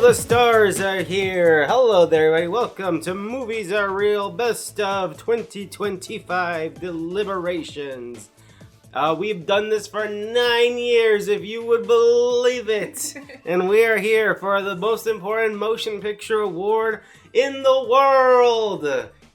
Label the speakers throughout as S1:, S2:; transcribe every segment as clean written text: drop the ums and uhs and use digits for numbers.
S1: the stars are here. Hello there, everybody. Welcome to Movies Are Real Best of 2025 Deliberations. We've done this for 9 years, if you would believe it. And we are here for the most important motion picture award in the world.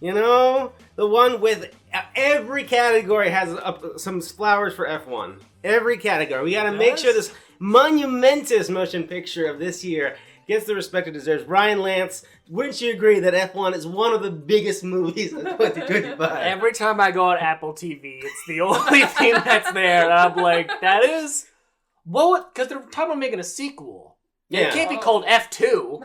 S1: You know, the one with every category has some flowers for F1. Every category. We got to make sure this monumentous motion picture of this year gets the respect it deserves. Brian Lance, wouldn't you agree that F1 is one of the biggest movies of 2025?
S2: Every time I go on Apple TV, it's the only thing that's there. And I'm like, that is... Well, because they're talking about making a sequel. Yeah. It can't be called F2.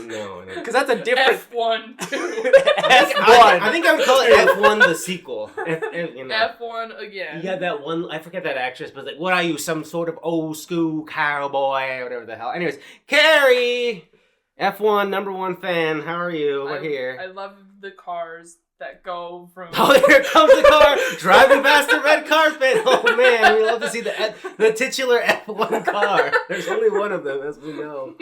S1: No.
S2: Because that's a different...
S3: F1, 2.
S2: F1.
S1: I think I would call it F1 the sequel.
S3: F1 again.
S1: You got that one, I forget that actress, but like, what are you, some sort of old school cowboy or whatever the hell. Anyways, Carrie! F1 number one fan. How are you? We're here.
S3: I love the cars that go from...
S1: Oh, here comes the car driving past the red carpet. Oh, man. We love to see the titular F1 car. There's only one of them, as we know.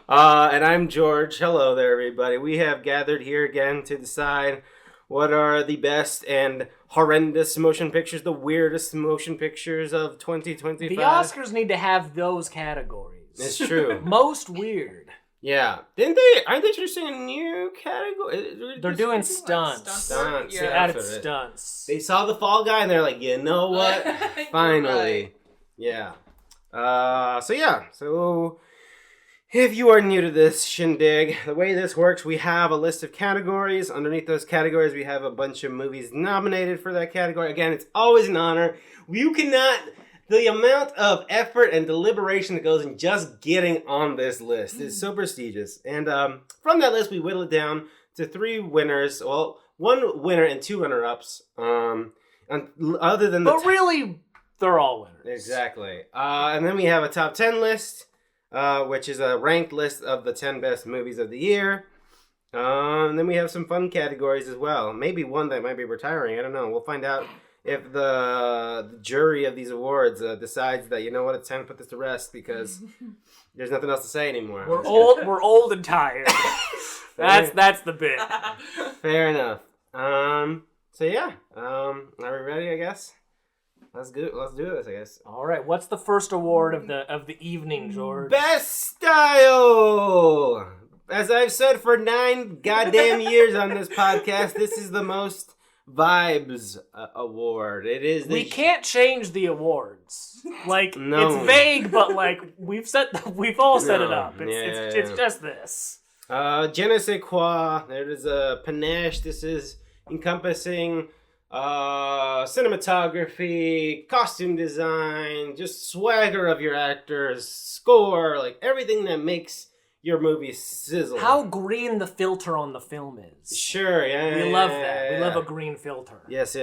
S1: And I'm George. Hello there, everybody. We have gathered here again to decide what are the best and horrendous motion pictures, the weirdest motion pictures of 2025.
S2: The Oscars need to have those categories.
S1: It's true.
S2: Most weird.
S1: Yeah. Aren't they introducing a new category?
S2: They're doing stunts.
S1: Stunts.
S2: They added stunts.
S1: They saw the Fall Guy and they're like, you know what? Finally.
S3: Right.
S1: Yeah. So if you are new to this shindig, the way this works, we have a list of categories. Underneath those categories, we have a bunch of movies nominated for that category. Again, it's always an honor. The amount of effort and deliberation that goes in just getting on this list is so prestigious. And from that list, we whittle it down to 3 winners. Well, 1 winner and 2 runner-ups. Other than
S2: But really, they're all winners.
S1: Exactly. And then we have a top 10 list, which is a ranked list of the 10 best movies of the year. And then we have some fun categories as well. Maybe one that might be retiring. I don't know. We'll find out if the jury of these awards decides that, you know what, it's time to put this to rest because there's nothing else to say anymore.
S2: We're old and tired. That's the bit.
S1: Fair enough. Are we ready, I guess? Let's do this, I guess.
S2: All right, what's the first award of the evening, George?
S1: Best Style! As I've said for 9 goddamn years on this podcast, this is the most Vibes award. It is.
S2: We can't change the awards. Like,
S1: no.
S2: It's vague, but like we've all set it up. It's just this.
S1: Je ne sais quoi. There is a panache. This is encompassing cinematography, costume design, just swagger of your actors, score, like everything that makes your movie sizzle.
S2: How green the filter on the film is.
S1: Sure, yeah.
S2: We love that. We love a green filter. Yes.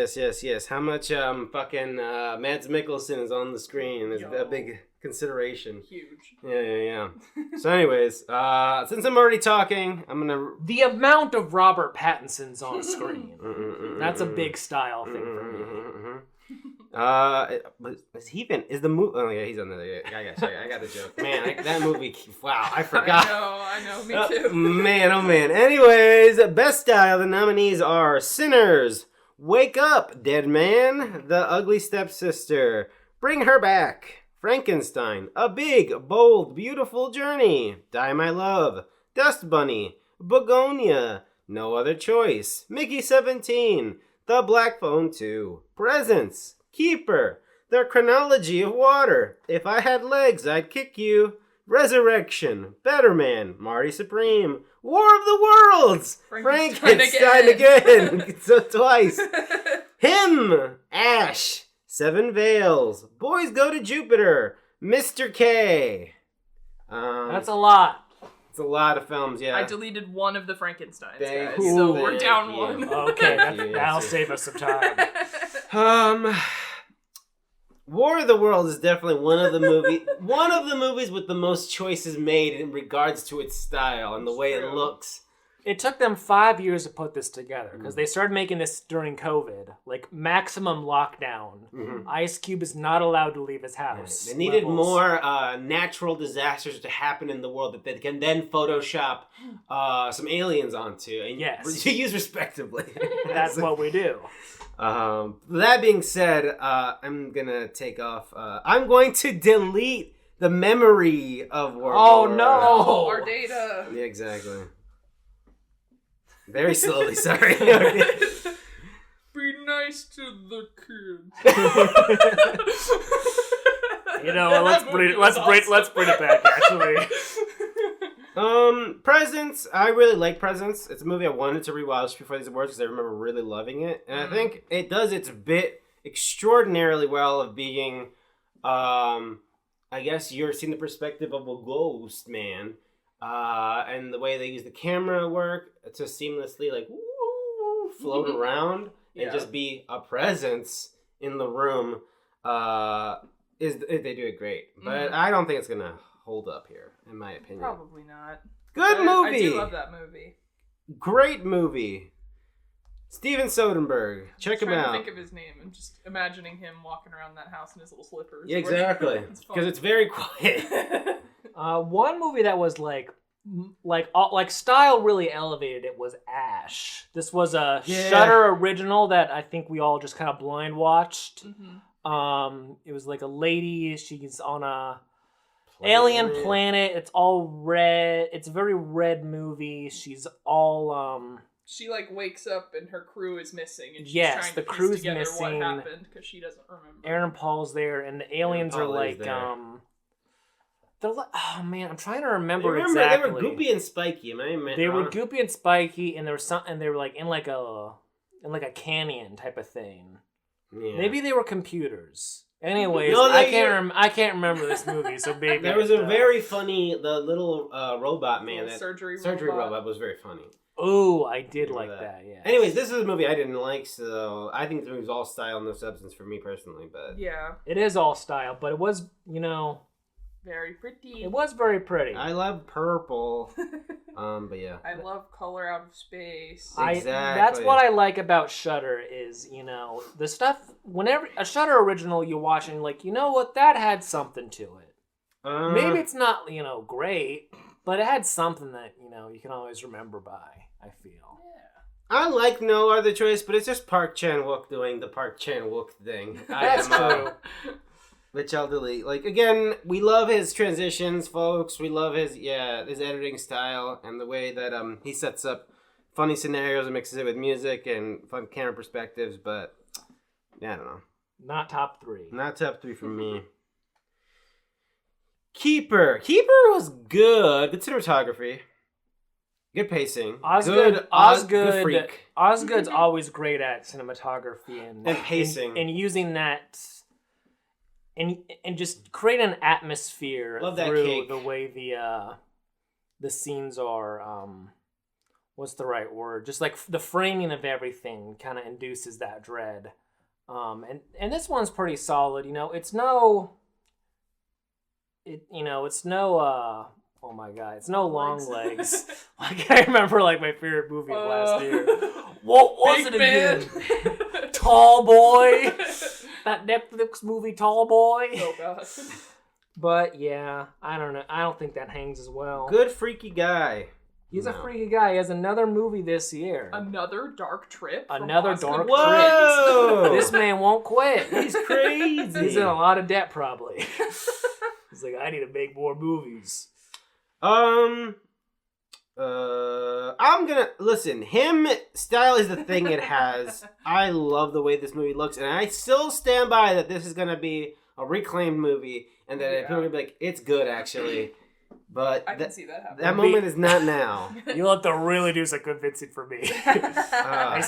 S1: How much fucking Mads Mikkelsen is on the screen is a big consideration.
S3: Huge.
S1: Yeah. So anyways, since I'm already talking, I'm gonna...
S2: The amount of Robert Pattinson's on screen. That's a big style thing for me.
S1: Is he even? Is the movie? Oh yeah, he's on there. I got the joke. Man, that movie. Wow, I forgot.
S3: I know. Me too.
S1: Man, oh man. Anyways, best style. The nominees are Sinners, Wake Up, Dead Man, The Ugly Stepsister, Bring Her Back, Frankenstein, A Big, Bold, Beautiful Journey, Die My Love, Dust Bunny, Bugonia, No Other Choice, Mickey 17, The Black Phone 2, Presence, Keeper, The Chronology of Water, If I Had Legs, I'd Kick You, Resurrection, Better Man, Marty Supreme, War of the Worlds, Frankenstein again. So twice. Him, Ash, Seven Veils, Boys Go to Jupiter, Mr. K.
S2: That's a lot.
S1: It's a lot of films, yeah.
S3: I deleted one of the Frankensteins,
S1: guys,
S3: so we're down one.
S2: Okay, that'll save us some time.
S1: War of the Worlds is definitely one of the movies with the most choices made in regards to its style and the way it looks.
S2: It took them 5 years to put this together because they started making this during COVID, like maximum lockdown.
S1: Mhm.
S2: Ice Cube is not allowed to leave his house.
S1: They needed
S2: Levels.
S1: more natural disasters to happen in the world that they can then Photoshop some aliens onto and use respectively.
S2: That's what we do.
S1: That being said, I'm gonna take off. I'm going to delete the memory of World War.
S2: No!
S3: Our data.
S1: Yeah, exactly. Very slowly, sorry.
S3: Be nice to the kids.
S2: You know, let's bring it back. Actually,
S1: Presents. I really like Presents. It's a movie I wanted to rewatch before these awards because I remember really loving it, and I think it does its bit extraordinarily well of being, I guess you're seeing the perspective of a ghost man, and the way they use the camera work to seamlessly float around and just be a presence in the room. They do it great, but I don't think it's gonna hold up here, in my opinion.
S3: Probably not.
S1: Good movie.
S3: I do love that movie.
S1: Great movie. Steven Soderbergh. Check him
S3: I'm
S1: out.
S3: trying to think of his name and just imagining him walking around that house in his little slippers.
S1: Yeah, exactly. Because it's very quiet.
S2: one movie that was like style really elevated it was Ash. This was a Shudder original that I think we all just kind of blind watched.
S3: Mm-hmm.
S2: It was like a lady. She's on a alien planet. It's all red. It's a very red movie. She's all
S3: She wakes up and her crew is missing, and she's trying
S2: the
S3: to
S2: crew's
S3: piece together
S2: missing.
S3: what happened because she doesn't remember.
S2: Aaron Paul's there, and the aliens are like they're like, oh man, I'm trying to remember exactly.
S1: They were Goopy and Spiky. Am I wrong?
S2: They were Goopy and Spiky, and there was some, and they were like in like a canyon type of thing.
S1: Yeah.
S2: Maybe they were computers. Anyways,
S1: No,
S2: I can't remember this movie, so maybe
S1: there was a very funny the little robot man.
S3: Little surgery
S1: robot was very funny.
S2: Oh, I did like that. Yeah.
S1: Anyways, this is a movie I didn't like, so I think the movie's all style, no substance for me personally. But
S3: yeah,
S2: it is all style, but it was
S3: very pretty.
S2: It was very pretty.
S1: I love purple. But yeah.
S3: I love color out of space.
S1: Exactly.
S2: That's what I like about Shudder is, the stuff, whenever a Shudder original you watch and you know what, that had something to it. Maybe it's not, great, but it had something that, you can always remember by, I feel.
S3: Yeah.
S1: I like No Other Choice, but it's just Park Chan-wook doing the Park Chan-wook thing.
S2: That's true.
S1: Which I'll delete. Again, we love his transitions, folks. We love his editing style and the way that he sets up funny scenarios and mixes it with music and fun camera perspectives, but I don't know.
S2: Not top 3.
S1: Not top 3 for me. Keeper. Keeper was good. Good cinematography. Good pacing.
S2: Osgood
S1: freak.
S2: Osgood's always great at cinematography and
S1: pacing.
S2: And using that and just create an atmosphere through the way the scenes are what's the right word? Just the framing of everything kind of induces that dread. And this one's pretty solid, it's no oh my god, it's no Long Legs. I can't remember my favorite movie of last year. What was it again? Tall Boy. That Netflix movie Tall Boy.
S3: Oh god.
S2: But yeah, I don't know. I don't think that hangs as well.
S1: Good freaky guy.
S2: He's a freaky guy. He has another movie this year.
S3: Another dark trip.
S2: Another dark trip.
S1: Whoa!
S2: This man won't quit.
S1: He's crazy.
S2: He's in a lot of debt probably. He's like, I need to make more movies.
S1: I'm gonna listen. Him style is the thing it has. I love the way this movie looks, and I still stand by that this is gonna be a reclaimed movie, and that people are gonna be like, it's good actually. But
S3: I can see that happening.
S1: That moment is not now.
S2: You'll have to really do some convincing for me. I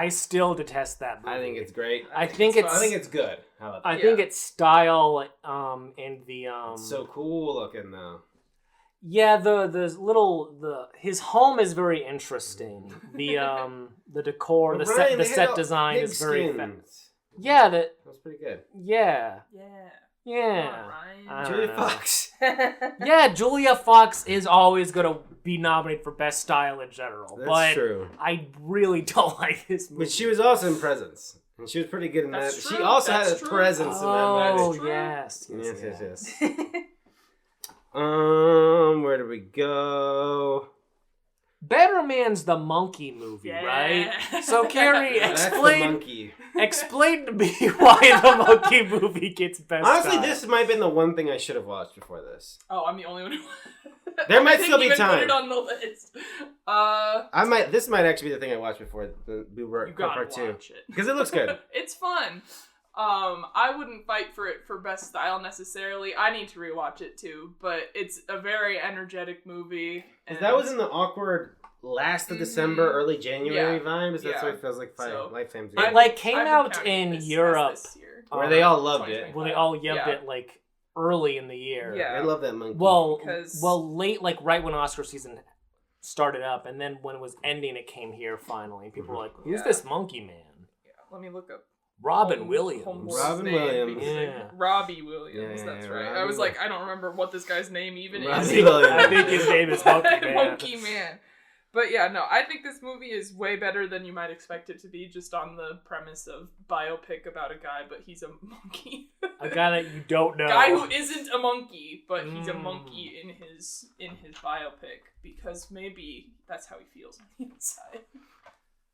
S2: still detest that movie.
S1: I think it's great.
S2: I think it's
S1: good. How about that?
S2: I think it's style and the
S1: It's so cool looking though.
S2: Yeah, his home is very interesting. The decor, the set design is very
S1: that was pretty good.
S2: Yeah.
S3: Yeah.
S2: Julia
S1: Fox.
S2: Yeah, Julia Fox is always going to be nominated for Best Style in general.
S1: That's true.
S2: I really don't like this movie.
S1: But she was also in Presence. And she was pretty good in that.
S3: True.
S1: She also
S3: That's
S1: had a
S3: true.
S1: presence in that movie.
S2: Oh, yes.
S1: Yes. Where do we go?
S2: Better Man's the monkey movie, right? So, Carrie, explain to me why the monkey movie gets Best
S1: Honestly,
S2: Style.
S1: this might have been the one thing I should have watched before this.
S3: Oh, I'm the only one who...
S1: There might still be time.
S3: Put it on the list.
S1: This might actually be the thing I watched before we were
S3: You gotta
S1: part 2.
S3: watch it.
S1: Because it looks good.
S3: It's fun. I wouldn't fight for it for Best Style necessarily. I need to rewatch it too, but it's a very energetic movie.
S1: And that was in the awkward last of December, early January vibes. That's what it feels like. Lifetime's
S2: It like came out in Europe
S1: where they all loved it.
S2: Where they all loved it like early in the year.
S3: Yeah,
S1: I love that monkey.
S2: Well, late, like right when Oscar season started up, and then when it was ending, it came here finally. People were like, "Who's this monkey man?"
S3: Yeah, let me look up.
S2: Robin Williams.
S3: Robbie Williams. That's right.
S1: Robbie
S3: I was like, I don't remember what this guy's name even is.
S2: I think his name is Monkey Man.
S3: Monkey Man. But yeah, no, I think this movie is way better than you might expect it to be, just on the premise of biopic about a guy, but he's a monkey.
S2: A guy that you don't know.
S3: Guy who isn't a monkey, but he's a monkey in his biopic, because maybe that's how he feels on the inside.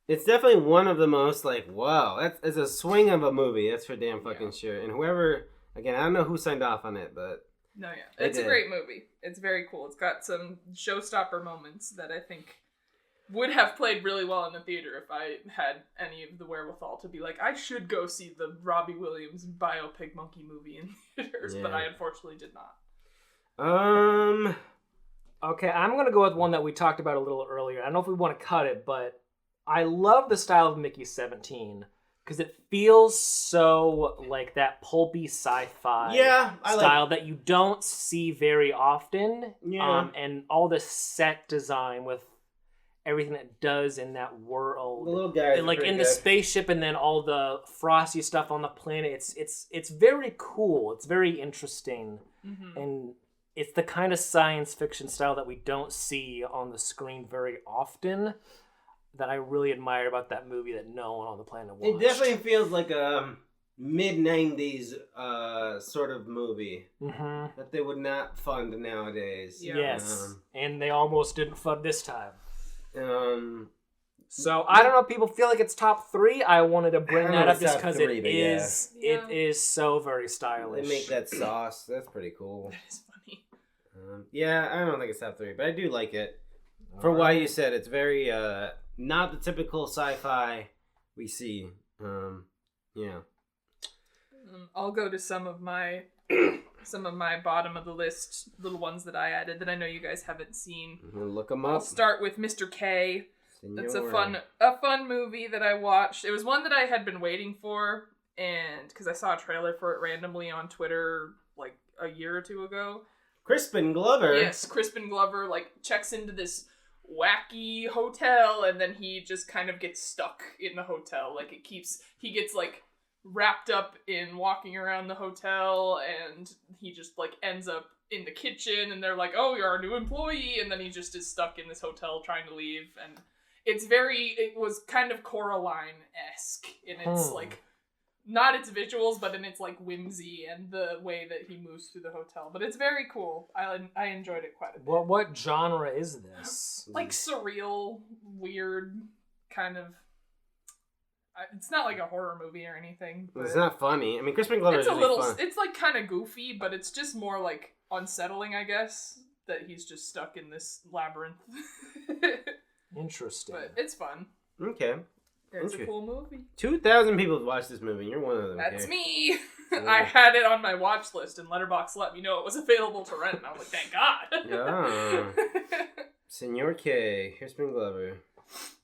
S1: It's definitely one of the most like, wow, it's a swing of a movie. That's for damn fucking sure. And whoever, again, I don't know who signed off on it, but
S3: no, yeah, it's a great movie. It's very cool. It's got some showstopper moments that I think would have played really well in the theater if I had any of the wherewithal to be like, I should go see the Robbie Williams biopic monkey movie in theaters, but I unfortunately did not.
S2: Okay, I'm gonna go with one that we talked about a little earlier. I don't know if we want to cut it, but I love the style of Mickey 17 because it feels so like that pulpy sci-fi style that you don't see very often. Yeah. And all the set design with everything it does in that world.
S1: The little guys,
S2: like in the spaceship, and then all the frosty stuff on the planet. It's very cool. It's very interesting, and it's the kind of science fiction style that we don't see on the screen very often. That I really admire about that movie that no one on the planet watched.
S1: It definitely feels like a mid-90s sort of movie that they would not fund nowadays.
S2: Yeah. Yes, and they almost didn't fund this time. So I don't know if people feel like it's top 3. I wanted to bring that up just because it is so very stylish.
S1: They make that sauce. That's pretty cool.
S3: That is funny.
S1: I don't think it's top 3, but I do like it. For why you said it's very not the typical sci-fi we see.
S3: I'll go to some of my bottom of the list little ones that I added that I know you guys haven't seen.
S1: Look them up.
S3: I'll start with Mr. K.
S1: Senora.
S3: That's a fun movie that I watched. It was one that I had been waiting for, and because I saw a trailer for it randomly on Twitter like a year or 2 ago. Crispin Glover. Yes, Crispin Glover checks into this wacky hotel, and then he just kind of gets stuck in the hotel. He gets wrapped up in walking around the hotel, and he just ends up in the kitchen, and they're like, oh, you're our new employee, and then he just is stuck in this hotel trying to leave. And it was kind of Coraline-esque in its not its visuals, but in its whimsy and the way that he moves through the hotel. But it's very cool. I enjoyed it quite a bit.
S2: What genre is this?
S3: Surreal, weird, kind of. It's not like a horror movie or anything.
S1: It's not funny. I mean, Crispin Glover is really fun.
S3: It's kind of goofy, but it's just more unsettling, I guess, that he's just stuck in this labyrinth.
S2: Interesting.
S3: But it's fun.
S1: Okay.
S3: It's a cool movie.
S1: 2,000 people have watched this movie. You're one of them.
S3: That's me. I had it on my watch list, and Letterboxd let me know it was available to rent, and I was like, thank God.
S1: Yeah. Senor K. Crispin Glover.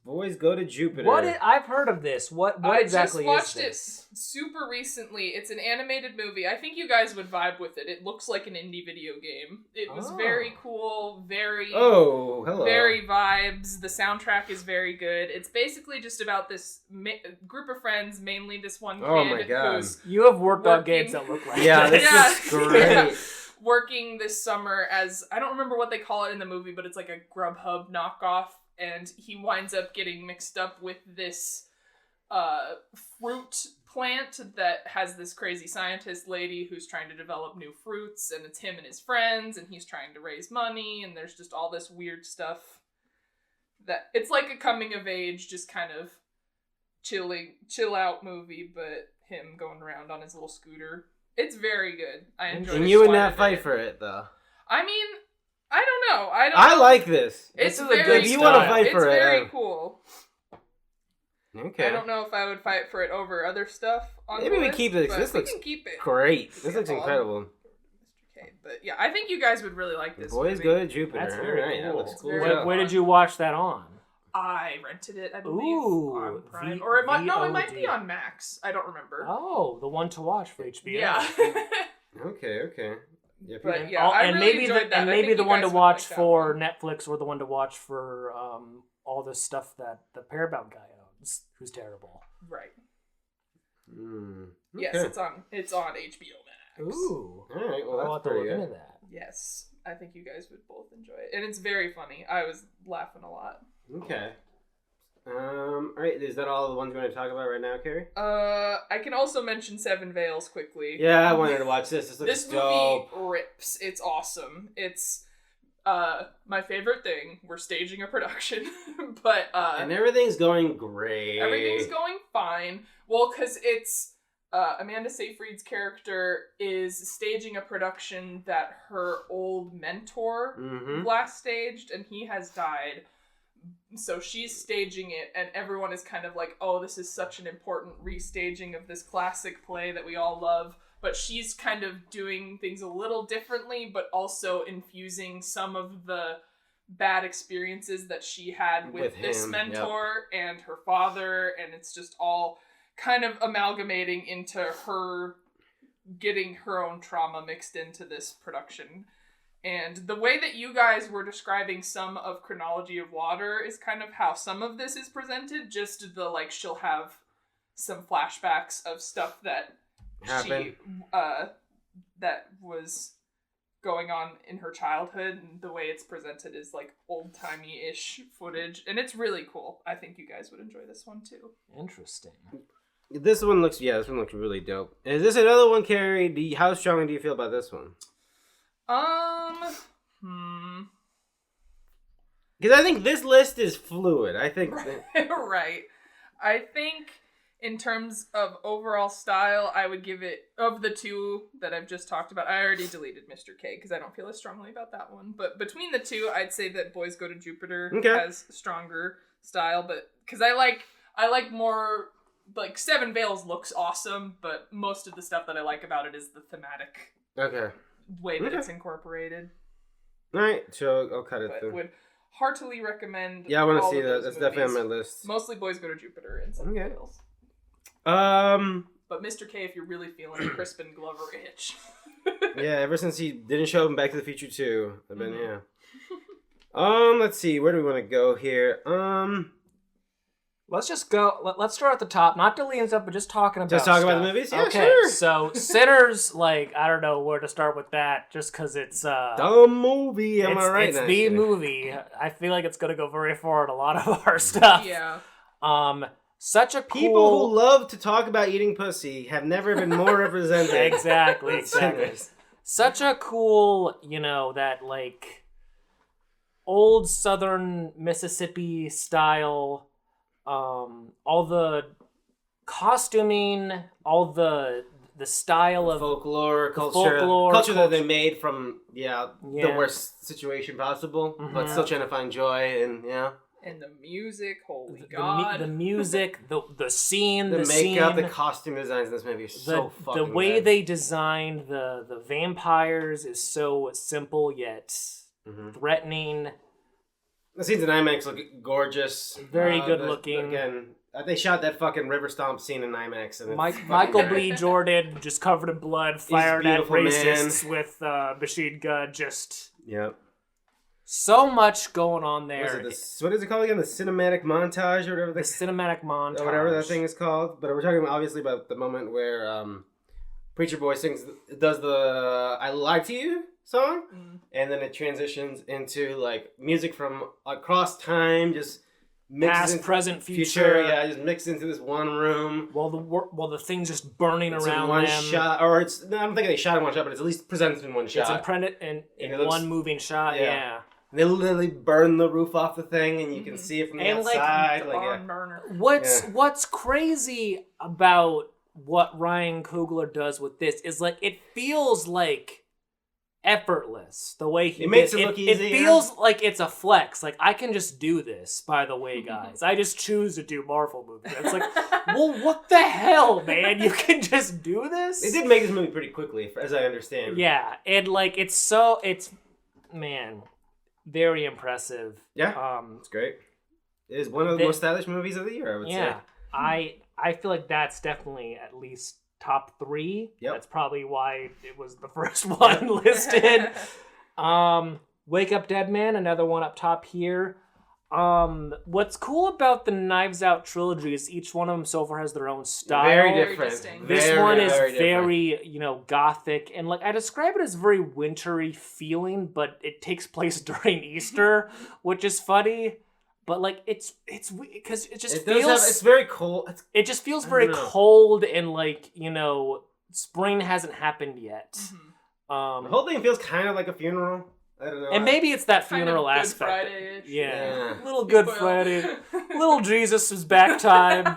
S1: Boys Go to Jupiter.
S2: I've heard of this. What exactly is this? I just watched it
S3: super recently. It's an animated movie. I think you guys would vibe with it. It looks like an indie video game. It was very cool, very vibes. The soundtrack is very good. It's basically just about this group of friends, mainly this one kid.
S1: Oh my God.
S2: You have worked on games that look like
S1: this is great.
S3: working this summer as, I don't remember what they call it in the movie, but it's like a Grubhub knockoff, and he winds up getting mixed up with this fruit plant that has this crazy scientist lady who's trying to develop new fruits, and it's him and his friends, and he's trying to raise money, and there's just all this weird stuff that it's like a coming of age, just kind of chill out movie, but him going around on his little scooter. It's very good. I enjoy it.
S1: And you would not fight for it, though.
S3: I mean, I don't know.
S1: I like this.
S3: It's
S1: this
S3: very
S1: is a good
S3: style.
S1: You want to fight for it.
S3: It's very cool.
S1: Okay.
S3: I don't know if I would fight for it over other stuff on
S1: Maybe
S3: the
S1: we
S3: list,
S1: keep this. This looks great. This looks incredible.
S3: Mr. K. But yeah, I think you guys would really like this.
S1: Boys go to Jupiter.
S2: That's very cool.
S1: That looks cool.
S2: Where did you watch that on?
S3: I rented it, I believe, on Prime.
S2: Or
S3: it might be on Max. I don't remember.
S2: Oh, the one to watch for HBO.
S3: Yeah.
S1: Okay. Yeah,
S3: but yeah, I really enjoyed that.
S2: And maybe the one to watch for Netflix, or the one to watch for all the stuff that the Paramount guy owns, who's terrible.
S3: Right.
S1: Okay.
S3: Yes, it's on HBO Max.
S2: Ooh.
S1: All right. Well,
S2: I'll have to look into that.
S3: Yes, I think you guys would both enjoy it, and it's very funny. I was laughing a lot.
S1: Okay. All right. Is that all the ones you want to talk about right now, Carrie?
S3: I can also mention Seven Veils quickly.
S1: Yeah, I wanted to watch this. This dope.
S3: Movie rips. It's awesome. It's my favorite thing. We're staging a production, but
S1: and everything's going great.
S3: Everything's going fine. Well, because it's Amanda Seyfried's character is staging a production that her old mentor last staged, and he has died. So she's staging it, and everyone is kind of like, oh, this is such an important restaging of this classic play that we all love. But she's kind of doing things a little differently, but also infusing some of the bad experiences that she had with this mentor and her father, and it's just all kind of amalgamating into her getting her own trauma mixed into this production. And the way that you guys were describing some of Chronology of Water is kind of how some of this is presented. Just the, like, she'll have some flashbacks of stuff that happened. That was going on in her childhood. And the way it's presented is, like, old-timey-ish footage. And it's really cool. I think you guys would enjoy this one, too.
S2: Interesting.
S1: This one looks really dope. Is this another one, Carrie? How strongly do you feel about this one? Because I think this list is fluid. I think
S3: right. I think in terms of overall style, I would give it, of the two that I've just talked about, I already deleted Mr. K because I don't feel as strongly about that one. But between the two, I'd say that Boys Go to Jupiter has stronger style. But because I like more, like, Seven Veils looks awesome, but most of the stuff that I like about it is the thematic. Way that it's incorporated.
S1: Alright, so I'll cut it through.
S3: Would heartily recommend.
S1: Yeah, I want to see that. That's definitely on my list.
S3: Mostly Boys Go to Jupiter and Seven Veils.
S1: But
S3: Mr. K, if you're really feeling a Crispin Glover itch.
S1: Yeah, ever since he didn't show up in Back to the Future 2, I've been let's see, where do we want to go here?
S2: Let's just go. Let's start at the top. Not deleting stuff, but just talking about.
S1: Just talking
S2: stuff.
S1: about the movies. Yeah,
S2: okay,
S1: sure.
S2: So Sinners, like, I don't know where to start with that, just because it's
S1: the movie. Am I right?
S2: It's the movie. I feel like it's gonna go very far in a lot of our stuff.
S3: Yeah.
S2: Such a cool...
S1: People who love to talk about eating pussy have never been more represented.
S2: Exactly. Such a cool, that, like, old Southern Mississippi style. All the costuming, all the style of
S1: folklore, culture that they made from the worst situation possible, but still trying to find joy
S3: and the music. Holy God!
S2: The music, the scene,
S1: the makeup, the costume designs in this movie are so fucking
S2: the way
S1: good.
S2: they designed the vampires is so simple yet threatening.
S1: The scenes in IMAX look gorgeous.
S2: Very good looking.
S1: Again, they shot that fucking river stomp scene in IMAX. And
S2: Michael B. Jordan, just covered in blood, firing at racists with machine gun. Just so much going on there.
S1: What is it called again? The cinematic montage or whatever.
S2: The cinematic montage.
S1: Or whatever that thing is called. But we're talking obviously about the moment where Preacher Boy does the "I Lied to You" song, and then it transitions into like music from across time, just
S2: past, present, future.
S1: Yeah, just mixed into this one room.
S2: While the thing's just burning around
S1: one
S2: them.
S1: Shot, or it's I don't think they shot in one shot, but it's at least presented in one shot.
S2: It's imprinted in one moving shot. Yeah.
S1: They literally burn the roof off the thing, and you can see it from the outside.
S3: Like, barn burner.
S2: What's crazy about what Ryan Coogler does with this is like it feels like effortless the way he
S1: makes it look easy.
S2: It feels like it's a flex. Like I can just do this. By the way, guys, I just choose to do Marvel movies. It's like, well, what the hell, man? You can just do this.
S1: They did make this movie pretty quickly, as I understand.
S2: Yeah, and like it's very impressive.
S1: Yeah, it's great. It is one of the most stylish movies of the year, I would say.
S2: I feel like that's definitely at least top 3.
S1: Yep.
S2: That's probably why it was the first one listed. Wake Up Dead Man, another one up top here. What's cool about the Knives Out trilogy is each one of them so far has their own style.
S1: Very different.
S2: This one is very, gothic, and like I describe it as very wintry feeling, but it takes place during Easter, which is funny. But like it's because it's
S1: very cold.
S2: It just feels very cold and like spring hasn't happened yet.
S1: Mm-hmm. The whole thing feels kind of like a funeral. I don't know.
S2: And maybe it's that funeral aspect.
S3: Good Friday-ish.
S2: Yeah. Little Good Friday. Little Jesus is back time.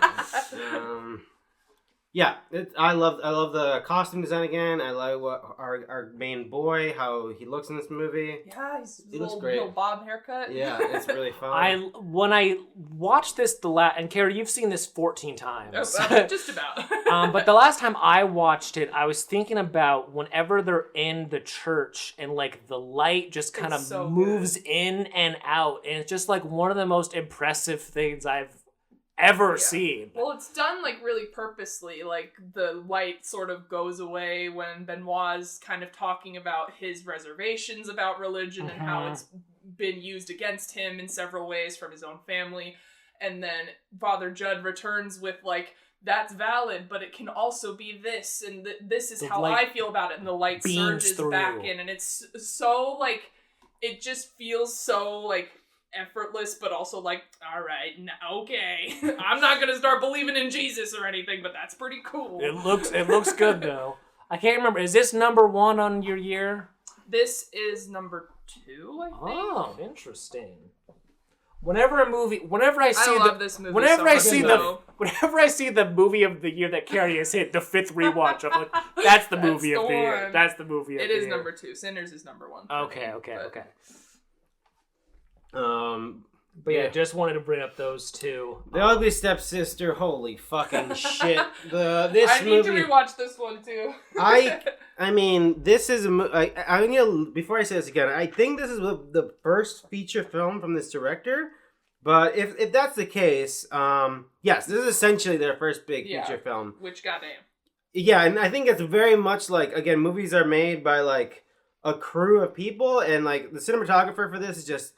S1: Yeah, I love the costume design again. I love what our main boy, how he looks in this movie.
S3: Yeah, he looks great. Little bob haircut.
S1: Yeah, it's really fun.
S2: When I watched this and Carrie, you've seen this 14 times.
S3: Just about.
S2: But the last time I watched it, I was thinking about whenever they're in the church and like the light just kind of moves in and out, and it's just like one of the most impressive things I've ever seen.
S3: Well, it's done like really purposely. Like the light sort of goes away when Benoit's kind of talking about his reservations about religion and how it's been used against him in several ways from his own family. And then Father Judd returns with like, that's valid, but it can also be this, and this is how I feel about it. And the light surges back in, and it's so like, it just feels so like effortless, but also like, all right, okay, I'm not gonna start believing in Jesus or anything, but that's pretty cool.
S2: It looks good though. I can't remember. Is this number 1 on your year?
S3: This is number 2, I think.
S2: Oh, interesting. Whenever I see the movie of the year that Carrie has hit, the 5th rewatch, I'm like, that's the movie of the year. That's the movie of the year.
S3: It is number 2. Sinners is number 1.
S2: Okay. But yeah, just wanted to bring up those two.
S1: The Ugly Stepsister, holy fucking shit. I
S3: need to rewatch this one too.
S1: I mean, this is before I say this again, I think this is the first feature film from this director. But if that's the case, yes, this is essentially their first big feature film.
S3: Which goddamn.
S1: Yeah, and I think it's very much like, again, movies are made by like a crew of people, and like the cinematographer for this is just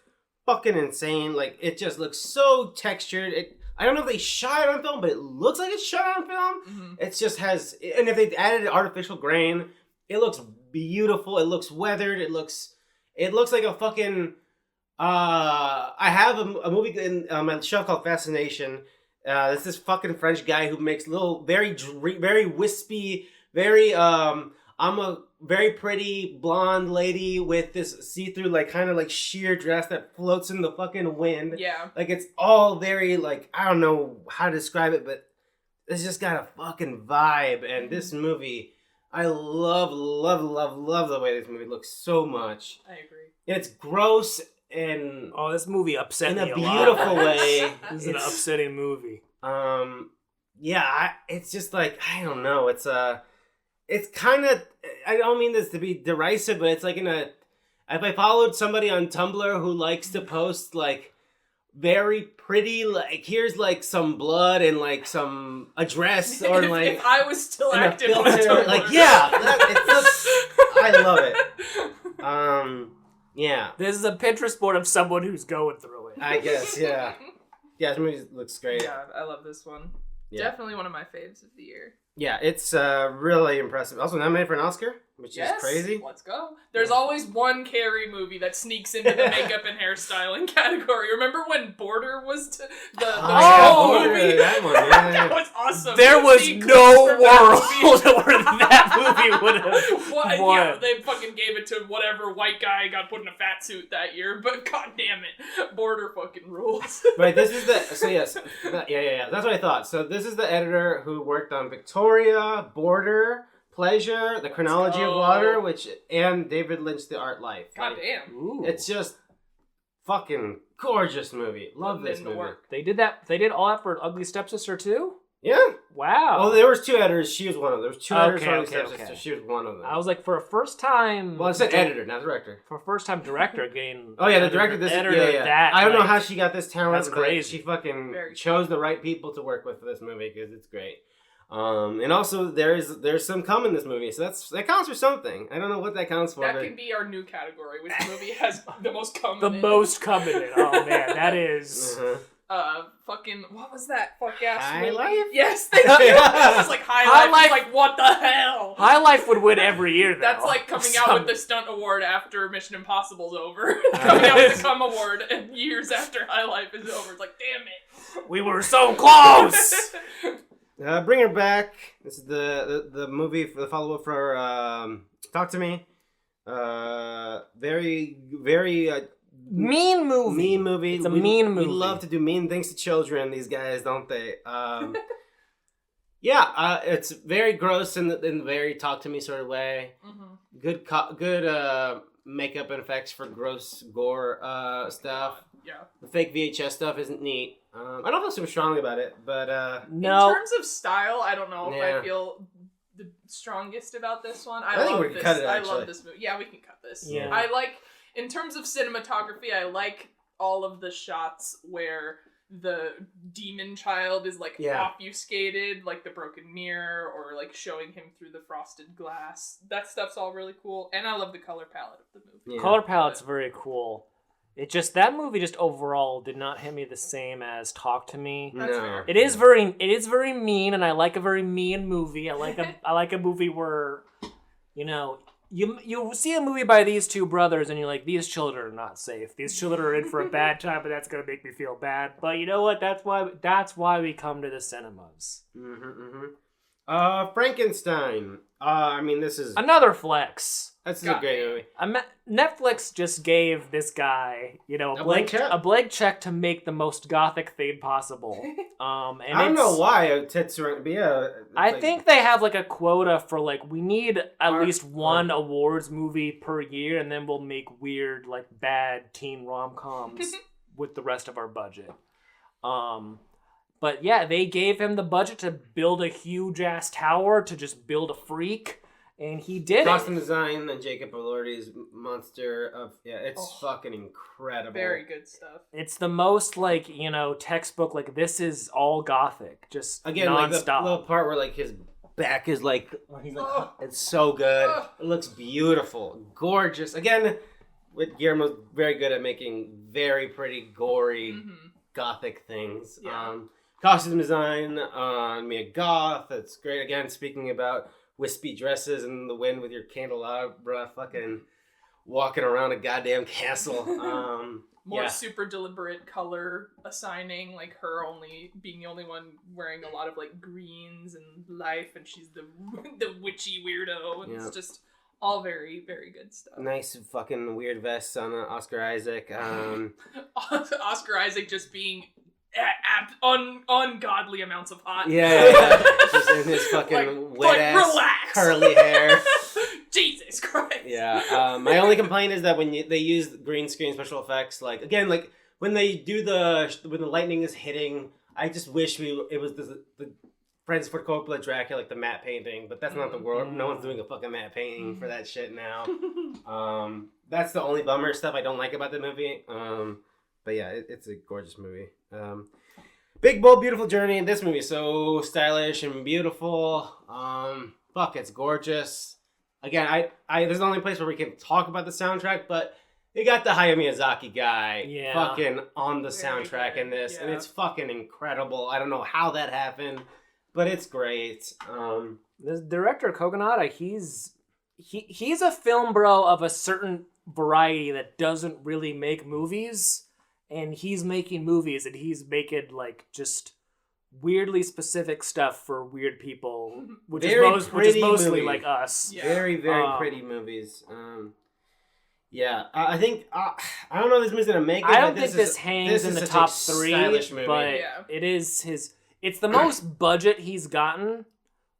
S1: fucking insane. Like, it just looks so textured. I don't know if they shot it on film, but it looks like it's shot on film. Mm-hmm. It just has, and if they added artificial grain, it looks beautiful. It looks weathered. It looks like a fucking. I have a movie in my shelf called Fascination. It's this fucking French guy who makes little, very wispy, very I'm a very pretty blonde lady with this see-through, like, kind of like sheer dress that floats in the fucking wind.
S3: Yeah.
S1: Like, it's all very, like, I don't know how to describe it, but it's just got a fucking vibe. And this movie, I love the way this movie looks so much.
S3: I agree.
S1: And it's gross and...
S2: Oh, this movie upset me a lot.
S1: In a beautiful way.
S2: This is an upsetting movie.
S1: Yeah, it's just like, I don't know, it's kind of, I don't mean this to be derisive, but it's like if I followed somebody on Tumblr who likes to post like very pretty, like here's like some blood and like some address or like
S3: if I was still active on Tumblr,
S1: like I love it. Yeah.
S2: This is a Pinterest board of someone who's going through it.
S1: I guess, yeah. Yeah, this movie looks great.
S3: Yeah, I love this one. Yeah. Definitely one of my faves of the year.
S1: Yeah, it's really impressive. Also nominated for an Oscar, which is crazy.
S3: Let's go. There's always one Carrie movie that sneaks into the makeup and hairstyling category. Remember when Border was the movie?
S1: That one,
S3: that was awesome.
S2: There was no world where that movie would have won.
S3: Yeah, they fucking gave it to whatever white guy got put in a fat suit that year, but god damn it, Border fucking rules.
S1: Right, this is that's what I thought. So this is the editor who worked on Victoria, Border, Pleasure, The Chronology of Water, and David Lynch, The Art Life.
S3: God damn.
S2: Ooh.
S1: It's just fucking gorgeous movie. Love this movie.
S2: They did that. They did all that for Ugly Stepsister too?
S1: Yeah.
S2: Wow.
S1: Oh, there was two editors. She was one of them. There was two editors for Ugly Stepsister. She was one of them.
S2: I was like, for a first time.
S1: Well, I said editor, not director.
S2: For a first time director again.
S1: Oh yeah, the director. I don't know how she got this talent.
S2: That's crazy.
S1: She fucking chose the right people to work with for this movie because it's great. And also there's some cum in this movie, so that counts for something. I don't know what that counts for.
S3: That could be our new category, which movie has the most cum
S2: in it. The most cum in it. Oh man, that is.
S3: Fucking, what was that fuck ass
S1: High
S3: movie?
S1: Life?
S3: Yes, thank you. It was like High Life. Like, what the hell?
S2: High Life would win every year, though.
S3: That's like coming out with the stunt award after Mission Impossible's over. Coming out with the cum award and years after High Life is over. It's like, damn it.
S2: We were so close!
S1: Bring Her Back. This is the movie, the follow-up for Talk to Me. Very, very...
S2: mean movie.
S1: Mean movie.
S2: It's a mean movie.
S1: We love to do mean things to children, these guys, don't they? Yeah, it's very gross in the very talk to me sort of way. Mm-hmm. Good makeup and effects for gross gore stuff.
S3: Yeah.
S1: The fake VHS stuff isn't neat. I don't feel super strongly about it, but
S3: no. In terms of style, I don't know if I feel the strongest about this one. I think we can cut it. I love this movie. Yeah, we can cut this.
S2: Yeah.
S3: I like. In terms of cinematography, I like all of the shots where the demon child is like obfuscated, like the broken mirror, or like showing him through the frosted glass. That stuff's all really cool, and I love the color palette of the movie.
S2: Yeah. Color palette's very cool. That movie just overall did not hit me the same as Talk to Me.
S3: That's fair.
S2: It is very mean, and I like a very mean movie. I like a movie where, you see a movie by these two brothers and you're like, these children are not safe. These children are in for a bad time, but that's gonna make me feel bad. But you know what? That's why we come to the cinemas.
S1: Frankenstein. This is
S2: another flex.
S1: This is a great movie.
S2: Netflix just gave this guy, a blank check to make the most gothic thing possible. And
S1: I don't know why tits are.
S2: I think they have like a quota for we need at least one awards movie per year, and then we'll make weird bad teen rom-coms with the rest of our budget. But yeah, they gave him the budget to build a huge ass tower to just build a freak. And he did
S1: Costume design and Jacob Elordi's monster of it's fucking incredible.
S3: Very good stuff.
S2: It's the most textbook this is all gothic, just
S1: again
S2: nonstop.
S1: The little part where his back is it's so good. It looks beautiful, gorgeous. Again, with Guillermo's very good at making very pretty gory gothic things.
S3: Yeah.
S1: Costume design on Mia Goth. It's great. Again, speaking about wispy dresses in the wind with your candelabra fucking walking around a goddamn castle.
S3: More super deliberate color assigning, her only being the only one wearing a lot of greens and life, and she's the witchy weirdo, and it's just all very, very good stuff.
S1: Nice fucking weird vests on Oscar Isaac.
S3: Oscar Isaac just being ungodly amounts of hot.
S1: Yeah. Just in his fucking wet ass
S3: relax.
S1: Curly hair.
S3: Jesus Christ.
S1: Yeah. My only complaint is that when they use green screen special effects, when they do when the lightning is hitting, I just wish it was the Francis Ford Coppola Dracula, the matte painting, but that's not the world. No one's doing a fucking matte painting for that shit now. That's the only bummer stuff I don't like about the movie. But yeah, it's a gorgeous movie. Big, bold, beautiful journey in this movie. So stylish and beautiful. It's gorgeous. Again, I there's the only place where we can talk about the soundtrack, but you got the Hayao Miyazaki guy fucking on the soundtrack in this, and it's fucking incredible. I don't know how that happened, but it's great.
S2: The director Kogonada, he's a film bro of a certain variety that doesn't really make movies, and he's making movies, and he's making like just weirdly specific stuff for weird people, which is mostly movies. Like us.
S1: Yeah. Very, very pretty movies. Yeah, I think I don't know if this movie's gonna make it.
S2: I don't think this hangs in the top 3, but it is his. It's the most budget he's gotten,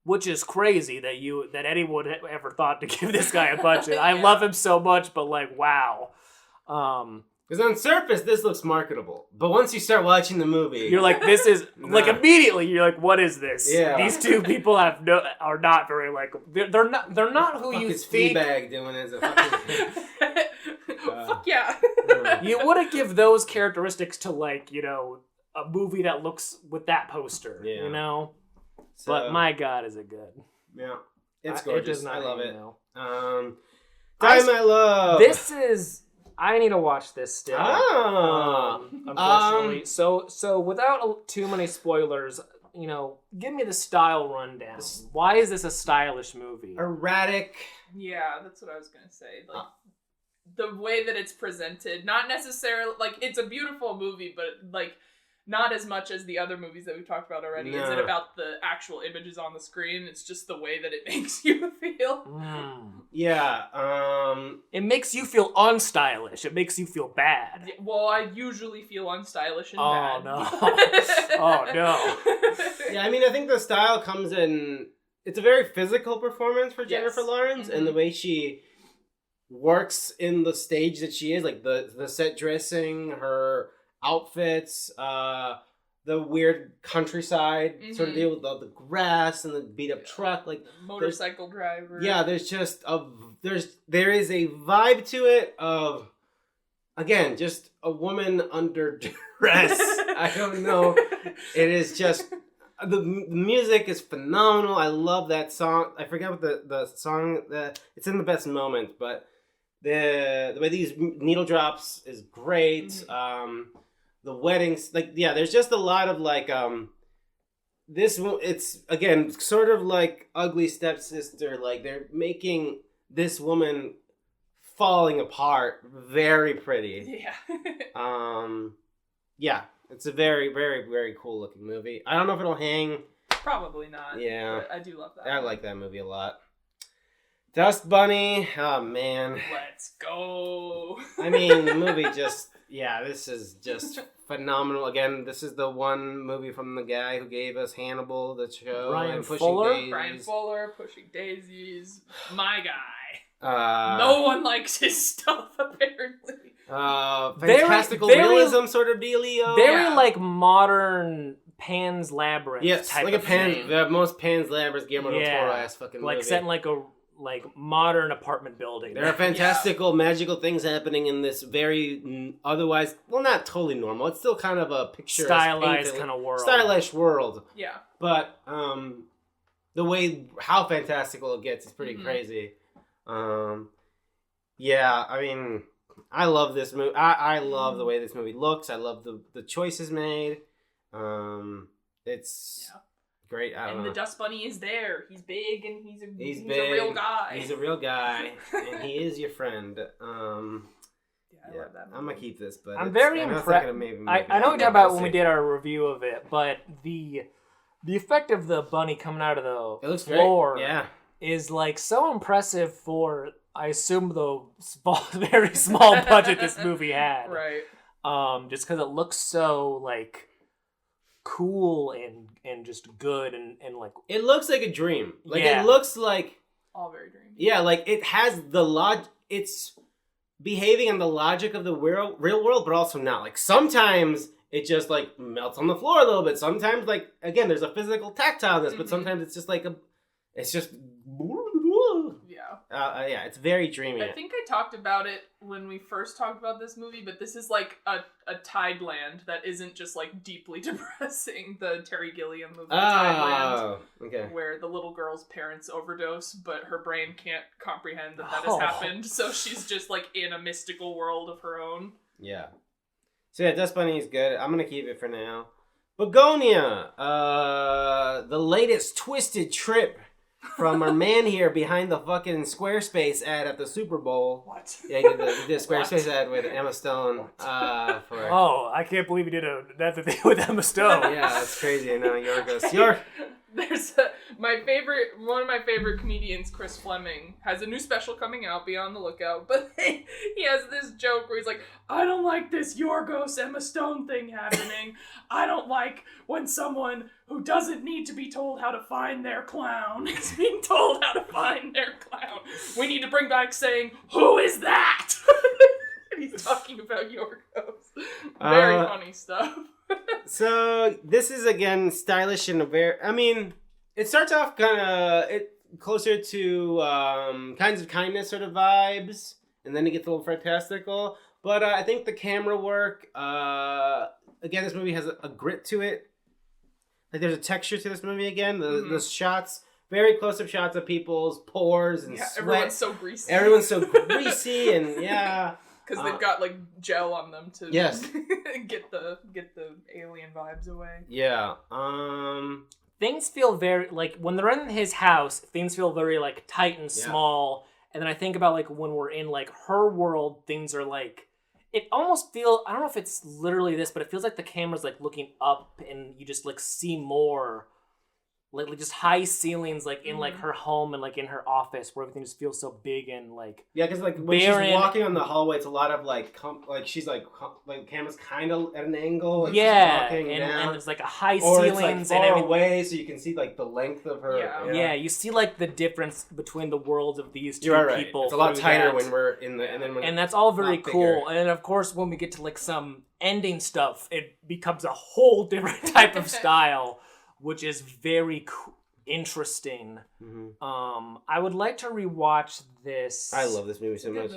S2: which is crazy that anyone ever thought to give this guy a budget. I love him so much, but like, wow.
S1: Because on surface, this looks marketable. But once you start watching the movie...
S2: You're like, this is... like, immediately, you're like, what is this?
S1: Yeah.
S2: These two people are not very, like... They're not who you think...
S1: Fleabag doing as a fucking...
S3: Fuck yeah.
S2: You wouldn't give those characteristics to, like, you know, a movie that looks with that poster, you know? So, but my God, is it good.
S1: Yeah. It's gorgeous. I love it. Time I Love.
S2: This is... I need to watch this still. Unfortunately. So without too many spoilers, you know, give me the style rundown. Why is this a stylish movie?
S1: Erratic.
S3: Yeah, that's what I was gonna say. Like the way that it's presented, not necessarily like it's a beautiful movie, but like not as much as the other movies that we've talked about already. No. Is it about the actual images on the screen? It's just the way that it makes you feel.
S1: Yeah.
S2: It makes you feel unstylish. It makes you feel bad.
S3: Well, I usually feel unstylish and bad.
S2: No. Oh, no.
S1: Yeah, I mean, I think the style comes in... It's a very physical performance for Jennifer Lawrence, and the way she works in the stage that she is, like the set dressing, her... outfits, the weird countryside sort of deal with the grass and the beat up truck, like
S3: motorcycle driver.
S1: Yeah, there's just there is a vibe to it of, again, just a woman under duress. I don't know. It is just the music is phenomenal. I love that song. I forget what the song it's in The Best Moment, but the way these needle drops is great. The weddings, like, yeah, there's just a lot of, like, this, it's, again, sort of like Ugly Stepsister, like, they're making this woman falling apart very pretty.
S3: Yeah.
S1: Yeah, it's a very, very, very cool looking movie. I don't know if it'll hang.
S3: Probably not.
S1: Yeah.
S3: But I do love that.
S1: I like that movie a lot. Dust Bunny, oh, man.
S3: Let's go.
S1: I mean, the movie just... Yeah, this is just phenomenal. Again, this is the one movie from the guy who gave us Hannibal, the show.
S2: Brian
S3: Fuller, Pushing Daisies. My guy. No one likes his stuff, apparently.
S1: Fantastical realism sort of dealio.
S2: Very like modern Pan's Labyrinth type
S1: like
S2: of
S1: thing. The most Pan's Labyrinth, Guillermo del Toro-esque fucking movie.
S2: Like set in like a modern apartment building.
S1: There are fantastical, magical things happening in this very otherwise, well, not totally normal. It's still kind of a picture
S2: stylized kind of world.
S1: Stylish world.
S3: Yeah.
S1: But the way how fantastical it gets is pretty crazy. Yeah, I mean, I love this movie. I love the way this movie looks. I love the choices made. It's great. I don't know.
S3: The Dust Bunny is there. He's big and he's a real guy.
S1: He's a real guy, and he is your friend.
S3: I love that movie.
S1: I'm gonna keep this, but
S2: I'm very impressed. I know we talked about when we did our review of it, but the effect of the bunny coming out of the floor is like so impressive for, I assume, the very small budget this movie had.
S3: Right.
S2: Just because it looks so like cool and just good and like
S1: it looks like a dream. Like it looks like
S3: all very dreamy.
S1: Yeah, like it has the it's behaving on the logic of the real world, but also not. Like sometimes it just like melts on the floor a little bit. Sometimes, like, again, there's a physical tactileness, but sometimes it's just like it's just it's very dreamy.
S3: I think I talked about it when we first talked about this movie, but this is like a Tideland that isn't just like deeply depressing. The Terry Gilliam movie Tideland, where the little girl's parents overdose, but her brain can't comprehend that has happened, so she's just like in a mystical world of her own.
S1: Yeah. So yeah, Dust Bunny is good. I'm gonna keep it for now. Bugonia, the latest twisted trip from our man here behind the fucking Squarespace ad at the Super Bowl.
S2: What?
S1: Yeah, he did the Squarespace ad with Emma Stone.
S2: Oh, I can't believe he did that thing with Emma Stone.
S1: Yeah, that's crazy. I know, Yorgos.
S3: There's one of my favorite comedians, Chris Fleming, has a new special coming out. Be on the lookout. But he has this joke where he's like, "I don't like this Yorgos Emma Stone thing happening. I don't like when someone who doesn't need to be told how to find their clown is being told how to find their clown. We need to bring back saying, who is that?" He's talking about Yorgos. Very funny stuff.
S1: So this is again stylish and it starts off kind of closer to Kinds of Kindness sort of vibes, and then it gets a little fantastical. But I think the camera work, again, this movie has a grit to it. Like there's a texture to this movie again. The shots, very close-up shots of people's pores and sweat.
S3: Everyone's so greasy.
S1: And yeah.
S3: Because they've got like gel on them to
S1: yes.
S3: get the alien vibes away.
S1: Yeah.
S2: Things feel very like when they're in his house, things feel very like tight and small. And then I think about like when we're in like her world, things are like it almost feel I don't know if it's literally this, but it feels like the camera's like looking up and you just like see more. Like just high ceilings, like in like her home and like in her office, where everything just feels so big and like
S1: because like when she's walking on the hallway, it's a lot of like she's like the camera's kind of at an angle. Like
S2: and there's like a high ceilings
S1: like far
S2: and
S1: away, so you can see like the length of her.
S2: Yeah, you see like the difference between the worlds of these two people.
S1: It's a lot tighter when we're in the and
S2: that's all very cool. And then of course when we get to like some ending stuff, it becomes a whole different type of style. Which is very interesting. Mm-hmm. I would like to rewatch this.
S1: I love this movie so much.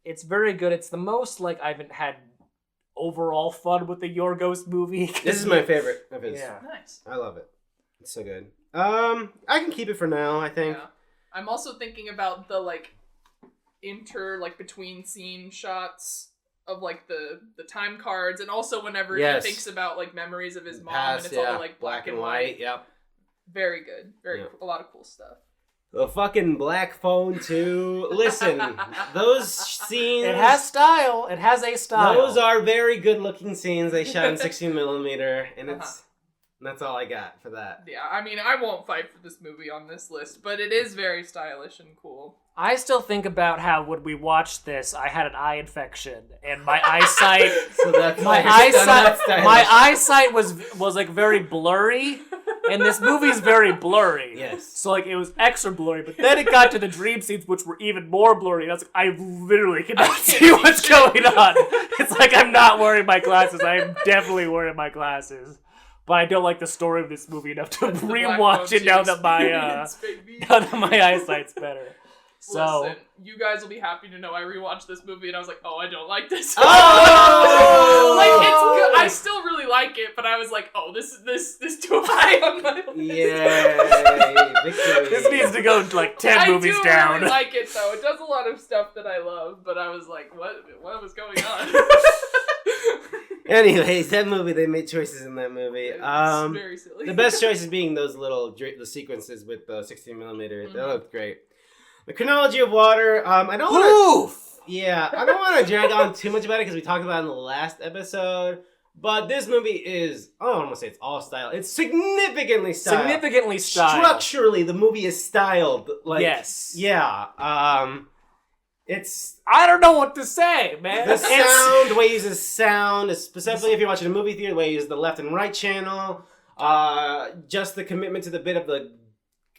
S2: It's very good. It's the most like I've had overall fun with the Yorgos movie.
S1: This is my favorite of his.
S3: Yeah, nice.
S1: I love it. It's so good. I can keep it for now. I think.
S3: Yeah. I'm also thinking about the like between scene shots. Of like the time cards, and also whenever he thinks about like memories of his mom, and it's all like black and white.
S1: Yep.
S3: Very good. A lot of cool stuff.
S1: The fucking black phone too. Listen, those scenes.
S2: It has style. It has a style.
S1: Those are very good looking scenes they shot in 16mm, and that's all I got for that.
S3: Yeah, I mean, I won't fight for this movie on this list, but it is very stylish and cool.
S2: I still think about how when we watched this, I had an eye infection, and my eyesight, my eyesight was like very blurry, and this movie's very blurry.
S1: Yes.
S2: So like it was extra blurry, but then it got to the dream scenes, which were even more blurry. And I was like, I literally cannot see what's going on. It's like I'm not wearing my glasses. I am definitely wearing my glasses. But I don't like the story of this movie enough to rewatch it now that my eyesight's better. So,
S3: listen, you guys will be happy to know I rewatched this movie and I was like, oh, I don't like this.
S1: Oh!
S3: Like, it's good. I still really like it, but I was like, oh, this too high on my list.
S1: Yay, victory.
S2: This needs to go like 10 movies down.
S3: I do really like it, though. It does a lot of stuff that I love, but I was like, what was going on?
S1: Anyways, that movie, they made choices in that movie.
S3: It's very silly.
S1: The best choices being those the sequences with the 16mm. They looked great. The chronology of water. I don't want to. Yeah, I don't want to drag on too much about it because we talked about it in the last episode. But this movie is. I don't want to say it's all style. It's significantly styled. Structurally, the movie is styled. Like, yes. Yeah. It's.
S2: I don't know what to say, man.
S1: The sound, the way he uses sound, specifically if you're watching a movie theater, the way he uses the left and right channel. Just the commitment to the bit of the.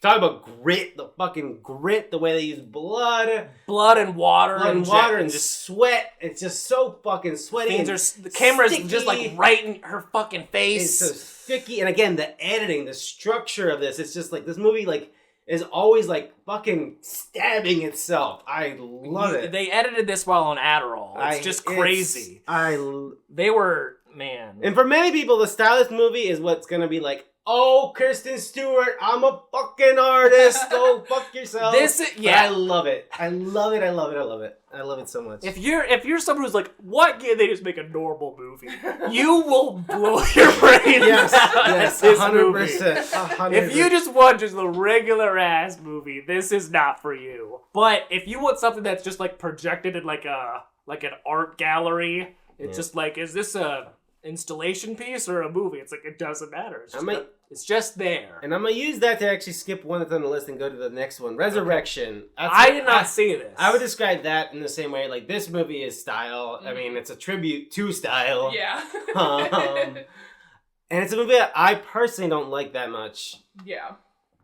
S1: Talk about grit, the fucking grit, the way they use blood and water. And just sweat. It's just so fucking sweaty.
S2: The camera's just like right in her fucking face.
S1: It's so sticky. And again, the editing, the structure of this, it's just like this movie like is always like fucking stabbing itself. I love it.
S2: They edited this while on Adderall. It's just crazy.
S1: They
S2: were, man.
S1: And for many people, the stylist movie is what's going to be like, oh, Kristen Stewart, I'm a fucking artist. Go fuck yourself. I love it. I love it. I love it. I love it. I love it so much.
S2: If you're someone who's like, why can't they just make a normal movie? You will blow your brains out.
S1: Yes, 100%.
S2: If you just want just a regular ass movie, this is not for you. But if you want something that's just like projected in like an art gallery, it's just like, is this a installation piece or a movie? It's like, it doesn't matter. It's just there.
S1: And I'm going to use that to actually skip one that's on the list and go to the next one. Resurrection.
S2: Okay. I did not see this.
S1: I would describe that in the same way. Like, this movie is style. Mm-hmm. I mean, it's a tribute to style.
S3: Yeah.
S1: And it's a movie that I personally don't like that much.
S3: Yeah.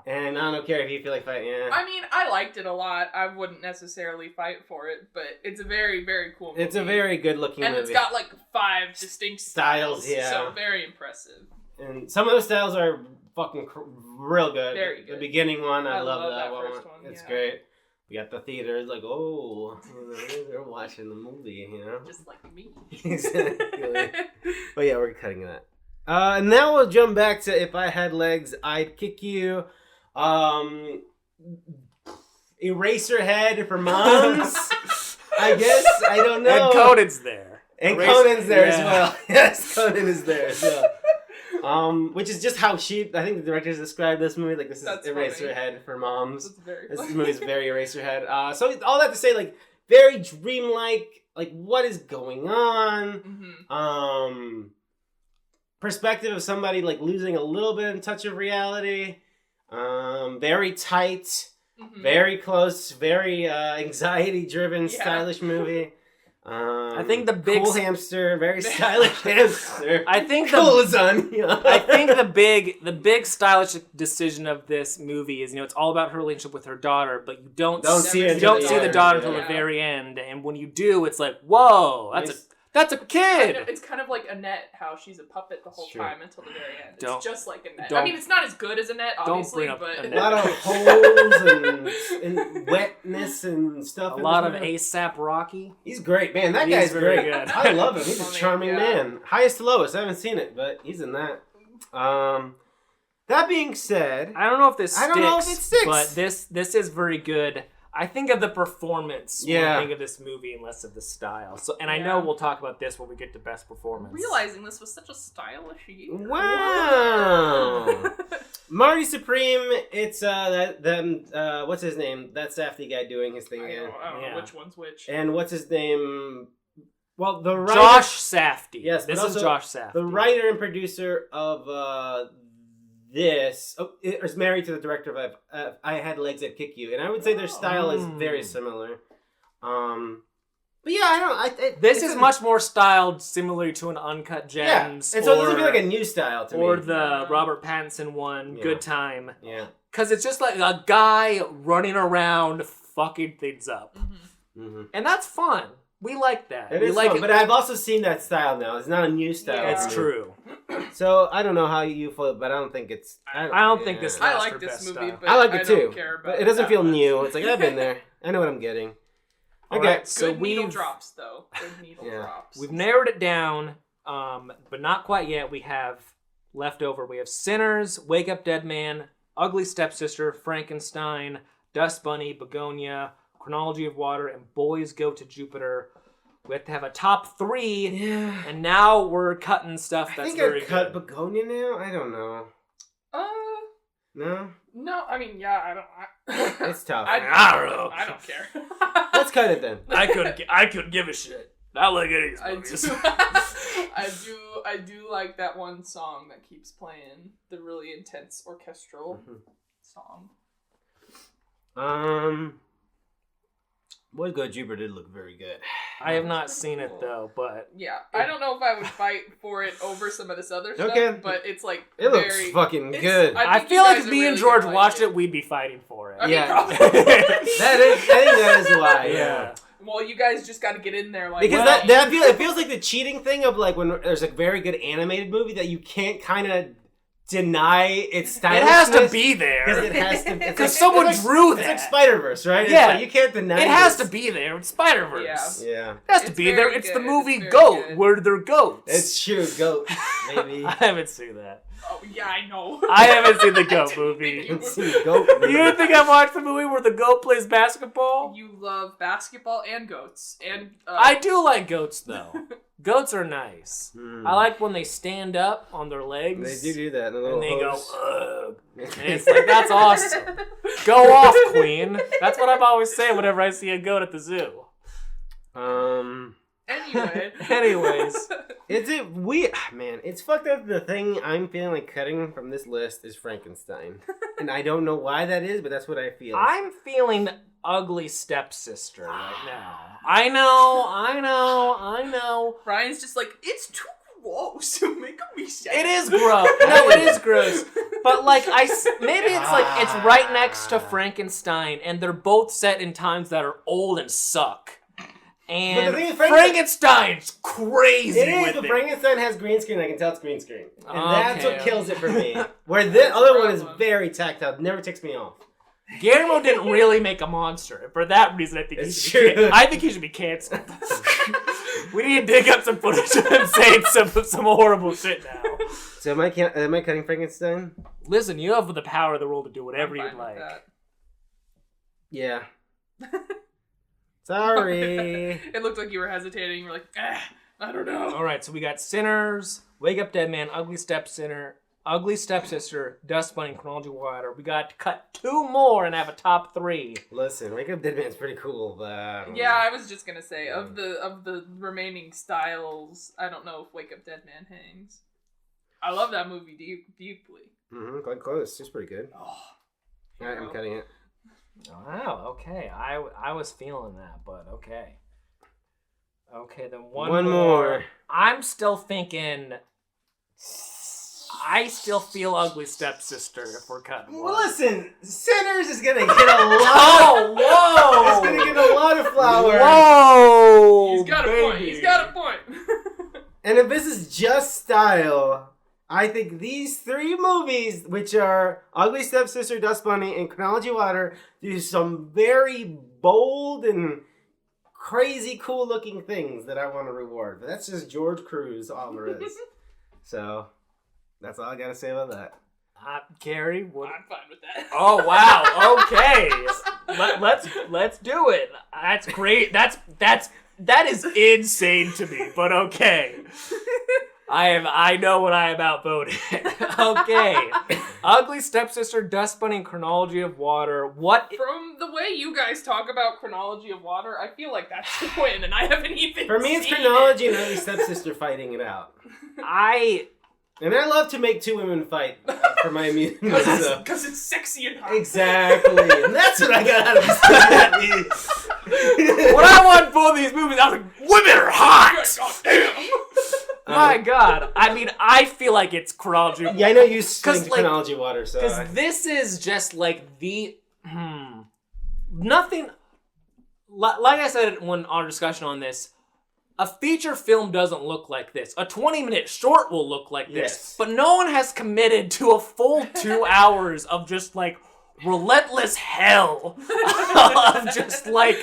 S1: And I don't care if you feel like fighting. Yeah.
S3: I mean, I liked it a lot. I wouldn't necessarily fight for it, but it's a very, very cool movie.
S1: It's a very good looking movie.
S3: And it's got like 5 distinct styles.
S1: Yeah.
S3: So very impressive.
S1: And some of those styles are fucking real good.
S3: Very good.
S1: The beginning one, I love
S3: that
S1: one.
S3: First one.
S1: It's great. We got the theaters like, oh, they're watching the movie, you know?
S3: Just like me.
S1: Exactly. But yeah, we're cutting that. And now we'll jump back to If I Had Legs, I'd Kick You. Eraserhead for moms. I guess. I don't know.
S2: And Conan's there.
S1: And Conan's there as well. Yes, Conan is there as well. Which is just how I think the directors described this movie, like, this is Eraserhead for moms. This movie's very Eraserhead. So all that to say, like, very dreamlike, like, what is going on? Mm-hmm. Perspective of somebody, like, losing a little bit in touch of reality. Very tight, very close, very anxiety-driven, stylish movie.
S2: I think the big
S1: cool hamster, very stylish hamster.
S2: I think
S1: cool lasagna.
S2: I think the big stylish decision of this movie is, it's all about her relationship with her daughter, but you don't see the daughter until the very end, and when you do, it's like, whoa, that's a kid.
S3: It's kind of like Annette, how she's a puppet the whole time until the very end. It's just like Annette.
S2: I
S3: mean, it's not as good as Annette, obviously, but
S1: a lot of holes and wetness and stuff.
S2: A lot of ASAP Rocky.
S1: He's great, man. That guy's
S2: very
S1: great.
S2: Good.
S1: I love him. He's a charming man. Highest to lowest. I haven't seen it, but he's in that. That being said,
S2: I don't know if it sticks, but this is very good. I think of the performance when I think of this movie and less of the style. So, and I know we'll talk about this when we get to best performance.
S3: Realizing this was such a stylish year.
S1: Wow. Marty Supreme, it's what's his name? That Safdie guy doing his thing again.
S3: I don't know which one's which.
S1: And what's his name? Well, the writer,
S2: Josh Safdie.
S1: Yes,
S2: this is Josh Safdie.
S1: The writer and producer of this is married to the director of I Had Legs, I'd Kick You, and I would say their style is very similar. But yeah, I don't.
S2: This is much more styled similar to an Uncut Gems.
S1: Yeah, and so it doesn't feel like a new style to me.
S2: Or the Robert Pattinson one, Good Time.
S1: Yeah,
S2: because it's just like a guy running around fucking things up, and that's fun. We like that.
S1: It is fun, but I've also seen that style now. It's not a new style.
S2: Yeah. It's true.
S1: So I don't know how you feel, but I don't think it's.
S2: I don't think this.
S3: I like this movie, but
S1: I like it too.
S3: Don't care about
S1: but it doesn't feel new. It's like I've been there. I know what I'm getting.
S2: Okay, right, so
S3: needle drops though. Good needle drops.
S2: We've narrowed it down, but not quite yet. We have left over. We have Sinners, Wake Up Dead Man, Ugly Stepsister, Frankenstein, Dust Bunny, Bugonia, Chronology of Water, and Boys Go to Jupiter. We have to have a top 3, and now we're cutting stuff that's very good. I think I
S1: cut Bugonia now? I don't know. No?
S3: No, I mean, I don't...
S1: It's tough.
S2: I don't know.
S3: I don't care.
S1: Let's cut it then.
S2: I could give a shit. Not like any of these movies.
S3: I do like that one song that keeps playing, the really intense orchestral song.
S1: Boys Go to Jupiter did look very good.
S2: I have not seen it though, but
S3: I don't know if I would fight for it over some of this other stuff. But it's like
S1: it looks fucking good.
S2: I feel like if me and George watched it, we'd be fighting for it.
S3: I mean,
S1: I think that is why.
S2: Yeah.
S3: Well, you guys just got to get in there, like
S1: because it feels like the cheating thing of like when there's a very good animated movie that you can't kind of deny its stylishness.
S2: It has to be there.
S1: Because it has to.
S2: Because someone drew that.
S1: It's like Spider-Verse, right?
S2: Yeah.
S1: Like, you can't deny
S2: it. has to be there. It's Spider-Verse.
S1: Yeah.
S2: It has to be there. It's the movie Goat, where they're goats.
S1: It's true, Goat, maybe.
S2: I haven't seen that.
S3: Oh, yeah, I know.
S2: I haven't seen the goat movie.
S1: You
S2: didn't think I watched the movie where the goat plays basketball?
S3: You love basketball and goats. And
S2: I do like goats, though. Goats are nice. I like when they stand up on their legs.
S1: They do that.
S2: And they go, ugh. And it's like, that's awesome. Go off, queen. That's what I'm always saying whenever I see a goat at the zoo. Anyways.
S1: Is it weird? Man, it's fucked up. The thing I'm feeling like cutting from this list is Frankenstein. And I don't know why that is, but that's what I feel.
S2: I'm feeling Ugly Stepsister right now. I know.
S3: Ryan's just like, it's too gross. Make me sad.
S2: It is gross. No, it is gross. But like, maybe it's like it's right next to Frankenstein, and they're both set in times that are old and suck. And Frankenstein's crazy.
S1: It is, but Frankenstein has green screen. I can tell it's green screen, and that's what kills it for me. Where the other one is very tactile, never ticks me off.
S2: Guillermo didn't really make a monster, and for that reason, I think he should be canceled. We need to dig up some footage of him saying some horrible shit now.
S1: So am I cutting Frankenstein?
S2: Listen, you have the power of the world to do whatever you'd like.
S1: Yeah. Sorry.
S3: It looked like you were hesitating. You were like, I don't know.
S2: All right, so we got Sinners, Wake Up Dead Man, Ugly Stepsister, Dust Bunny, Chronology of Water. We got to cut 2 more and have a top 3.
S1: Listen, Wake Up Dead Man's pretty cool, but
S3: I was just gonna say of the remaining styles, I don't know if Wake Up Dead Man hangs. I love that movie deeply.
S1: Glenn Close, it's pretty good.
S3: Oh,
S1: Alright, I'm cutting it.
S2: Wow, okay. I was feeling that, but okay. Okay, then one
S1: more.
S2: I'm still thinking... I still feel Ugly Stepsister if we're cutting one.
S1: Well, listen, Sinners is gonna get a lot.
S2: Whoa!
S1: It's gonna get a lot of flowers.
S2: Whoa!
S3: He's got a point.
S1: And if this is just style, I think these 3 movies, which are Ugly Stepsister, Dust Bunny, and Chronology of Water, do some very bold and crazy cool looking things that I want to reward. But that's just George Cruz Alvarez. So that's all I gotta say about that.
S2: Carrie, what?
S3: I'm fine with that.
S2: Oh wow! Okay, let's do it. That's great. That is insane to me, but okay. I know what I am outvoted. Okay. Ugly Stepsister, Dust Bunny, and Chronology of Water. What?
S3: From the way you guys talk about Chronology of Water, I feel like that's the win, and I haven't even
S1: For me, it's Chronology and Ugly Stepsister fighting it out. And I love to make 2 women fight for my amusement.
S3: Because it's sexy and hot.
S1: Exactly. And that's what I got out of this.
S2: When I watched both of these movies, I was like, women are hot!
S3: God damn!
S2: My God. I mean, I feel like it's Chronology of Water.
S1: Yeah, I know you think Chronology of Water, so...
S2: Because this is just like the... Nothing... Like I said when our discussion on this, a feature film doesn't look like this. A 20-minute short will look like this.
S1: Yes.
S2: But no one has committed to a full 2 hours of just like relentless hell. Of just like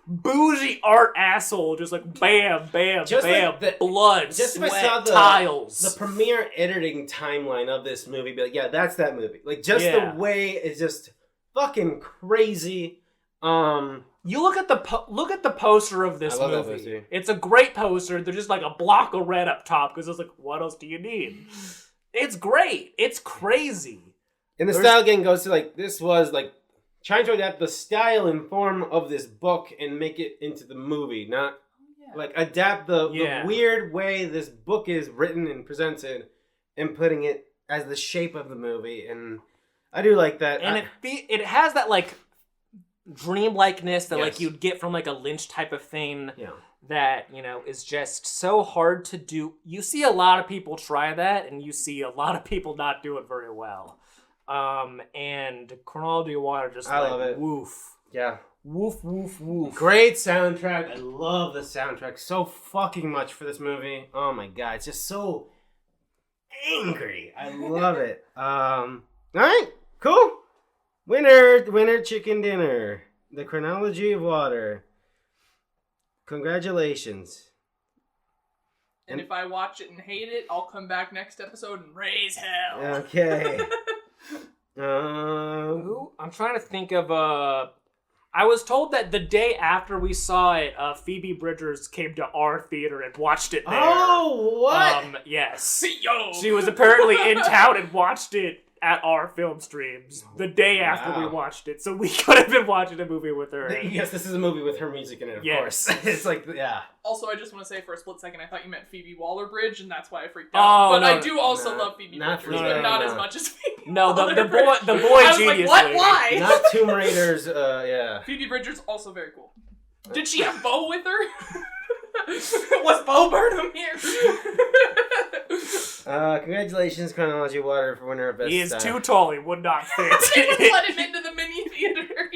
S2: bougie art asshole. Just like bam, bam,
S1: just
S2: bam.
S1: Like
S2: blood,
S1: just
S2: sweat,
S1: if I saw
S2: tiles.
S1: The premiere editing timeline of this movie, be like, yeah, that's that movie. Like, just the way it's just fucking crazy.
S2: You look at the poster of this movie.
S1: Poster.
S2: It's a great poster. There's just like a block of red up top because it's like, what else do you need? It's great. It's crazy.
S1: And the style again goes to like, this was like trying to adapt the style and form of this book and make it into the movie, not like adapt the weird way this book is written and presented and putting it as the shape of the movie. And I do like that.
S2: And it has that like dreamlikeness that like you'd get from like a Lynch type of thing that, you know, is just so hard to do. You see a lot of people try that and you see a lot of people not do it very well. And Chronology of Water just I love it. Woof.
S1: Yeah.
S2: Woof, woof, woof.
S1: Great soundtrack. I love the soundtrack so fucking much for this movie. Oh my God. It's just so angry. I love it. All right. Cool. Winner chicken dinner. The Chronology of Water. Congratulations.
S3: And if I watch it and hate it, I'll come back next episode and raise hell.
S1: Okay.
S2: I'm trying to think of I was told that the day after we saw it, Phoebe Bridgers came to our theater and watched it there.
S1: Oh, what?
S2: Yes.
S3: Yo.
S2: She was apparently in town and watched it at our film streams the day after we watched it. So we could have been watching a movie with her.
S1: Yes, this is a movie with her music in it, of course. It's like, yeah.
S3: Also, I just want to say for a split second, I thought you meant Phoebe Waller-Bridge, and that's why I freaked out. But I do also love Phoebe Bridgers, but not as much as Phoebe Waller-Bridge.
S2: the boy
S3: I was
S2: genius
S3: like, what?
S2: lady.
S3: Why?
S1: Not Tomb Raiders, yeah.
S3: Phoebe Bridgers, also very cool. Did she have Bo with her? Was Bo Burnham here?
S1: Congratulations, Chronology Water, for winner of Best
S2: He is
S1: Style.
S2: too tall, he would not fit.
S3: They would let him into the mini theater.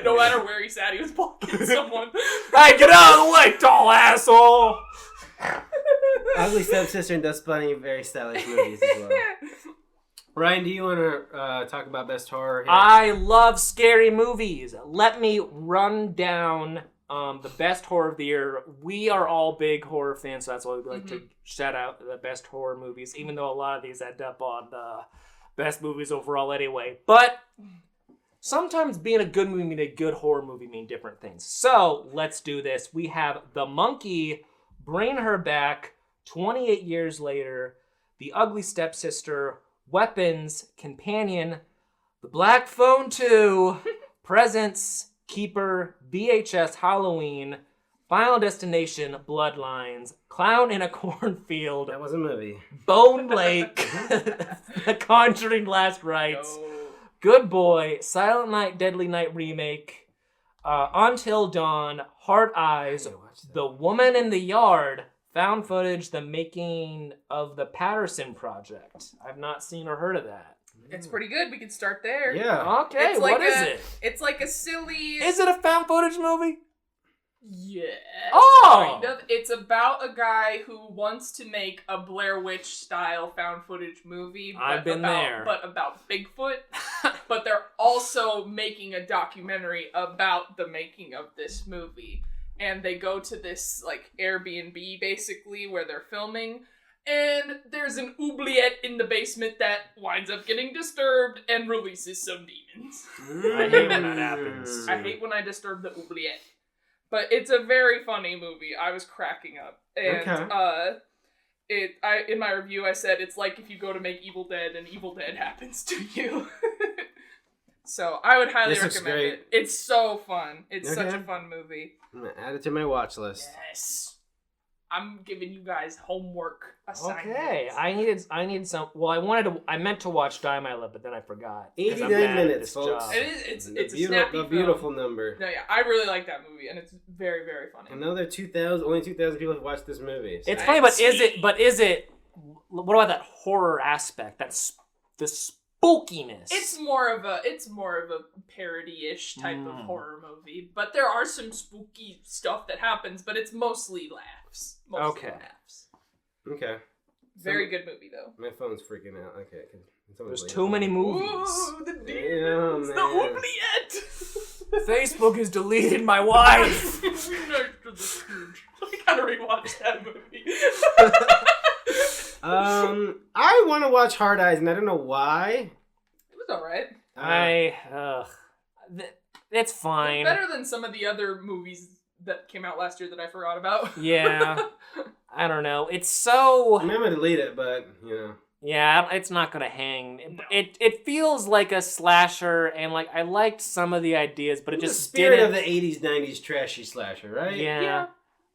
S3: No matter where he sat, he was blocking someone.
S2: Hey, get out of the way, tall asshole!
S1: Ugly Stepsister and Dust Bunny, very stylish movies as well. Ryan, do you want to talk about Best Horror here?
S2: I love scary movies. Let me run down the best horror of the year. We are all big horror fans, so that's why we like to shout out the best horror movies, even though a lot of these end up on the best movies overall anyway. But sometimes being a good movie and a good horror movie mean different things. So let's do this. We have The Monkey, Bring Her Back, 28 years later, The Ugly Stepsister, Weapons, Companion, The Black Phone 2, Presence, Keeper, VHS Halloween, Final Destination, Bloodlines, Clown in a Cornfield.
S1: That was a movie.
S2: Bone Lake, The Conjuring Last Rites, Good Boy, Silent Night, Deadly Night Remake, Until Dawn, Hard Eyes, The Woman in the Yard, Found Footage, The Making of the Patterson Project. I've not seen or heard of that.
S3: It's pretty good. We can start there.
S1: Yeah.
S2: Okay,
S3: It's
S2: what
S3: like
S2: is it?
S3: It's like a silly...
S2: Is it a found footage movie?
S3: Yeah.
S2: Oh!
S3: Kind of. It's about a guy who wants to make a Blair Witch style found footage movie.
S2: I've been there.
S3: But about Bigfoot. But they're also making a documentary about the making of this movie. And they go to this like Airbnb basically where they're filming. And there's an oubliette in the basement that winds up getting disturbed and releases some demons.
S2: I hate when that happens.
S3: I hate when I disturb the oubliette. But it's a very funny movie. I was cracking up. And in my review I said it's like if you go to make Evil Dead and Evil Dead happens to you. So I would highly recommend it. It's so fun. It's such a fun movie.
S1: I'm going to add it to my watch list.
S3: Yes. I'm giving you guys homework assignments.
S2: Okay, I need some. Well, I meant to watch Die My Love, but then I forgot.
S1: 89 minutes, folks.
S3: It's a
S1: a beautiful number.
S3: No, yeah, I really like that movie, and it's very, very funny.
S1: Another only 2,000 people have watched this movie. So.
S2: It's funny, but is it? What about that horror aspect? That's the spookiness.
S3: It's more of a parody-ish type of horror movie, but there are some spooky stuff that happens, but it's mostly laughs.
S1: Okay.
S3: Very good movie though.
S1: My phone's freaking out. Okay.
S2: There's too many movies.
S3: Ooh, the demons, the oubliette.
S2: Facebook has deleted my wife.
S3: I gotta rewatch that movie.
S1: I want to watch Hard Eyes, and I don't know why.
S3: It was alright.
S2: It's fine.
S3: It's better than some of the other movies that came out last year that I forgot about.
S2: Yeah. I don't know. It's so...
S1: I'm going to delete it, but, you know.
S2: Yeah, it's not going to hang.
S3: No.
S2: It feels like a slasher, and like I liked some of the ideas, but it just
S1: didn't...
S2: didn't...
S1: the spirit of the 80s, 90s trashy slasher, right?
S2: Yeah.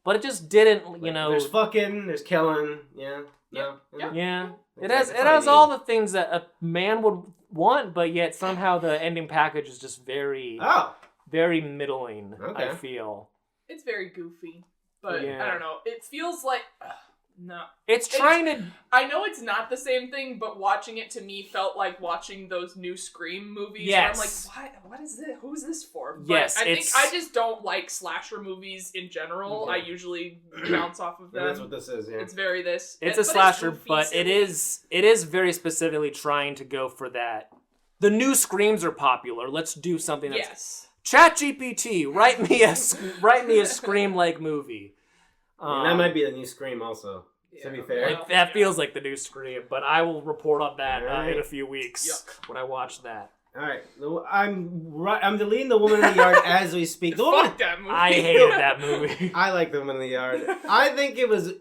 S2: But it just didn't, you know...
S1: There's fucking, there's killing, yeah. No.
S2: Yeah. It has all the things that a man would want, but yet somehow the ending package is just very... very middling, I feel.
S3: It's very goofy, but I don't know. It feels like... no. I know it's not the same thing, but watching it to me felt like watching those new Scream movies.
S2: Yes.
S3: Where I'm like, what is this? Who's this for? But
S2: yes,
S3: I think I just don't like slasher movies in general.
S1: Okay.
S3: I usually bounce off of them.
S1: And that's what this is, yeah.
S3: It's very this.
S2: It's a slasher, but it is very specifically trying to go for that. The new Screams are popular. Let's do something that's...
S3: Yes.
S2: ChatGPT, write me a Scream-like movie.
S1: That might be the new Scream also. to be fair.
S2: That feels like the new Scream, but I will report on that in a few weeks when I watch that.
S1: All right, I'm deleting The Woman in the Yard as we speak.
S3: Fuck that movie.
S2: I hated that movie.
S1: I like The Woman in the Yard. I think it was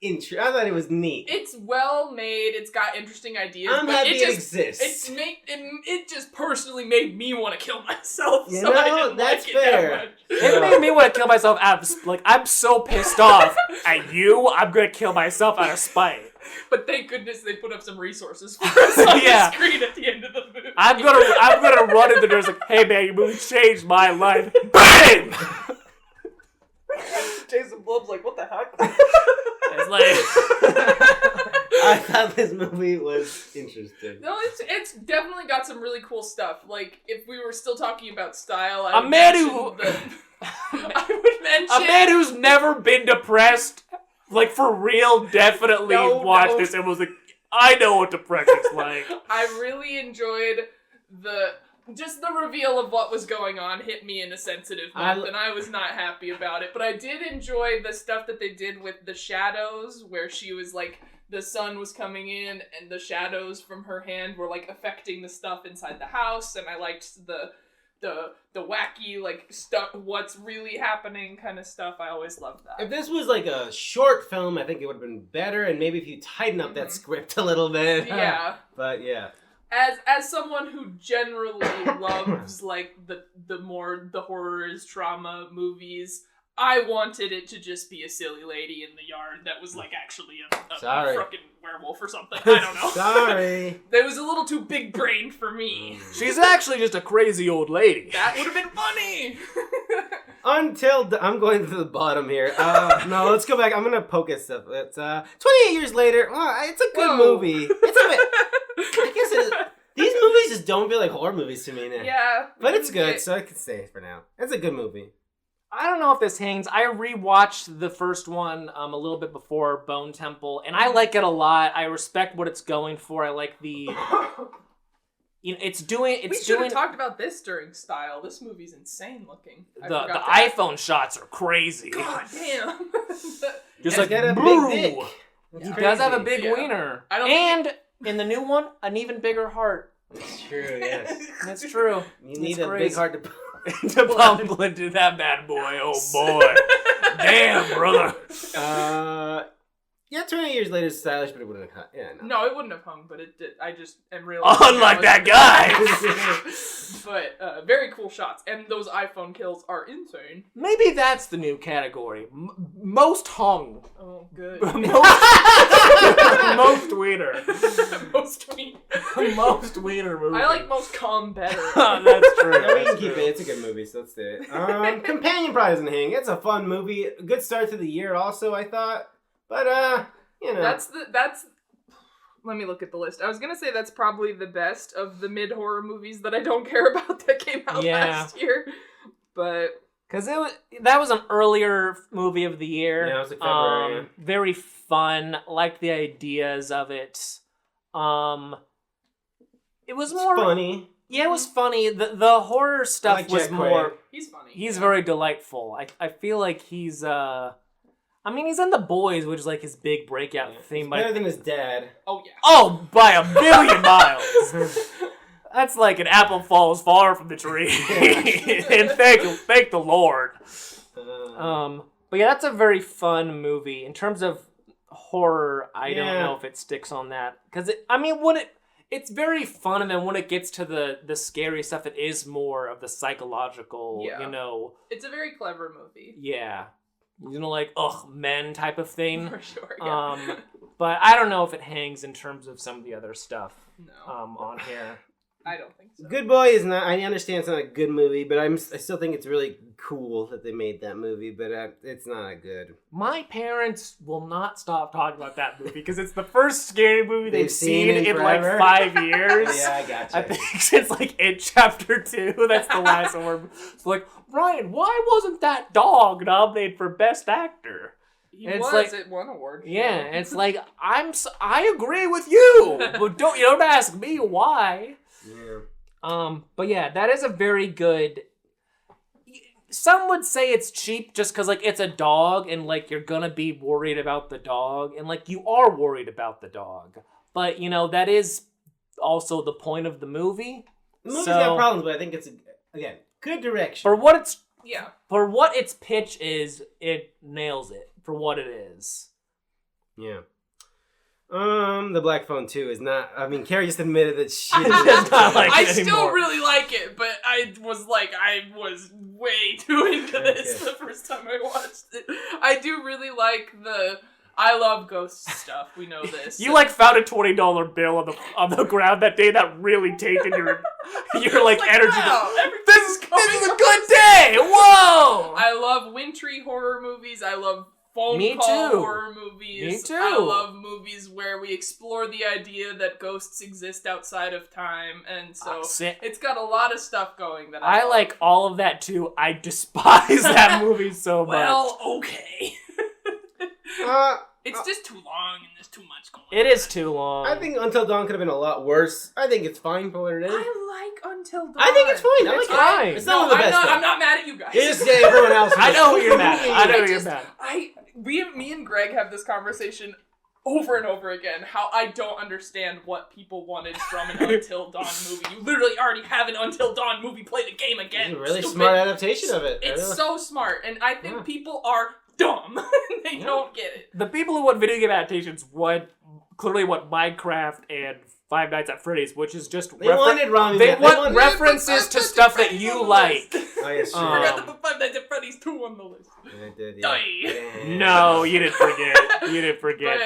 S1: I thought it was neat.
S3: It's well made. It's got interesting ideas.
S1: I'm happy it exists.
S3: It just personally made me want to kill myself.
S1: You
S3: so
S1: know,
S3: I didn't
S1: that's
S3: like
S1: fair.
S3: It that much.
S2: It made me want to kill myself out of, like, I'm so pissed off at you, I'm going to kill myself out of spite.
S3: But thank goodness they put up some resources for us on the screen at the end of the movie.
S2: I'm gonna run into the doors like, hey man, your movie changed my life. Bang!
S3: Jason Blum's like, what the heck?
S2: It's like...
S1: I thought this movie was interesting.
S3: No, it's definitely got some really cool stuff. Like, if we were still talking about style,
S2: I would mention...
S3: A
S2: man who's never been depressed, like, for real, definitely watched this and was like, I know what depression's like.
S3: I really enjoyed the reveal of what was going on hit me in a sensitive month, and I was not happy about it. But I did enjoy the stuff that they did with the shadows, where she was like, the sun was coming in, and the shadows from her hand were like affecting the stuff inside the house, and I liked the wacky, like, stuff, what's really happening kind of stuff. I always loved that.
S1: If this was like a short film, I think it would have been better, and maybe if you tighten up that script a little bit.
S3: Yeah.
S1: But yeah.
S3: As someone who generally loves, like, the horrors, trauma movies, I wanted it to just be a silly lady in the yard that was, like, actually a fucking werewolf or something. I don't know.
S1: Sorry.
S3: That was a little too big brained for me.
S2: She's actually just a crazy old lady.
S3: That would have been funny.
S1: I'm going to the bottom here. No, let's go back. I'm going to poke at stuff. It's 28 years later. It's a good movie. It's a bit... I guess it is. These movies just don't feel like horror movies to me now.
S3: Yeah.
S1: But it's good, so I can stay for now. It's a good movie.
S2: I don't know if this hangs. I rewatched the first one a little bit before Bone Temple, and I like it a lot. I respect what it's going for. I like the... We should have
S3: talked about this during Style. This movie's insane looking.
S2: The iPhone shots are crazy.
S3: God damn.
S2: Just like,
S1: got a big dick.
S2: He does have a big wiener. In the new one, an even bigger heart.
S1: It's true, yes.
S2: That's true.
S1: You need a big heart to
S2: pump into that bad boy. Oh boy. Damn, brother.
S1: Yeah, 20 years later it's stylish, but it wouldn't have hung. Yeah,
S3: no, it wouldn't have hung, but it did. I just am really...
S2: Unlike that guy!
S3: But very cool shots, and those iPhone kills are insane.
S2: Maybe that's the new category. Most hung.
S3: Oh, good.
S2: Most wiener.
S3: Most wiener.
S2: Most wiener movie.
S3: I like most calm better.
S2: That's true.
S1: Yeah, we can keep it. It's a good movie, so let's do it. Companion probably doesn't hang. It's a fun movie. A good start to the year also, I thought. But, you know.
S3: That's let me look at the list. I was gonna say that's probably the best of the mid-horror movies that I don't care about that came out last year. But...
S2: Because that was an earlier movie of the year.
S1: Yeah, it was like February.
S2: Very fun. Liked the ideas of it. It was more...
S1: funny.
S2: Yeah, it was funny. The horror stuff was more...
S3: He's funny.
S2: He's very delightful. I feel like he's... he's in The Boys, which is like his big breakout theme.
S1: Better than his dad.
S3: Oh, yeah.
S2: Oh, by a million miles. That's like an apple falls far from the tree. And thank the Lord. But yeah, that's a very fun movie. In terms of horror, I don't know if it sticks on that. Because, it's very fun, and then when it gets to the scary stuff, it is more of the psychological,
S3: It's a very clever movie.
S2: Yeah. Like, men type of thing.
S3: For sure, yeah.
S2: But I don't know if it hangs in terms of some of the other stuff on here.
S3: I don't think so.
S1: Good Boy is not... I understand it's not a good movie, but I still think it's really cool that they made that movie, but it's not good.
S2: My parents will not stop talking about that movie because it's the first scary movie they've seen in like 5 years.
S1: Yeah, I gotcha.
S2: I think since like It Chapter 2, that's the last one. It's like, Ryan, why wasn't that dog nominated for Best Actor?
S3: It won award.
S2: Yeah, it's like, I agree with you, but you don't ask me why.
S1: Yeah.
S2: But yeah, that is a very good... some would say it's cheap just because, like, it's a dog and, like, you're gonna be worried about the dog. And, like, you are worried about the dog. But, you know, that is also the point of the movie.
S1: The movie's got problems, but I think it's, again, good direction.
S2: For what its pitch is, it nails it for what it is.
S1: Yeah. The Black Phone 2 is not... I mean, Carrie just admitted that she
S3: does
S1: not
S3: like it anymore. Still really like it, but I was way too into this the first time I watched it. I do really like the... I love ghost stuff. We know this.
S2: You found a $20 bill on the ground that day that really tainted your energy.
S3: Wow,
S2: this is a good day. Whoa!
S3: I love wintry horror movies. I love phone call horror movies.
S2: Me too.
S3: I love movies where we explore the idea that ghosts exist outside of time, and so it's got a lot of stuff going that I
S2: like all of that too. I despise that movie so much.
S3: Well, okay. It's just too long and there's too much going on.
S2: It is too long.
S1: I think Until Dawn could have been a lot worse. I think it's fine for what it is.
S3: I like Until Dawn.
S1: I think it's fine.
S2: It's fine.
S1: It's not the best.
S3: I'm not mad at you guys.
S1: You just gave everyone else.
S2: I know who you're mad at.
S3: Me and Greg have this conversation over and over again, how I don't understand what people wanted from an Until Dawn movie. You literally already have an Until Dawn movie. Play the game again.
S1: It's a really smart adaptation of it.
S3: It's so smart, and I think people are dumb. They don't get it.
S2: The people who want video game adaptations clearly want Minecraft and Five Nights at Freddy's, which is just
S1: they
S2: want references to stuff that you like.
S1: Oh, yes, sure.
S3: I forgot to put Five Nights at Freddy's 2 on the list.
S1: I did, yeah.
S2: No, you didn't forget.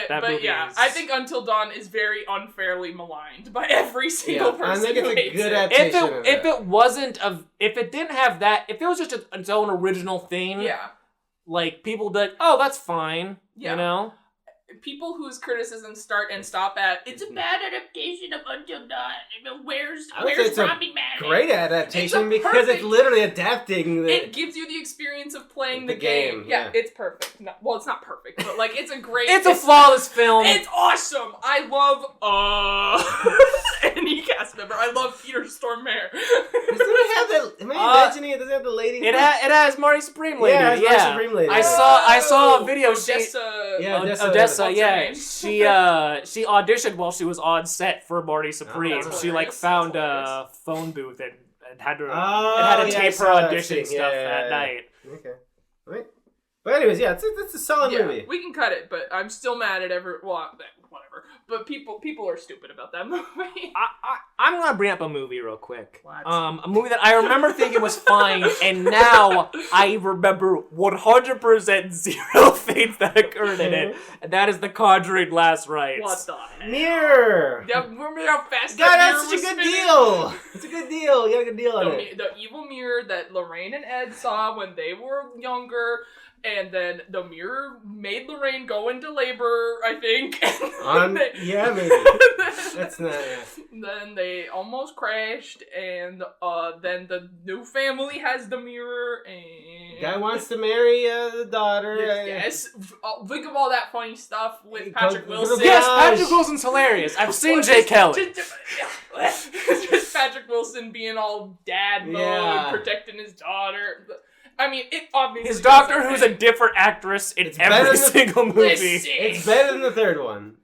S2: That movie
S3: yeah,
S2: is...
S3: I think Until Dawn is very unfairly maligned by every single person.
S1: I think it's a good adaptation.
S2: If it didn't have that, if it was just its own original thing, like, people would be like, oh, that's fine, you know?
S3: People whose criticisms start and stop at, it's a bad adaptation of Until Dawn. Where's Rami Malek?
S1: Great adaptation because it's literally adapting
S3: it gives you the experience of playing the game. Yeah, it's perfect. No, well, it's not perfect, but it's a great...
S2: it's a flawless film.
S3: It's awesome. I love any cast member. I love Peter Stormare.
S1: Doesn't it have that... Am I imagining it? Does it have the lady?
S2: It has Marty Supreme lady.
S1: Yeah, Marty Supreme lady.
S2: I saw a video.
S3: Odessa.
S2: Yeah, she auditioned while she was on set for Marty Supreme. She found a phone booth and had to tape her audition stuff that night.
S1: Okay, right. But anyways, it's a solid movie.
S3: We can cut it, but I'm still mad at whatever. But people are stupid about that movie.
S2: I'm gonna bring up a movie real quick. What? A movie that I remember thinking was fine, and now I remember 100% zero things that occurred in it, and that is The Conjuring: Last Rites.
S3: What the hell?
S1: Mirror.
S3: Yeah, remember how fast
S1: that's such a good deal. It's a good deal. You got a good deal on it.
S3: The evil mirror that Lorraine and Ed saw when they were younger. And then the mirror made Lorraine go into labor, I think.
S1: Maybe. That's not... Yeah.
S3: Then they almost crashed, and then the new family has the mirror, and...
S1: Guy wants to marry the daughter.
S3: Yes. Think of all that funny stuff with Patrick Wilson.
S2: Yes, Patrick Wilson's hilarious. I've seen Jay Kelly.
S3: Just Patrick Wilson being all dad mode, protecting his daughter... I mean, it obviously...
S2: His doctor, who's a different actress in every single movie.
S1: It's better than the third one.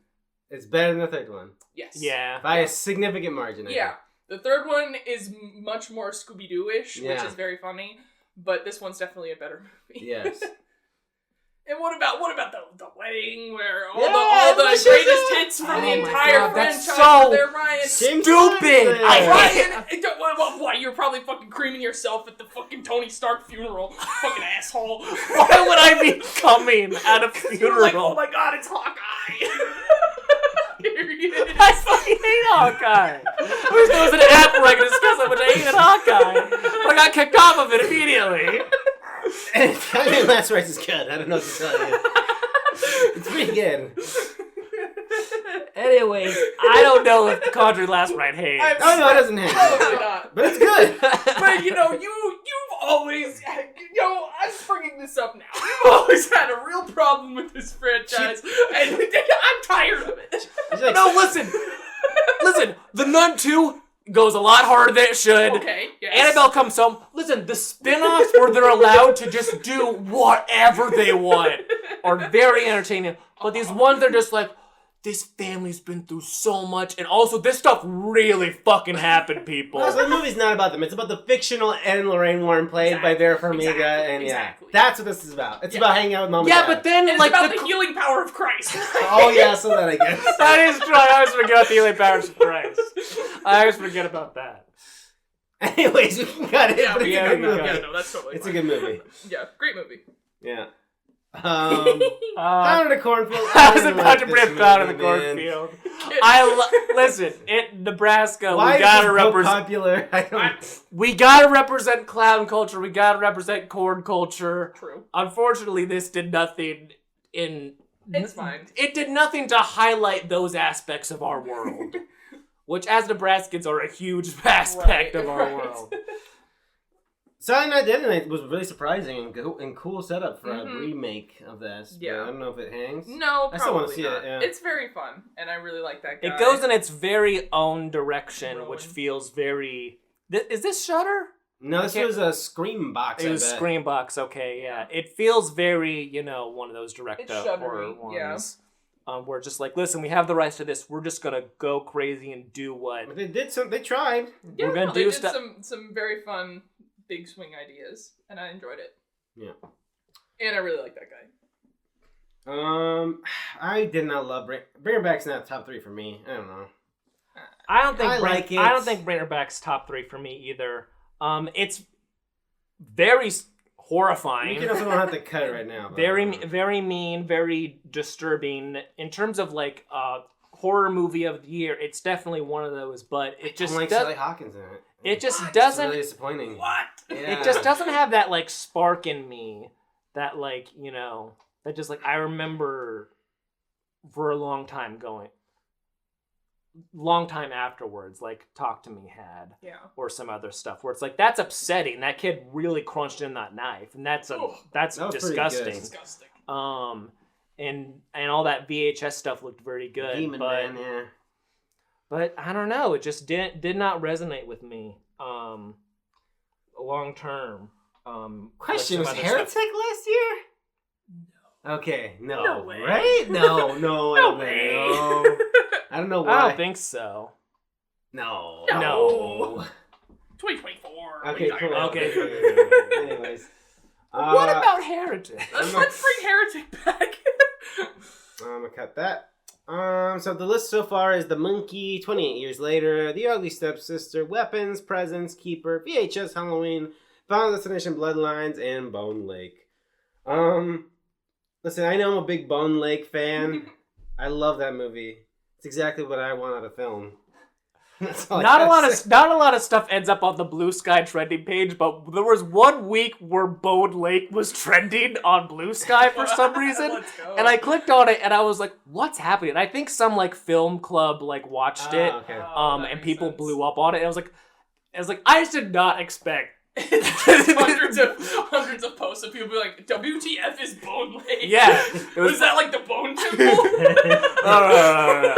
S3: Yes.
S2: Yeah.
S1: By a significant margin, I think.
S3: The third one is much more Scooby-Doo-ish, which is very funny. But this one's definitely a better movie.
S1: Yes.
S3: And what about the wedding where all the greatest hits from the entire franchise are there, Ryan?
S2: Stupid!
S3: Why, you're probably fucking creaming yourself at the fucking Tony Stark funeral, fucking asshole.
S2: Why would I be coming at a funeral?
S3: Like, oh my god, it's Hawkeye.
S2: I fucking hate Hawkeye. I wish there was an app where I could discuss how much I hated Hawkeye, but I got kicked off of it immediately.
S1: And Conjuring: Last Rites is good. I don't know what to tell you. It's pretty good.
S2: Anyways, I don't know if The Conjuring: Last Rite hates.
S1: No, it doesn't hate.
S3: Probably not.
S1: But it's good.
S3: But you've always, I'm bringing this up now. You've always had a real problem with this franchise, and I'm tired of it.
S2: No, listen. The Nun 2. goes a lot harder than it should.
S3: Okay, yes.
S2: Annabelle comes home. Listen, the spin-offs where they're allowed to just do whatever they want are very entertaining. But these ones, they're just like, this family's been through so much, and also this stuff really fucking happened, people.
S1: Well, so the movie's not about them. It's about the fictional Ed and Lorraine Warren played by Vera Farmiga, and that's what this is about. It's about hanging out with mom and dad.
S2: But then
S3: it's
S2: like
S3: about the healing power of Christ.
S1: Oh yeah, so that I guess.
S2: That is true. I always forget about the healing powers of Christ. I always forget about that.
S1: Anyways, we can cut it.
S3: Yeah,
S1: but it's a good movie.
S3: Yeah, no, that's totally
S1: It's
S3: fine.
S1: a good movie.
S3: Yeah, great movie.
S1: Yeah. Pound of the Cornfield.
S2: I was about to bring Pound of the Cornfield. Listen, in Nebraska,
S1: Why
S2: we gotta
S1: is this book
S2: represent.
S1: popular?
S2: We gotta represent clown culture. We gotta represent corn culture.
S3: True.
S2: Unfortunately, this did nothing in.
S3: It's fine.
S2: It did nothing to highlight those aspects of our world, which, as Nebraskans, are a huge aspect of our world.
S1: Silent Night, Deadly Night was really surprising and cool setup for a remake of this.
S3: Yeah.
S1: I don't know if it hangs.
S3: No, probably
S1: I still want to see
S3: not.
S1: it. Yeah.
S3: It's very fun, and I really like that guy.
S2: It goes in its very own direction,
S3: Rowan.
S2: which feels very... Is this Shudder?
S1: No, this was a Scream Box,
S2: It was Scream Box, okay, yeah. It feels very, one of those direct horror ones.
S3: Yeah.
S2: We're just like, listen, we have the rights to this. We're just gonna go crazy and do what...
S1: But they did some... They tried.
S3: Yeah,
S2: we're gonna
S3: they
S2: do
S3: did
S2: stuff.
S3: some very fun... big swing ideas, and I enjoyed it.
S1: Yeah.
S3: And I really like that guy.
S1: I did not love Bring Her Back's not top 3 for me. I don't know.
S2: I don't think
S1: I
S2: don't think Bring Her Back's top 3 for me either. It's very horrifying.
S1: You can also don't have to cut it right now.
S2: Very mean, very disturbing. In terms of like horror movie of the year, it's definitely one of those. But it just
S1: like Sally Hawkins in it.
S2: It just doesn't.
S1: It's really disappointing.
S3: What?
S1: Yeah.
S2: It just doesn't have that like spark in me. That like that just like I remember for a long time afterwards, like Talk to Me had, or some other stuff where it's like that's upsetting. That kid really crunched in that knife, and that's disgusting.
S3: Disgusting.
S2: And all that VHS stuff looked very good,
S1: Demon Man, yeah.
S2: But I don't know. It just did not resonate with me. Long term.
S1: Question: was Heretic last year? No. Okay,
S3: No way.
S1: Right? No,
S3: No way.
S1: No. I don't know why.
S2: I don't think so.
S1: No.
S3: 2024.
S1: Okay, cool.
S2: Okay.
S1: Anyways.
S2: What about Heretic?
S3: Let's bring Heretic back.
S1: I'm gonna cut that. So the list so far is The Monkey, 28 Years Later, The Ugly Stepsister, Weapons, Presents, Keeper, VHS Halloween, Final Destination Bloodlines, and Bone Lake. Listen, I know I'm a big Bone Lake fan. I love that movie. It's exactly what I want out of film. That's all
S2: Not a lot of stuff ends up on the Blue Sky trending page, but there was 1 week where Bone Lake was trending on Blue Sky for some reason,
S3: Let's go.
S2: and I clicked on it and I was like, "What's happening?" And I think some like film club like watched it,
S1: Okay.
S2: and people blew up on it. And I was like, I just did not expect.
S3: hundreds of posts of people be like, WTF is Bone Lake?
S2: Yeah,
S3: was that like the Bone Temple?
S2: No.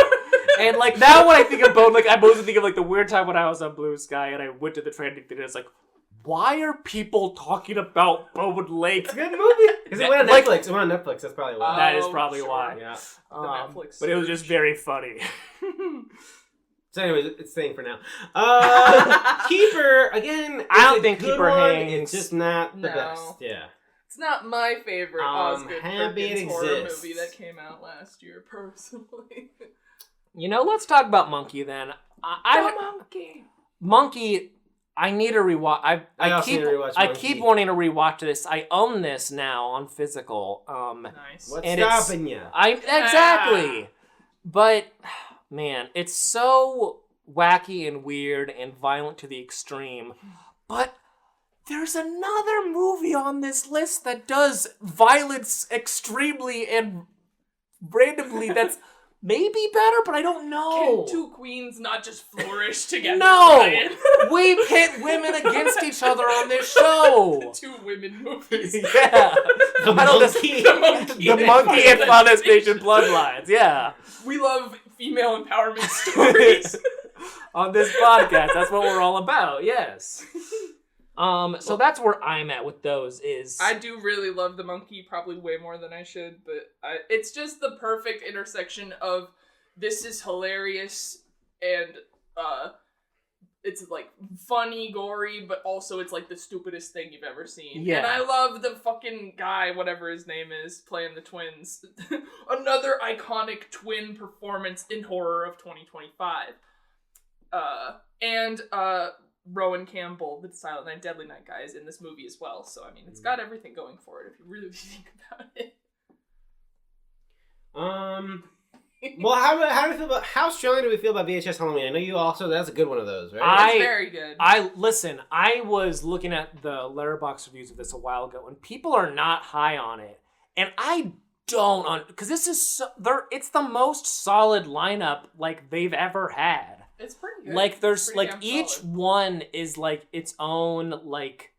S2: And like now when I think of Bone Lake, I mostly think of like the weird time when I was on Blue Sky and I went to the trending thing and it's like, why are people talking about Bone Lake?
S1: It's a good movie. Because it went on Netflix. It went on Netflix. That's probably why.
S2: That is probably why.
S1: Yeah.
S3: Netflix
S2: but it was just very funny.
S1: So anyways, it's staying for now. Keeper, again,
S2: I don't
S1: a
S2: think
S1: good
S2: Keeper
S1: one.
S2: hangs.
S1: It's just not the
S3: No.
S1: best. Yeah.
S3: It's not my favorite Osgood
S1: Happy it
S3: Perkins horror
S1: exists.
S3: movie that came out last year, personally.
S2: Let's talk about Monkey then. Monkey, I need to rewatch. I
S1: also need to rewatch
S2: I
S1: Monkey.
S2: keep wanting to rewatch this. I own this now on physical.
S3: Nice.
S1: What's
S2: and
S1: stopping you?
S2: Exactly. But man, it's so wacky and weird and violent to the extreme. But there's another movie on this list that does violence extremely and randomly that's maybe better, but I don't know.
S3: Can two queens not just flourish together?
S2: No!
S3: Ryan?
S2: We pit women against each other on this show.
S3: Two women movies.
S2: Yeah.
S1: The Monkey.
S3: The
S2: Monkey and Final Destination Bloodlines. Yeah.
S3: We love female empowerment stories.
S2: on this podcast. That's what we're all about. Yes. So that's where I'm at with those. I
S3: do really love the monkey, probably way more than I should, but it's just the perfect intersection of this is hilarious and it's like funny, gory, but also it's like the stupidest thing you've ever seen. Yeah. And I love the fucking guy, whatever his name is, playing the twins. Another iconic twin performance in horror of 2025. And Rowan Campbell, the Silent Night, Deadly Night guy, is in this movie as well. So, I mean, it's got everything going for it if you really think about it.
S1: Well, how do we feel about, how strongly do we feel about VHS Halloween? I know you also, that's a good one of those, right?
S3: It's very good.
S2: Listen, I was looking at the Letterboxd reviews of this a while ago, and people are not high on it. And I don't, because this is, it's the most solid lineup, like, they've ever had.
S3: It's pretty good.
S2: Like, there's, like, each one is, like, its own, like,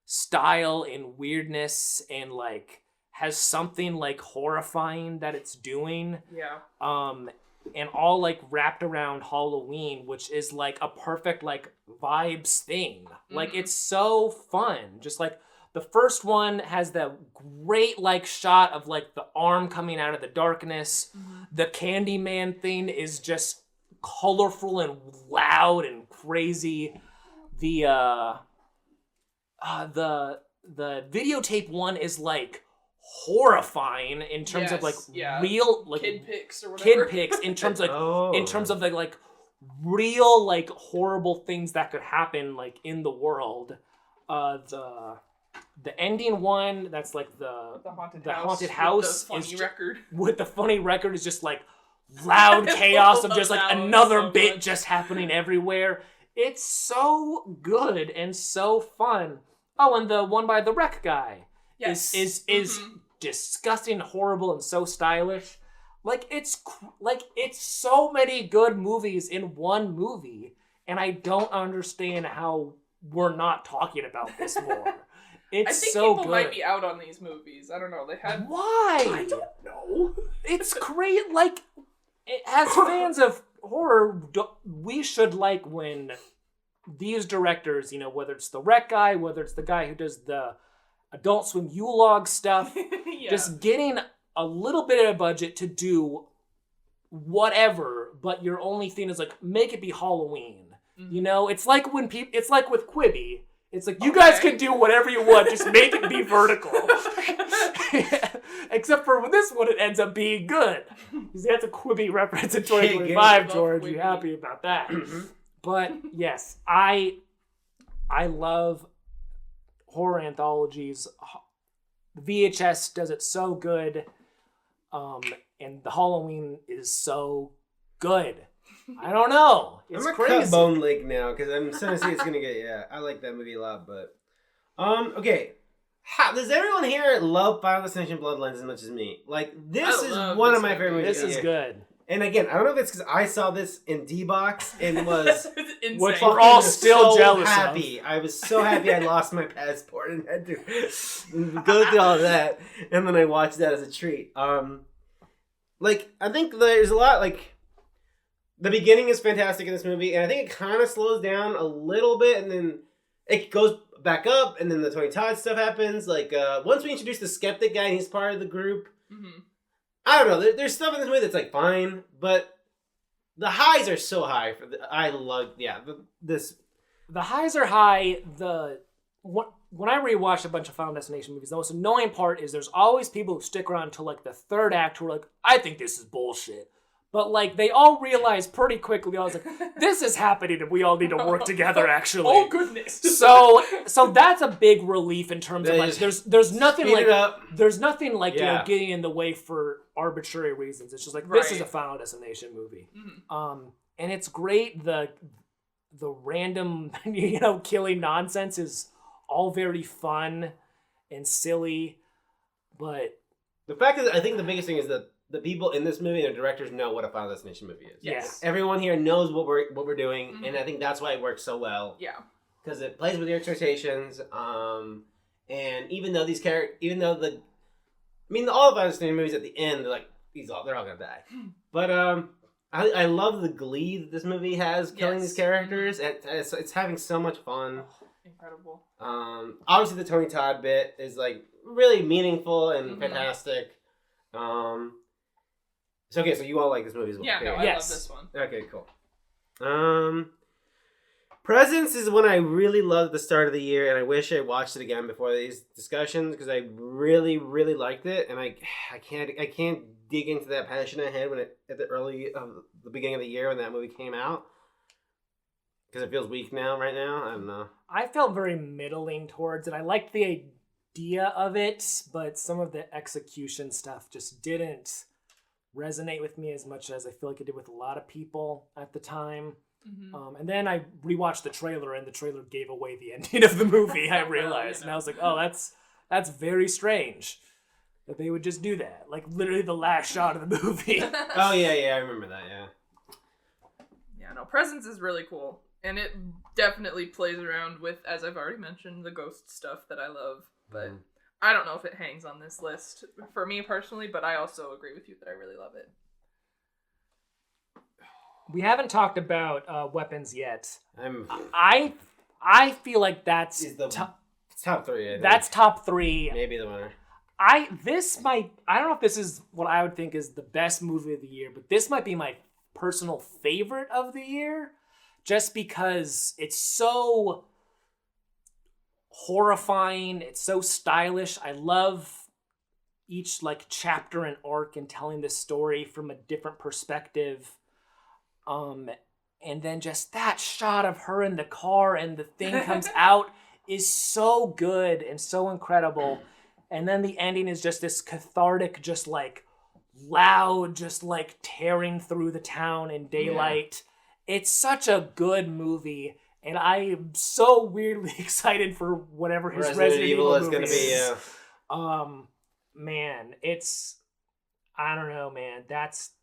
S2: style and weirdness and, like, has something, like, horrifying that it's doing.
S3: Yeah.
S2: And all, like, wrapped around Halloween, which is, like, a perfect, like, vibes thing. Mm-hmm. Like, it's so fun. Just, like, the first one has that great, like, shot of, like, the arm coming out of the darkness. Mm-hmm. The Candyman thing is just colorful and loud and crazy. The videotape one is, like, horrifying in terms of, like, real, like,
S3: kid pics or whatever.
S2: Kid pics in terms of, in terms of the, like, real, like, horrible things that could happen, like, in the world. The ending one, that's, like, the haunted house
S3: with the funny record.
S2: With the funny record is just, like, loud chaos of just, like, another bit just happening everywhere. It's so good and so fun. Oh, and the one by the wreck guy is disgusting, horrible, and so stylish. Like, it's so many good movies in one movie, and I don't understand how we're not talking about this more. It's so good. I think
S3: people might be out on these movies. I don't know. They had...
S2: Why?
S3: I don't know.
S2: It's great. Like, as fans of horror, we should like when these directors, you know, whether it's the Wreck guy, whether it's the guy who does the Adult Swim Yule-log stuff, just getting a little bit of a budget to do whatever, but your only thing is, like, make it be Halloween. Mm-hmm. You know, it's like when it's like with Quibi. It's like, you guys can do whatever you want, just make it be vertical. Except for with this one, it ends up being good. Because that's a Quibi reference in 2025, George. You happy about that? But, yes, I love horror anthologies. VHS does it so good. And the Halloween is so good. I don't know. It's
S1: I'm
S2: crazy.
S1: I'm cut Bone Lake now because I'm starting to see it's gonna get. I like that movie a lot, but okay. Does everyone here love Final Destination Bloodlines as much as me? Like, this is one of my favorite movies.
S2: This is good.
S1: And again, I don't know if it's because I saw this in D-Box and was
S2: which we're all still jealous
S1: happy.
S2: of.
S1: I was so happy I lost my passport and had to go through all of that, and then I watched that as a treat. Like, I think there's a lot, like, the beginning is fantastic in this movie, and I think it kind of slows down a little bit, and then it goes back up, and then the Tony Todd stuff happens. Like, once we introduce the skeptic guy, and he's part of the group. Mm-hmm. I don't know. There's stuff in this movie that's, like, fine, but the highs are so high. This.
S2: The highs are high. When I rewatch a bunch of Final Destination movies, the most annoying part is there's always people who stick around until, like, the third act who are like, I think this is bullshit. But, like, they all realize pretty quickly, I was like, this is happening and we all need to work together, actually.
S3: Oh, goodness.
S2: So that's a big relief in terms of, like, there's nothing like, you know, getting in the way for arbitrary reasons. It's just like, this is a Final Destination movie. Mm-hmm. And it's great. The random, you know, killing nonsense is all very fun and silly, but...
S1: The fact is, I think the biggest thing is that the people in this movie and the directors know what a Final Destination movie is.
S2: Yes.
S1: Everyone here knows what we're doing, mm-hmm. and I think that's why it works so well.
S3: Yeah.
S1: Because it plays with your expectations, and even though all the Final Destination movies at the end, they're like, they're all gonna die. But I love the glee that this movie has killing these characters. It's having so much fun.
S3: Oh, incredible.
S1: Obviously the Tony Todd bit is like really meaningful and fantastic. So you all like this movie as well?
S3: Yeah,
S1: okay.
S3: no, I love this one.
S1: Okay, cool. Presence is one I really loved at the start of the year, and I wish I watched it again before these discussions because I really, really liked it, and I can't dig into that passion I had at the beginning of the year when that movie came out because it feels weak right now. I don't know.
S2: I felt very middling towards it. I liked the idea of it, but some of the execution stuff just didn't resonate with me as much as I feel like it did with a lot of people at the time. Mm-hmm. And then I rewatched the trailer, and the trailer gave away the ending of the movie. I realized, and I was like, "Oh, that's very strange that they would just do that." Like literally the last shot of the movie.
S1: Oh yeah, I remember that. Yeah.
S3: Yeah, no, Presence is really cool, and it definitely plays around with, as I've already mentioned, the ghost stuff that I love. But I don't know if it hangs on this list for me personally. But I also agree with you that I really love it.
S2: We haven't talked about weapons yet. I feel like that's
S1: top 3. I think.
S2: That's top 3.
S1: Maybe the winner.
S2: I don't know if this is what I would think is the best movie of the year, but this might be my personal favorite of the year, just because it's so horrifying. It's so stylish. I love each like chapter and arc and telling this story from a different perspective. And then just that shot of her in the car and the thing comes out is so good and so incredible. And then the ending is just this cathartic, just like loud, just like tearing through the town in daylight. Yeah. It's such a good movie. And I am so weirdly excited for whatever his Resident Evil is going to be. Yeah. Man, I don't know, man.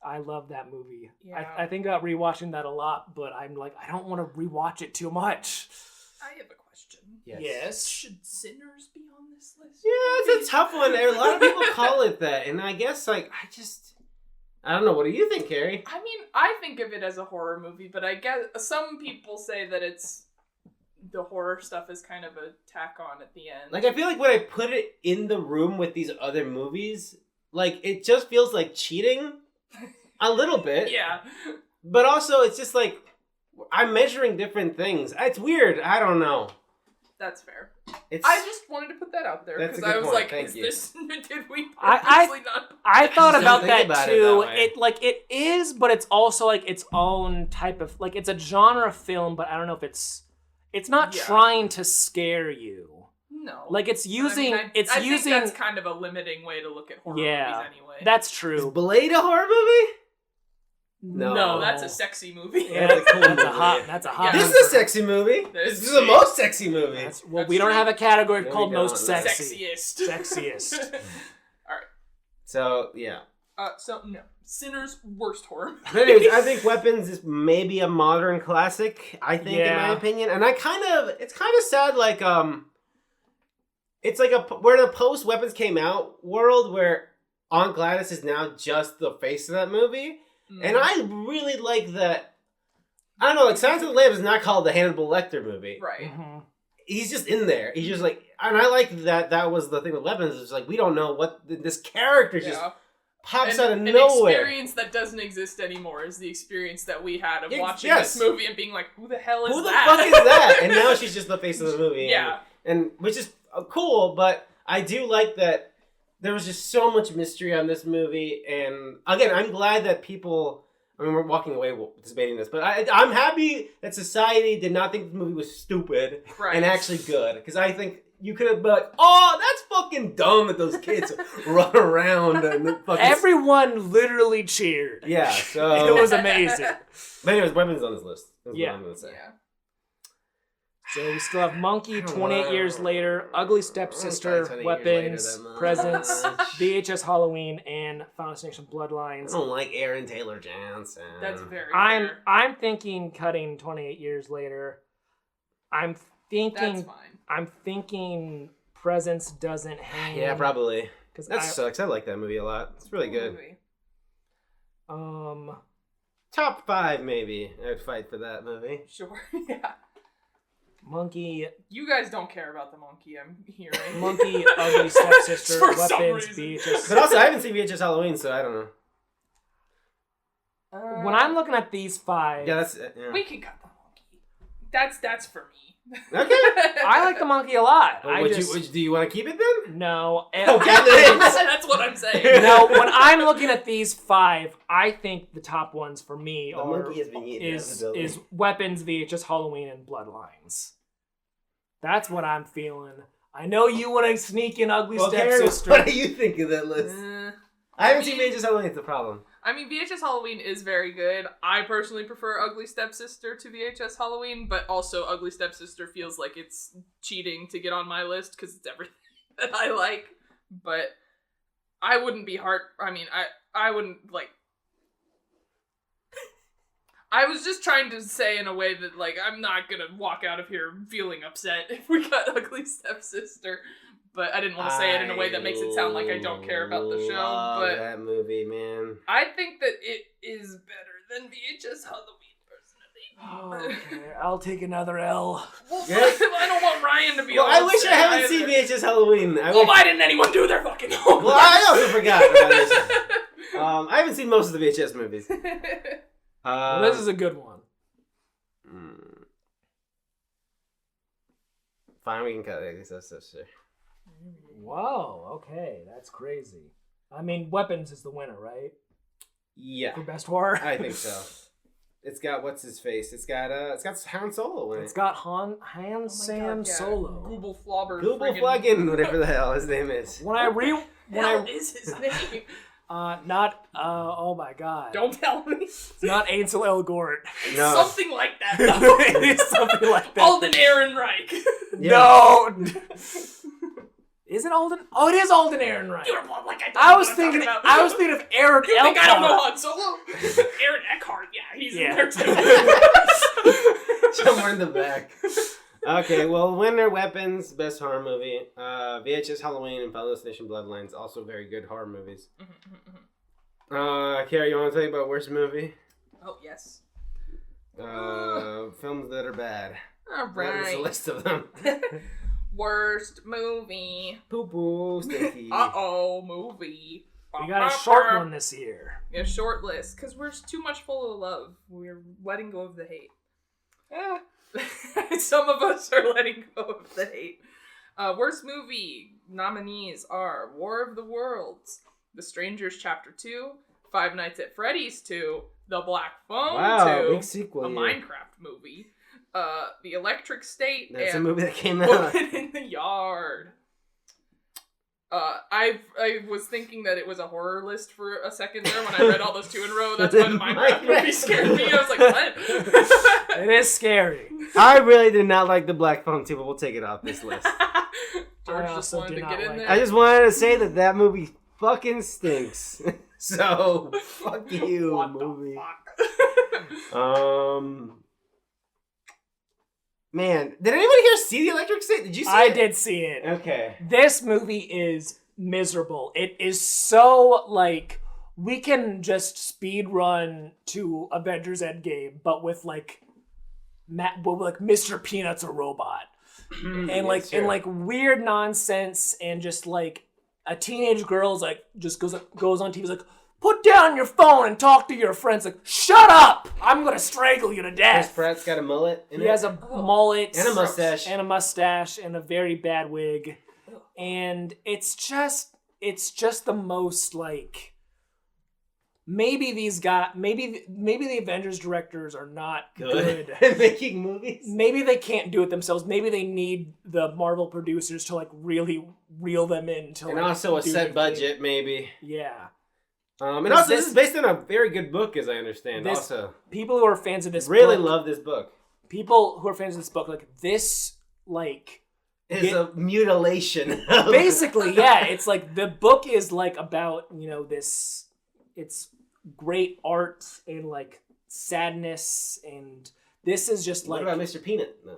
S2: I love that movie. Yeah. I think about rewatching that a lot, but I'm like, I don't want to rewatch it too much.
S3: I have a question.
S2: Yes.
S3: Should Sinners be on this list?
S1: Yeah, it's a tough one. A lot of people call it that, and I guess like I don't know. What do you think, Carrie?
S3: I mean, I think of it as a horror movie, but I guess some people say that the horror stuff is kind of a tack on at the end.
S1: Like I feel like when I put it in the room with these other movies, like, it just feels like cheating a little bit.
S3: Yeah.
S1: But also, it's just like, I'm measuring different things. It's weird. I don't know.
S3: That's fair. I just wanted to put that out there because I was like, did we purposely not?
S2: I thought about that too. It is, but it's also like its own type of, like, it's a genre film, but I don't know if it's not trying to scare you.
S3: No.
S2: Like, it's using...
S3: I think that's kind of a limiting way to look at horror movies anyway.
S2: That's true.
S1: Is Blade a horror movie?
S3: No, that's a sexy movie.
S2: Yeah, that's a cool movie. That's a hot
S1: This is a sexy movie. This is the most sexy movie.
S2: We don't have a category called most sexy.
S3: Sexiest. All right.
S1: So, yeah.
S3: No. Sinners, worst horror movie.
S1: But anyways, I think Weapons is maybe a modern classic, I think, in my opinion. And it's kind of sad, like, it's like where the post-Weapons came out world where Aunt Gladys is now just the face of that movie. Mm. And I really like that. I don't know, like, Silence of the Lambs is not called the Hannibal Lecter movie.
S3: Right. Mm-hmm.
S1: He's just in there. He's just like, and I like that was the thing with Weapons. It's like, we don't know what this character just pops out of nowhere.
S3: An experience that doesn't exist anymore is the experience that we had of watching this movie and being like, who the hell is that?
S1: Who the fuck is that? And now she's just the face of the movie.
S3: Yeah.
S1: And which is cool, but I do like that there was just so much mystery on this movie. And again, I'm glad that people, I mean, we're walking away debating this, but I'm happy that society did not think the movie was stupid and actually good. Because I think you could have been like, oh, that's fucking dumb that those kids run around. And fucking...
S2: Everyone literally cheered.
S1: Yeah, so...
S2: It was amazing.
S1: But anyways, Weapons on this list. That's
S2: what I'm going to say. Yeah. So we still have Monkey, 28 years later, Ugly Stepsister, Weapons, Presence, VHS Halloween, and Final Destination Bloodlines.
S1: I don't like Aaron Taylor Johnson.
S3: That's very fair.
S2: I'm thinking cutting 28 years later.
S3: That's fine.
S2: I'm thinking Presence doesn't hang.
S1: Yeah, probably. That sucks. I like that movie a lot. It's really good.
S3: Movie.
S1: top 5 maybe. I'd fight for that movie.
S3: Sure, yeah.
S2: Monkey.
S3: You guys don't care about the monkey, I'm hearing.
S2: Monkey, Ugly Stepsister, Weapons, VHS.
S1: But also, I haven't seen VHS Halloween, so I don't know.
S2: When I'm looking at these 5...
S1: Yeah, that's...
S3: We can cut the monkey. That's for me.
S1: Okay.
S2: I like the monkey a lot.
S1: Do you want to keep it then?
S2: No.
S3: That's what I'm saying.
S2: No, when I'm looking at these 5, I think the top ones for me is Weapons, VHS Halloween, and Bloodlines. That's what I'm feeling. I know you want to sneak in Ugly Stepsister.
S1: What do you think of that list? I haven't seen VHS Halloween, it's the problem.
S3: I mean, VHS Halloween is very good. I personally prefer Ugly Stepsister to VHS Halloween, but also Ugly Stepsister feels like it's cheating to get on my list because it's everything that I like. But I wouldn't be I wouldn't, like... I was just trying to say in a way that, like, I'm not gonna walk out of here feeling upset if we got Ugly Stepsister. But I didn't want to say it in a way that makes it sound like I don't care about the show. But
S1: that movie, man.
S3: I think that it is better than VHS Halloween, personally.
S2: Okay, I'll take another L.
S3: Well, I don't want Ryan to be.
S1: Well, I wish I haven't seen VHS Halloween.
S3: Why didn't anyone do their fucking homework?
S1: Well, I also forgot about this. I haven't seen most of the VHS movies.
S2: This is a good one.
S1: Fine, we can cut it. That's
S2: Whoa, okay, that's crazy. I mean, Weapons is the winner, right?
S1: Yeah.
S2: For best horror?
S1: I think so. It's got what's his face? It's got Han Solo in it.
S2: It's got Han Solo.
S3: Google Flobber.
S1: Google Flaggin, whatever the hell his name is.
S3: What is his name?
S2: Oh my god.
S3: Don't tell me.
S2: It's not Ansel Elgort.
S1: No.
S3: Something like that, though.
S2: It is something like that.
S3: Alden Ehrenreich.
S1: Yeah.
S2: No! Is it Alden? Oh, it is Alden Ehrenreich.
S3: You're like I
S2: was thinking of Aaron
S3: You
S2: Eckhart.
S3: think I don't know Han Solo? Aaron Eckhart, yeah, he's in there too.
S1: Somewhere in the back. Okay, well, winner Weapons, best horror movie. VHS Halloween and Final Destination Bloodlines, also very good horror movies. Carrie, you want to tell you about worst movie?
S3: Oh, yes.
S1: Films that are bad.
S3: All right.
S1: There's a list of them.
S3: Worst movie.
S1: Poo-poo, stinky.
S3: Uh-oh, movie.
S2: We got a short one this year.
S3: A short list, because we're too much full of love. We're letting go of the hate. Some of us are letting go of the hate. Worst movie nominees are War of the Worlds, The Strangers Chapter 2, Five Nights at Freddy's 2, The Black Phone 2,
S1: big sequel,
S3: a Minecraft movie, The Electric State,
S1: That's
S3: and
S1: a movie that came out.
S3: Woman in the Yard. I was thinking that it was a horror list for a second there when I read all those 2 in a row. That's why the Minecraft movie scared me. I was like, what?
S2: It is scary.
S1: I really did not like The Black Phone 2, but we'll take it off this list.
S3: George just wanted to get in there.
S1: I just wanted to say that movie fucking stinks. So, fuck you,
S3: what
S1: movie.
S3: The fuck?
S1: Man, did anybody here see The Electric State? Did you see it?
S2: I did see it.
S1: Okay.
S2: This movie is miserable. It is so, like, we can just speed run to Avengers Endgame, but with, like, Mr. Peanut's a robot. And, like, weird nonsense, and just, like, a teenage girl's, like, just goes on TV, like, put down your phone and talk to your friends. Like, shut up! I'm gonna strangle you to death.
S1: Chris Pratt's got a mullet in
S2: He has a mullet.
S1: And a mustache.
S2: And a mustache and a very bad wig. And it's just the most, like... Maybe the Avengers directors are not good
S1: at making movies.
S2: Maybe they can't do it themselves. Maybe they need the Marvel producers to, like, really reel them in.
S1: And also a set budget, maybe.
S2: Yeah.
S1: And also, this is based on a very good book, as I understand.
S2: People who are fans of this
S1: really
S2: book,
S1: love this book.
S2: People who are fans of this book, like, this, like...
S1: is a mutilation.
S2: Basically, yeah. It's like, the book is, like, about, you know, this... It's great art and, like, sadness, and this is just, like...
S1: What about Mr. Peanut? No.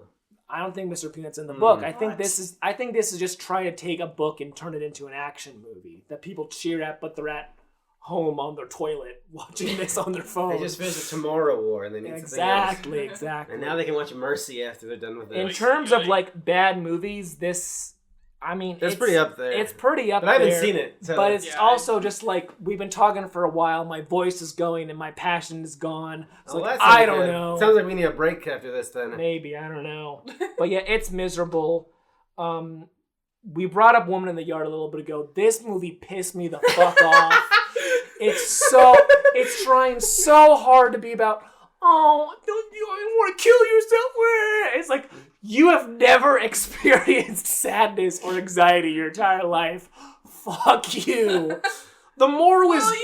S2: I don't think Mr. Peanut's in the book. I think this is just trying to take a book and turn it into an action movie that people cheer at, but they're at home on their toilet watching this on their phone.
S1: They just finished the Tomorrow War and they need
S2: exactly.
S1: And now they can watch Mercy after they're done with it.
S2: In terms of like bad movies, this, I mean,
S1: it's pretty up there.
S2: It's pretty up there.
S1: But I haven't seen it. So.
S2: But it's also just like, we've been talking for a while, my voice is going and my passion is gone. So I don't know.
S1: Sounds like we need a break after this then.
S2: Maybe, I don't know. But yeah, it's miserable. We brought up Woman in the Yard a little bit ago. This movie pissed me the fuck off. It's trying so hard to be about, oh, don't you want to kill yourself? It's like, you have never experienced sadness or anxiety your entire life. Fuck you. The moral was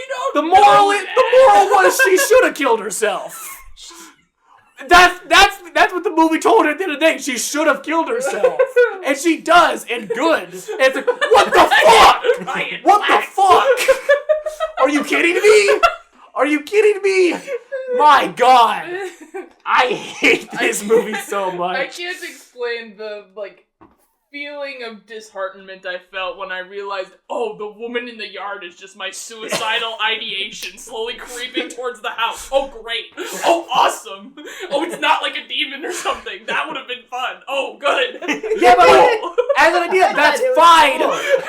S2: she should have killed herself. That's what the movie told her at the end of the day. She should have killed herself. And she does, and good. And it's like, what the fuck? What the fuck? Are you kidding me? Are you kidding me? My God. I hate this movie so much.
S3: I can't explain the, feeling of disheartenment I felt when I realized, oh, the woman in the yard is just my suicidal ideation slowly creeping towards the house. Oh, great. Oh, awesome. Oh, it's not like a demon or something. That would have been fun. Oh, good.
S2: Yeah, but as an idea, that's fine.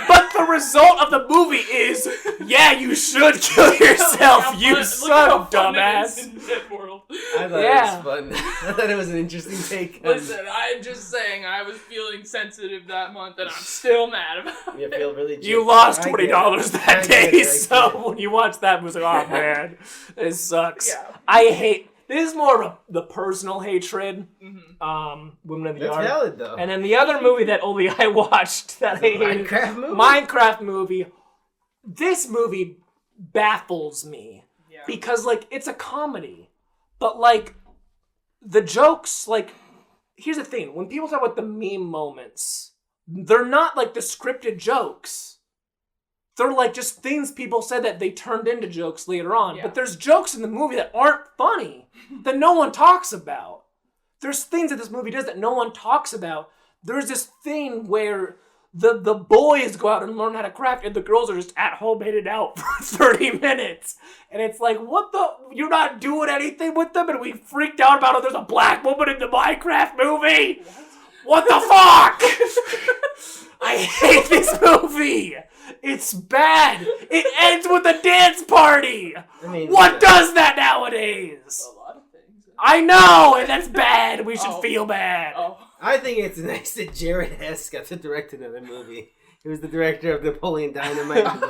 S2: But the result of the movie is, yeah, you should kill yourself, you son of dumbass.
S1: I thought it was fun. I thought it was an interesting take.
S3: Listen, I'm just saying I was feeling sensitive that month and I'm still mad about it.
S1: You feel really
S2: You lost $20 that day, so when you watch that, it was like, oh man, this sucks. Yeah. This is more of the personal hatred. Mm-hmm. Women in the Yard.
S1: That's valid, though.
S2: And then the other movie that only I watched that I hated. Minecraft movie. This movie baffles me. Yeah. Because, it's a comedy. But, the jokes, here's the thing. When people talk about the meme moments, they're not, the scripted jokes. They're, just things people said that they turned into jokes later on. Yeah. But there's jokes in the movie that aren't funny, that no one talks about. There's things that this movie does that no one talks about. There's this thing where the boys go out and learn how to craft, and the girls are just at home hanging out for 30 minutes. And it's like, you're not doing anything with them? And we freaked out about it. There's a black woman in the Minecraft movie? What the fuck? I hate this movie. It's bad. It ends with a dance party. What does that nowadays?
S3: A lot of things.
S2: I know, and that's bad. We should feel bad.
S3: Oh.
S1: I think it's nice that Jared Hess got to direct another movie. He was the director of Napoleon Dynamite and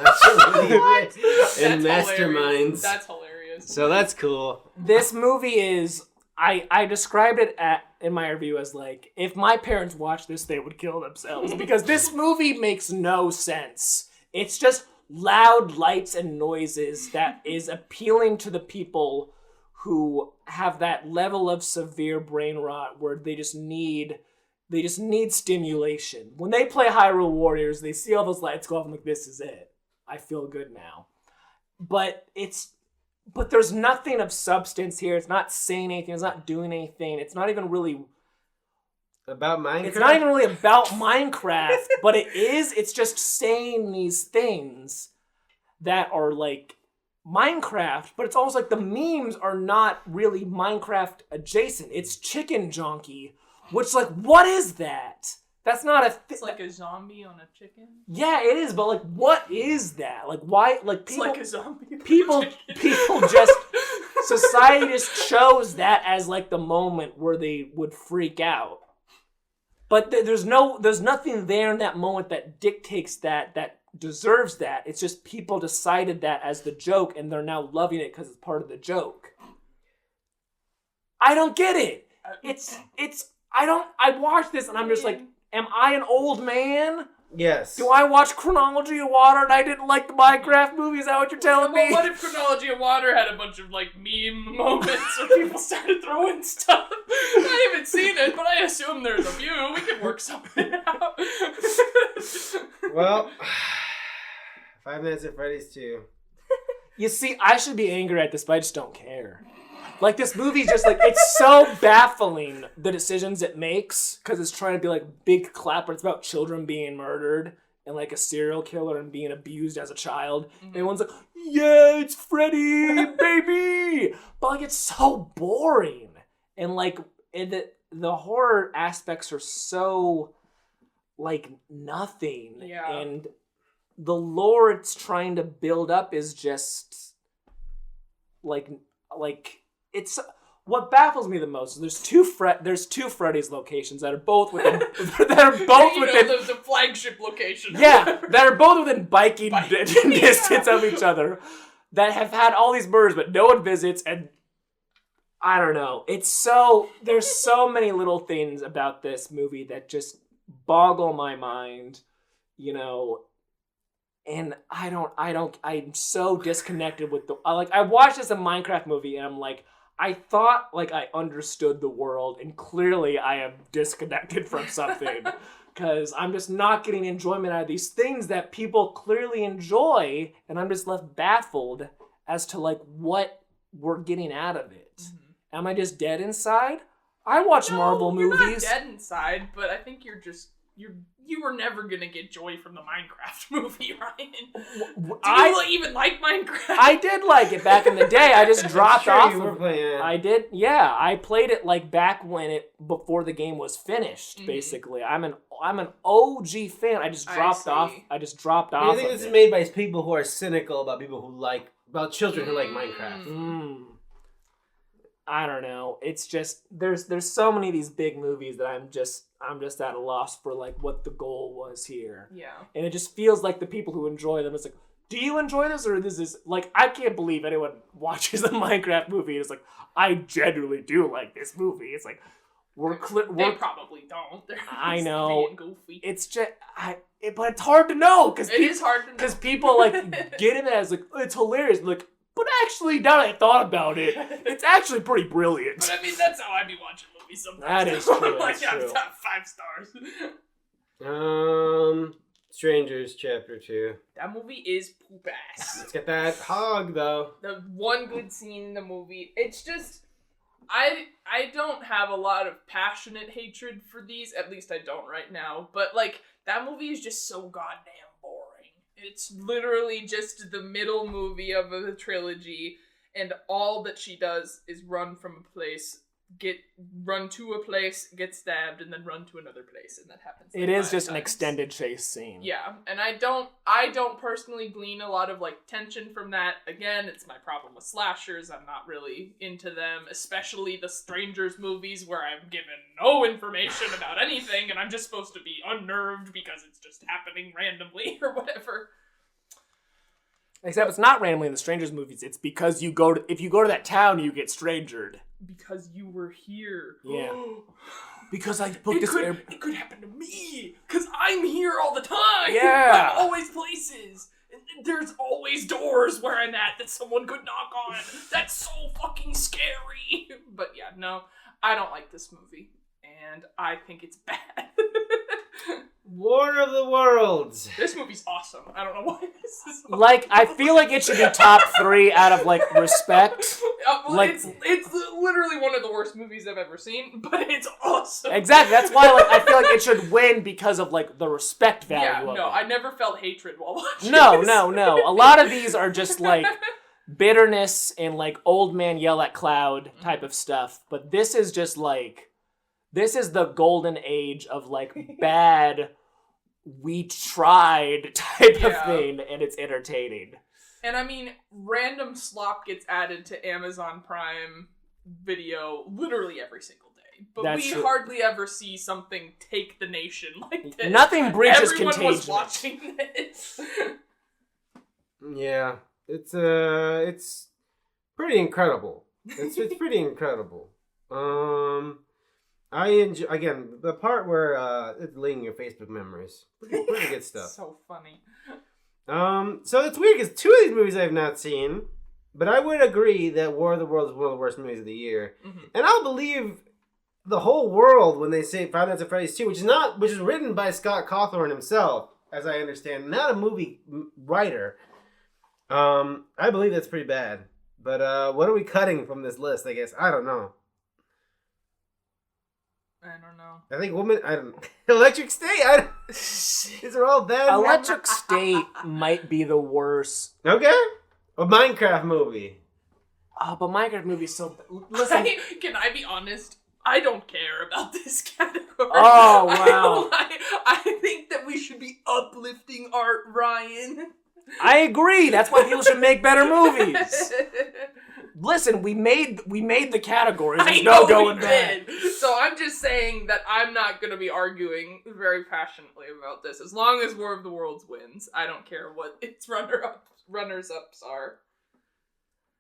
S1: Masterminds.
S3: That's hilarious.
S1: So that's cool.
S2: This movie is... I described it in my review as if my parents watched this, they would kill themselves. Because this movie makes no sense. It's just loud lights and noises that is appealing to the people who have that level of severe brain rot where they just need stimulation. When they play Hyrule Warriors, they see all those lights go off and this is it. I feel good now. But there's nothing of substance here. It's not saying anything. It's not doing anything. It's not even really
S1: about Minecraft.
S2: It's not even really about Minecraft, but it is. It's just saying these things that are Minecraft, but it's almost the memes are not really Minecraft adjacent. It's Chicken Jonky, which what is that? That's not a
S3: It's like a zombie on a chicken?
S2: Yeah, it is, but what is that? Why people
S3: It's like a zombie.
S2: People just society just chose that as the moment where they would freak out. But there's nothing there in that moment that dictates that deserves that. It's just people decided that as the joke and they're now loving it because it's part of the joke. I don't get it. I watch this and I'm just am I an old man?
S1: Yes.
S2: Do I watch Chronology of Water and I didn't like the Minecraft movie? Is that what you're telling me?
S3: What if Chronology of Water had a bunch of meme moments where people started throwing stuff? I haven't seen it, but I assume there's a few. We can work something out.
S1: Well, 5 Nights at Freddy's 2.
S2: You see, I should be angry at this, but I just don't care. This movie's just it's so baffling, the decisions it makes, because it's trying to be big clap, but it's about children being murdered, and like a serial killer and being abused as a child. And everyone's like, yeah, it's Freddy, baby! But like, it's so boring. And like, the horror aspects are so like nothing.
S3: Yeah.
S2: And the lore it's trying to build up is just like it's what baffles me the most is there's two Freddys locations that are both within
S3: the flagship location.
S2: Yeah, that are both within biking distance of each other, that have had all these murders but no one visits. And I don't know, there's so many little things about this movie that just boggle my mind, you know. And I'm so disconnected with I watched this a Minecraft movie and I'm like, I thought like I understood the world, and clearly I am disconnected from something because I'm just not getting enjoyment out of these things that people clearly enjoy, and I'm just left baffled as to like what we're getting out of it. Mm-hmm. Am I just dead inside? I watch Marvel movies.
S3: You're not dead inside, but I think you were never gonna get joy from the Minecraft movie, Ryan. Do you even like Minecraft?
S2: I did like it back in the day. I just dropped off.
S1: You were playing it.
S2: I did, yeah. I played it like back before the game was finished. Basically, I'm an OG fan. I just dropped off. I
S1: think this is made by people who are cynical about children who like Minecraft.
S2: I don't know. It's just there's so many of these big movies that I'm just at a loss for like what the goal was here.
S3: Yeah.
S2: And it just feels like the people who enjoy them, it's like, do you enjoy this, or this is like, I can't believe anyone watches a Minecraft movie and it's like, I genuinely do like this movie. It's like
S3: they probably don't.
S2: I know.
S3: Goofy.
S2: It's just but it's hard to know
S3: because it is hard to know
S2: because people like get in it as like, oh, it's hilarious. Like, but actually, now that I thought about it, it's actually pretty brilliant.
S3: But I mean, that's how I be watching movies sometimes.
S2: That is true.
S3: Like,
S2: I'm
S3: top 5 stars.
S1: Strangers Chapter 2.
S3: That movie is poop ass.
S1: Let's get that hog though.
S3: The one good scene in the movie. It's just, I don't have a lot of passionate hatred for these. At least I don't right now. But like, that movie is just so goddamn boring. It's literally just the middle movie of a trilogy, and all that she does is run from a place, run to a place, get stabbed, and then run to another place, and that happens.
S2: It is just an extended chase scene.
S3: Yeah, and I don't personally glean a lot of like tension from that. Again, it's my problem with slashers. I'm not really into them, especially the Strangers movies where I'm given no information about anything, and I'm just supposed to be unnerved because it's just happening randomly or whatever.
S2: Except it's not randomly in the Strangers movies. It's because if you go to that town, you get strangered.
S3: Because you were here.
S2: Yeah. Because I booked this.
S3: It could happen to me. Because I'm here all the time.
S2: Yeah.
S3: I'm always places. And there's always doors where I'm at that someone could knock on. That's so fucking scary. But yeah, no, I don't like this movie. And I think it's bad.
S1: War of the Worlds.
S3: This movie's awesome. I don't know why this is awesome.
S2: Like, I feel like it should be top 3 out of, like, respect.
S3: Well, like, it's literally one of the worst movies I've ever seen, but it's awesome.
S2: Exactly. That's why, like, I feel like it should win because of, like, the respect value of it.
S3: I never felt hatred while watching
S2: No. A
S3: this.
S2: lot of these are just, like, bitterness and, like, old man yell at cloud type of stuff. But this is just, like, this is the golden age of, like, bad, we tried type of thing, and it's entertaining.
S3: And I mean, random slop gets added to Amazon Prime Video literally every single day. But
S2: That's true.
S3: Hardly ever see something take the nation like this.
S2: Nothing breaches
S3: Everyone
S2: contagion.
S3: was watching this.
S1: Yeah, it's pretty incredible. It's pretty incredible. I enjoy, again, the part where it's deleting your Facebook memories. Pretty good stuff.
S3: So funny.
S1: So it's weird because 2 of these movies I have not seen, but I would agree that War of the Worlds is one of the worst movies of the year. Mm-hmm. And I'll believe the whole world when they say Five Nights at Freddy's 2, which is written by Scott Cawthon himself, as I understand, not a movie writer. I believe that's pretty bad. But what are we cutting from this list, I guess? I don't know.
S3: I don't know.
S1: I think Electric State. These are all bad.
S2: Electric State might be the worst.
S1: Okay. A Minecraft movie.
S2: Oh, but Minecraft movie's so... Listen.
S3: Can I be honest? I don't care about this category.
S2: Oh, wow.
S3: I think that we should be uplifting art, Ryan.
S2: I agree. That's why people should make better movies. Listen, we made the categories. There's no going back.
S3: So I'm just saying that I'm not going to be arguing very passionately about this. As long as War of the Worlds wins, I don't care what its runners-ups are.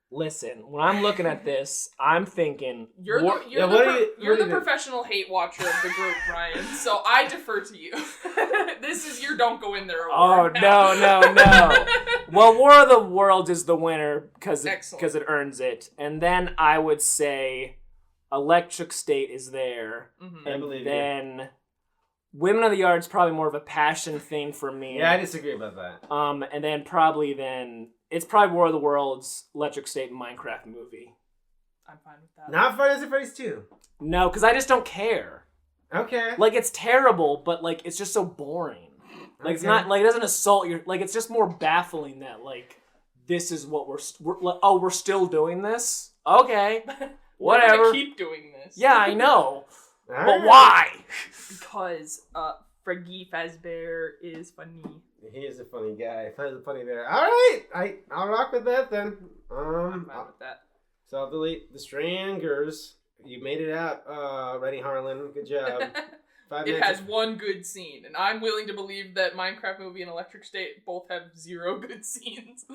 S2: Listen, when I'm looking at this, I'm thinking...
S3: You're the professional hate watcher of the group, Ryan, so I defer to you. This is your don't go in there award.
S2: Oh, no. Well, War of the Worlds is the winner because it earns it. And then I would say Electric State is there.
S3: Mm-hmm.
S2: And then Women of the Yard's probably more of a passion thing for me.
S1: Yeah, I disagree about that.
S2: And then it's probably War of the Worlds, Electric State, and Minecraft movie.
S3: I'm fine with that.
S1: Not Friday the Freddy's 2.
S2: No, because I just don't care.
S1: Okay.
S2: Like, it's terrible, but, like, it's just so boring. Like, It's not, like, it doesn't assault your... Like, it's just more baffling that, like, this is what we're still doing this? Okay. Whatever.
S3: We're gonna keep doing this.
S2: Yeah, I know. But why?
S3: Because, Freddys Fazbear is funny.
S1: He is a funny guy. Funny there. All right, I'll rock with that then.
S3: I'm fine with that.
S1: So I'll delete the Strangers. You made it out, Rennie Harlan. Good job.
S3: It has one good scene, and I'm willing to believe that Minecraft movie and Electric State both have 0 good scenes.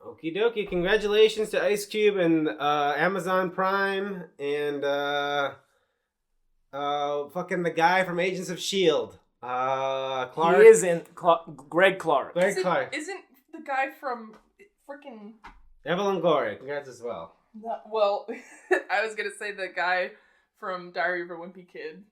S1: Okie dokie. Congratulations to Ice Cube and Amazon Prime and fucking the guy from Agents of S.H.I.E.L.D. Clark.
S2: He is in Greg Clark.
S1: Clark.
S3: Isn't the guy from freaking
S1: Evelyn Glory. Congrats as well.
S3: Well, I was gonna say the guy from Diary of a Wimpy Kid.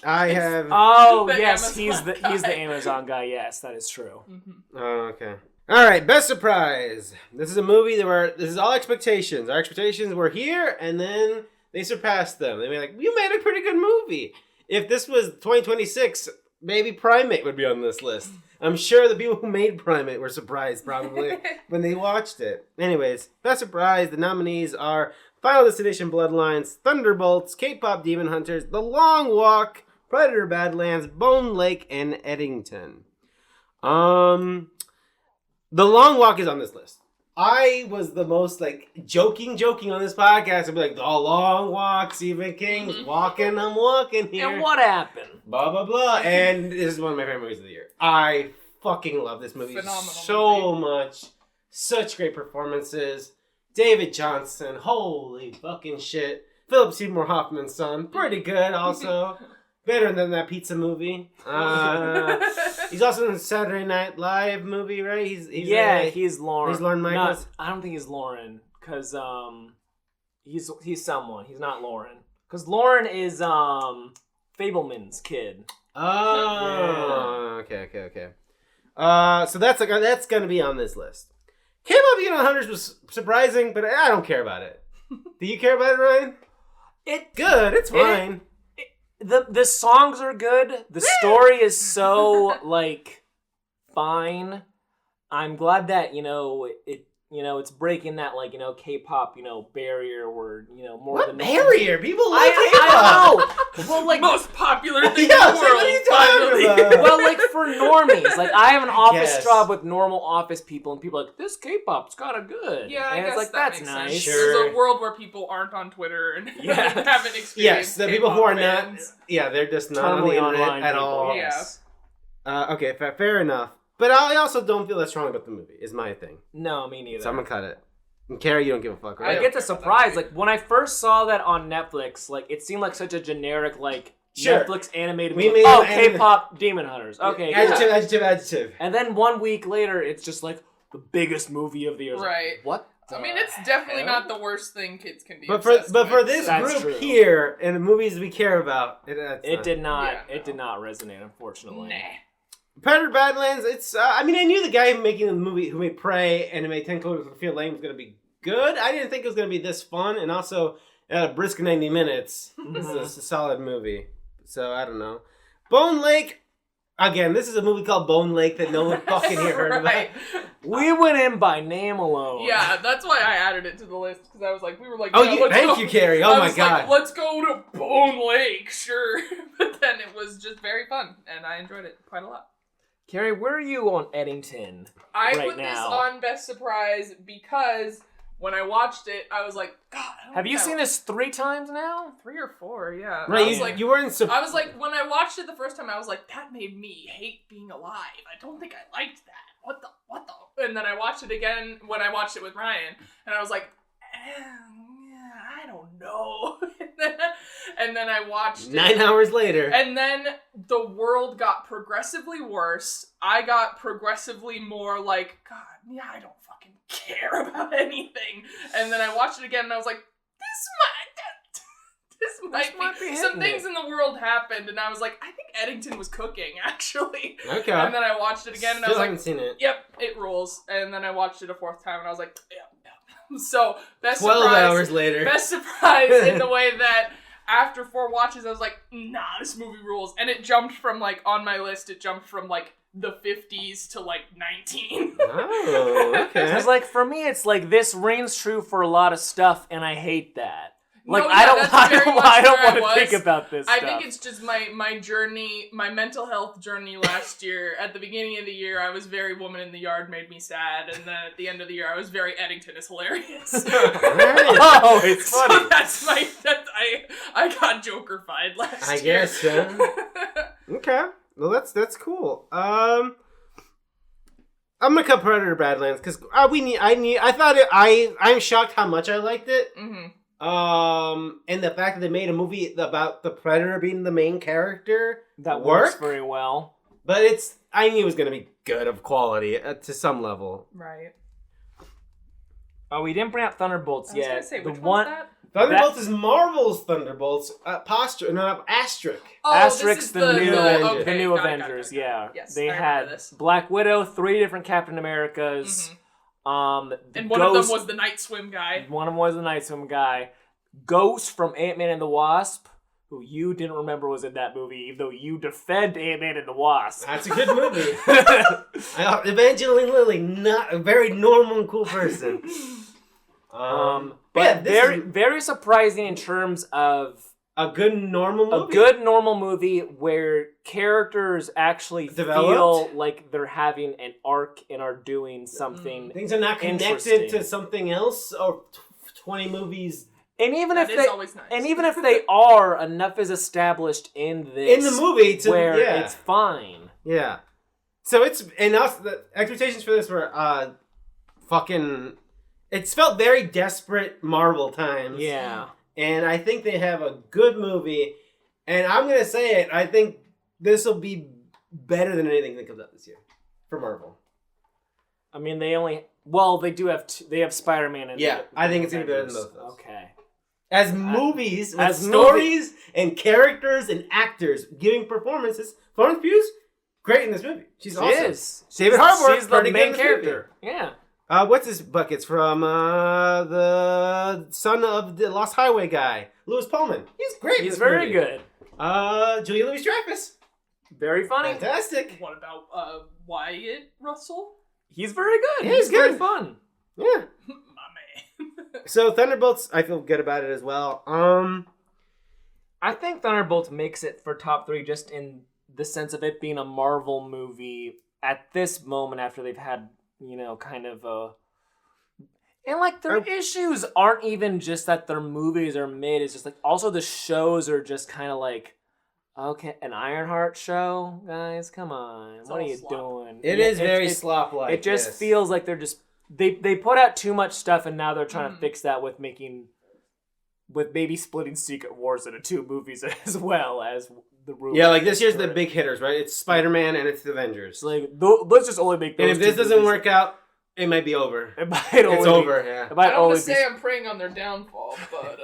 S1: I have.
S2: Oh yes, he's the Amazon guy. Yes, that is true.
S3: Mm-hmm.
S1: Oh, okay. All right, best surprise. This is a movie this is all expectations. Our expectations were here, and then they surpassed them. They were like, "You made a pretty good movie." If this was 2026, maybe Primate would be on this list. I'm sure the people who made Primate were surprised probably when they watched it. Anyways, best surprise. The nominees are Final Destination: Bloodlines, Thunderbolts, K-Pop Demon Hunters, The Long Walk, Predator: Badlands, Bone Lake, and Eddington. The Long Walk is on this list. I was the most, like, joking on this podcast. I'd be like, The Long Walk, Stephen King's walking, I'm walking here.
S2: And what happened?
S1: Blah, blah, blah. And this is one of my favorite movies of the year. I fucking love this movie so much. Such great performances. David Johnson, holy fucking shit. Philip Seymour Hoffman's son, pretty good also. Better than that pizza movie. He's also in the Saturday Night Live movie, right? He's Lauren. He's Lauren Michaels.
S2: I don't think he's Lauren, because he's someone. He's not Lauren, because Lauren is Fableman's kid.
S1: Oh, yeah. Okay. So that's gonna be on this list. K-Pop Demon Hunters was surprising, but I don't care about it. Do you care about it, Ryan? It's fine.
S2: The songs are good. The story is so, like, fine. I'm glad that, it's breaking that, like, K-pop, barrier where, more
S1: what
S2: than...
S1: What barrier? People like K-pop.
S2: I know. Well, like...
S3: Most popular thing in the world.
S1: What are you talking about?
S2: Well, like, for normies. Like, I have an office job with normal office people, and people are like, this K-pop's kind of good.
S3: Yeah,
S2: and
S3: I guess
S2: it's like,
S3: that
S2: that's
S3: makes
S2: nice.
S3: sense.
S1: Sure.
S3: There's a world where people aren't on Twitter and haven't experienced
S1: Yes, the people who are
S3: fans.
S1: not... they're just not
S2: Totally
S1: on the internet
S2: online
S1: at
S2: people,
S1: all.
S2: yes.
S1: Okay, fair enough. But I also don't feel that strong about the movie, is my thing.
S2: No, me neither.
S1: So I'm gonna cut it. And Carrie, you don't give a fuck, right?
S2: I get the surprise. Like, when I first saw that on Netflix, like, it seemed like such a generic, like, Netflix animated movie. Oh, K-Pop Demon Hunters. Okay.
S1: Adjective.
S2: And then 1 week later, it's just, like, the biggest movie of the year.
S3: Right.
S2: Like, what?
S3: I mean, it's definitely not the worst thing kids can be.
S1: But for this group here and the movies we care about, it
S2: did not resonate, unfortunately.
S3: Nah.
S1: Predator: Badlands. It's I knew the guy making the movie who made Prey and who made 10 Cloverfield Lane was gonna be good. I didn't think it was gonna be this fun, and also at a brisk 90 minutes. This is a solid movie. So, I don't know. Bone Lake. Again, this is a movie called Bone Lake that no one fucking here heard about.
S2: We went in by name alone.
S3: Yeah, that's why I added it to the list, because I was like,
S1: thank you, Carrie. Oh my god.
S3: Like, let's go to Bone Lake, sure. But then it was just very fun, and I enjoyed it quite a lot.
S2: Carrie, where are you on Eddington
S3: I put this on Best Surprise because when I watched it, I was like, God.
S2: Have you seen this 3 times now?
S3: 3 or 4, yeah.
S1: Right, you weren't
S3: I was like, when I watched it the first time, I was like, that made me hate being alive. I don't think I liked that. What the? And then I watched it again when I watched it with Ryan, and I was like, I don't know. And then I watched it.
S1: 9 hours later.
S3: And then the world got progressively worse. I got progressively more like, God, yeah, I don't fucking care about anything. And then I watched it again, and I was like, this might be some things in the world happened, and I was like, I think Eddington was cooking, actually.
S1: Okay.
S3: And then I watched it again, and I was like,
S1: haven't seen it.
S3: Yep, it rules. And then I watched it a 4th time, and I was like, yep. So,
S1: 12 hours later.
S3: Best surprise in the way that after 4 watches, I was like, nah, this movie rules. And it jumped from, like, on my list, it jumped from, like, the 50s to, like, 19.
S1: Oh, okay.
S2: Because, like, for me, it's like, this reigns true for a lot of stuff, and I hate that. Like,
S3: No, yeah,
S2: I don't want to think about this stuff.
S3: I think it's just my journey, my mental health journey last year. At the beginning of the year, I was very Woman in the Yard made me sad, and then at the end of the year, I was very Eddington is hilarious.
S2: Oh, it's funny.
S3: So I got Joker-fied last year.
S1: I guess so. Okay. Well, that's cool. I'm gonna cut Predator Badlands because I'm shocked how much I liked it.
S3: Mm-hmm.
S1: And the fact that they made a movie about the Predator being the main character
S2: that works very well.
S1: But I knew it was gonna be good of quality to some level.
S3: Right.
S2: Oh, we didn't bring out Thunderbolts yet.
S3: I was gonna say, which one's that?
S1: Thunderbolts is Marvel's Thunderbolts. Asterisk.
S3: Oh,
S2: Asterix, the new
S3: Avengers.
S2: Avengers. Yeah,
S3: yes,
S2: they had Black Widow, 3 different Captain Americas.
S3: Mm-hmm. And one of them was the Night Swim guy.
S2: Ghost from Ant-Man and the Wasp, who you didn't remember was in that movie, even though you defend Ant-Man and the Wasp.
S1: That's a good movie. Evangeline Lilly, not a very normal and cool person.
S2: But very surprising in terms of
S1: a good normal movie.
S2: A good normal movie where characters actually feel like they're having an arc and are doing something.
S1: Things are not connected to something else or 20 movies.
S2: And even if they are, enough is established in the
S1: movie where
S2: it's fine.
S1: Yeah. So the expectations for this were fucking. It's felt very desperate Marvel times.
S2: Yeah.
S1: And I think they have a good movie. And I'm going to say it. I think this will be better than anything that comes out this year for Marvel.
S2: I mean, they have Spider-Man and
S1: I think it's going to be better than both of those.
S2: Okay.
S1: As movies, with stories and characters and actors giving performances, Florence Pugh's great in this movie. She's awesome. David Harbour,
S2: she's the main character. Movie. Yeah.
S1: What's his buckets from the son of the Lost Highway guy, Louis Pullman. He's great.
S2: He's very good.
S1: Julia Louis-Dreyfus.
S2: Very funny.
S1: Fantastic.
S3: What about Wyatt Russell?
S2: He's very good.
S1: Yeah, he's good.
S2: Very fun.
S1: Yeah.
S3: My man.
S1: So Thunderbolts, I feel good about it as well.
S2: I think Thunderbolts makes it for top 3 just in the sense of it being a Marvel movie at this moment after they've had, kind of a... And, their issues aren't even just that their movies are made. It's just, also the shows are just kind of okay, an Ironheart show? Guys, come on. What are you doing?
S1: It is very slop-like.
S2: It just feels like they're just... They put out too much stuff, and now they're trying to fix that with maybe splitting Secret Wars into 2 movies as well as...
S1: Yeah, this year's the big hitters, right? It's Spider-Man and it's the Avengers.
S2: Let's just only make those.
S1: And if this doesn't work out, it might be over.
S2: It's
S1: over, yeah.
S3: I don't want to say I'm preying on their downfall, but...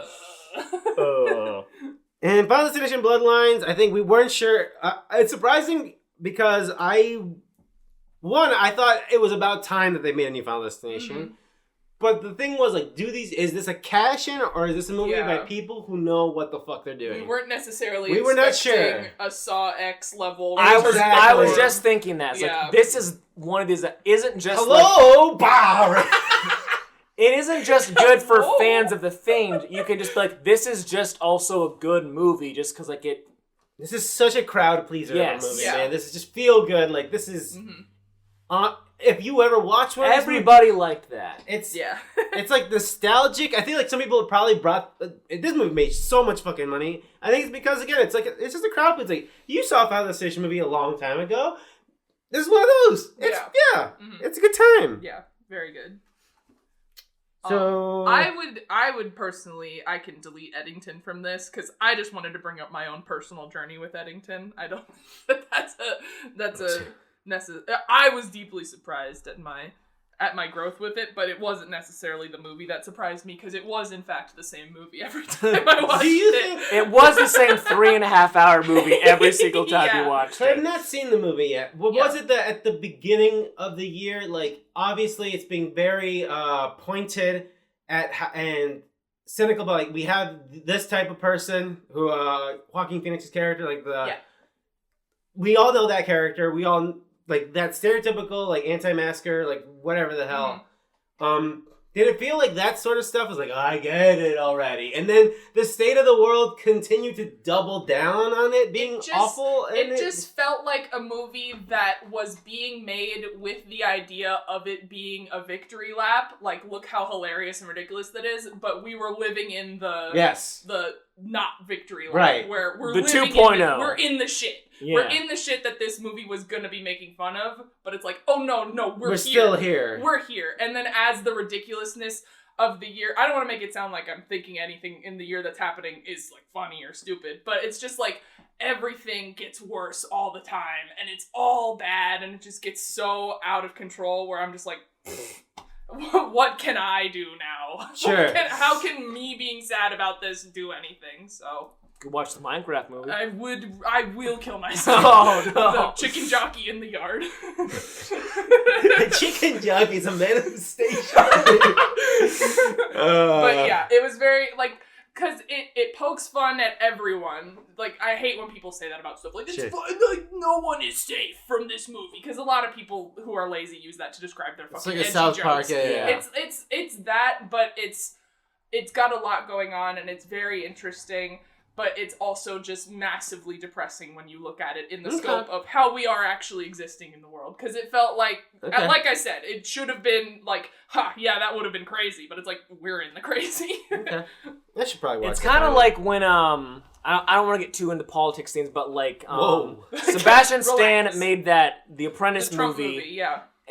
S1: And Final Destination Bloodlines, I think we weren't sure. It's surprising because I thought it was about time that they made a new Final Destination. But the thing was, like, is this a cash-in, or is this a movie by people who know what the fuck they're doing?
S3: We weren't necessarily
S1: we were not sure.
S3: A Saw X level.
S2: I was just thinking that. It's like, this is one of these that isn't just it isn't just good for fans of the thing. You can just be like, this is just also a good movie, just because, like, it...
S1: This is such a crowd pleaser of a movie, man. This is just feel good. Like, this is... if you ever watch one,
S2: everybody liked that.
S1: It's it's like nostalgic. I feel like some people probably brought this movie made so much fucking money. I think it's because again, it's just a crowd. It's like you saw a Final Destination movie a long time ago. This is one of those. It's it's a good time.
S3: Yeah, very good.
S1: So
S3: I would personally, I can delete Eddington from this because I just wanted to bring up my own personal journey with Eddington. I don't. That's a. I was deeply surprised at my growth with it, but it wasn't necessarily the movie that surprised me because it was in fact the same movie every time I watched it.
S2: It was the same 3.5-hour movie every single time you watched it.
S1: I've not seen the movie yet. Was it that at the beginning of the year, like obviously it's being very pointed at and cynical, but like we have this type of person who Joaquin Phoenix's character, like we all know that character. We all. Like, that stereotypical, like, anti-masker, like, whatever the hell. Did it feel like that sort of stuff was like, I get it already? And then the state of the world continued to double down on it being awful? And
S3: it just felt like a movie that was being made with the idea of it being a victory lap. Like, look how hilarious and ridiculous that is. But we were living in the not victory lap.
S1: Right.
S3: Where we're
S2: the
S3: living
S2: 2.0.
S3: We're in the shit. Yeah. We're in the shit that this movie was gonna be making fun of, but it's like, oh no, we're here.
S1: Still here.
S3: We're here. And then as the ridiculousness of the year, I don't want to make it sound like I'm thinking anything in the year that's happening is like funny or stupid, but it's just like everything gets worse all the time, and it's all bad, and it just gets so out of control where I'm just like, what can I do now?
S1: Sure.
S3: How can me being sad about this do anything? So...
S2: Could watch the Minecraft movie.
S3: I will kill myself.
S2: Oh, no.
S3: The chicken jockey in the yard.
S1: The chicken jockey's a manifestation.
S3: But yeah, it was very, like, because it pokes fun at everyone. Like, I hate when people say that about stuff. Like, it's fun, like, no one is safe from this movie. Because a lot of people who are lazy use that to describe their fucking edgy
S1: jokes. It's like a South Park,
S3: yeah. It's that, but it's got a lot going on, and it's very interesting. But it's also just massively depressing when you look at it in the scope of how we are actually existing in the world. Because it felt like, like I said, it should have been like, that would have been crazy. But it's like, we're in the crazy.
S1: Okay. I should probably watch it.
S2: It's kind of like when, I don't want to get too into politics things, but like, Sebastian Stan made The Apprentice movie.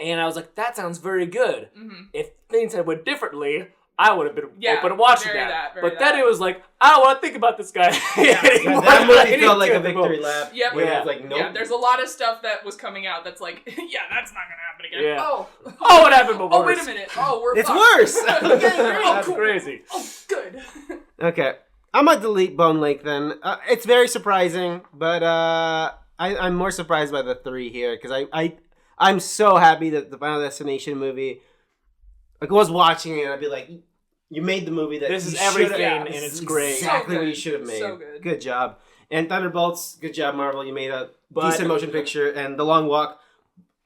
S2: And I was like, that sounds very good. Mm-hmm. If things had went differently... I would have been open to watching that. But then it was like, I don't want to think about this guy.
S1: That movie felt like a victory lap.
S3: Yep.
S1: Where it was like, nope.
S3: Yeah, there's a lot of stuff that was coming out that's like, that's not going to happen again.
S2: Yeah. Oh, what happened but worse?
S3: Oh, wait a minute. Oh, we're
S1: It's
S3: fucked.
S1: worse. Okay,
S2: that's crazy.
S3: Oh, good.
S1: Okay. I'm going to delete Bone Lake then. It's very surprising, but I'm more surprised by the 3 here because I'm so happy that the Final Destination movie... Like, I was watching it, and I'd be like, you made the movie that
S2: this is everything, and it's great.
S1: Exactly what you should have made.
S3: So good.
S1: Good job. And Thunderbolts, good job, Marvel. You made a decent motion picture. And The Long Walk,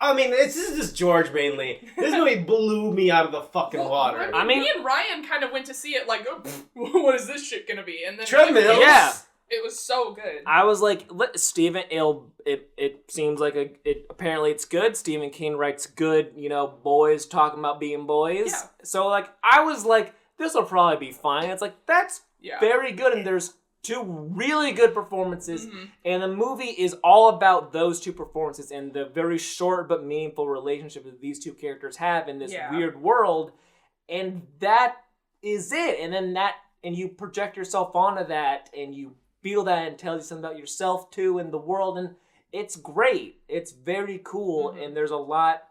S1: I mean, this is just George mainly. This movie blew me out of the fucking water.
S3: I mean, me and Ryan kind of went to see it like, what is this shit gonna be? And then
S1: treadmills.
S3: It was so good.
S2: I was like, Stephen, it seems like apparently it's good. Stephen King writes good, boys talking about being boys. Yeah. So, like, I was like, this will probably be fine. It's like, that's very good. And there's 2 really good performances. Mm-hmm. And the movie is all about those 2 performances and the very short but meaningful relationship that these 2 characters have in this weird world. And that is it. And then and you project yourself onto that and you feel that and tells you something about yourself too and the world, and it's great. It's very cool, and there's a lot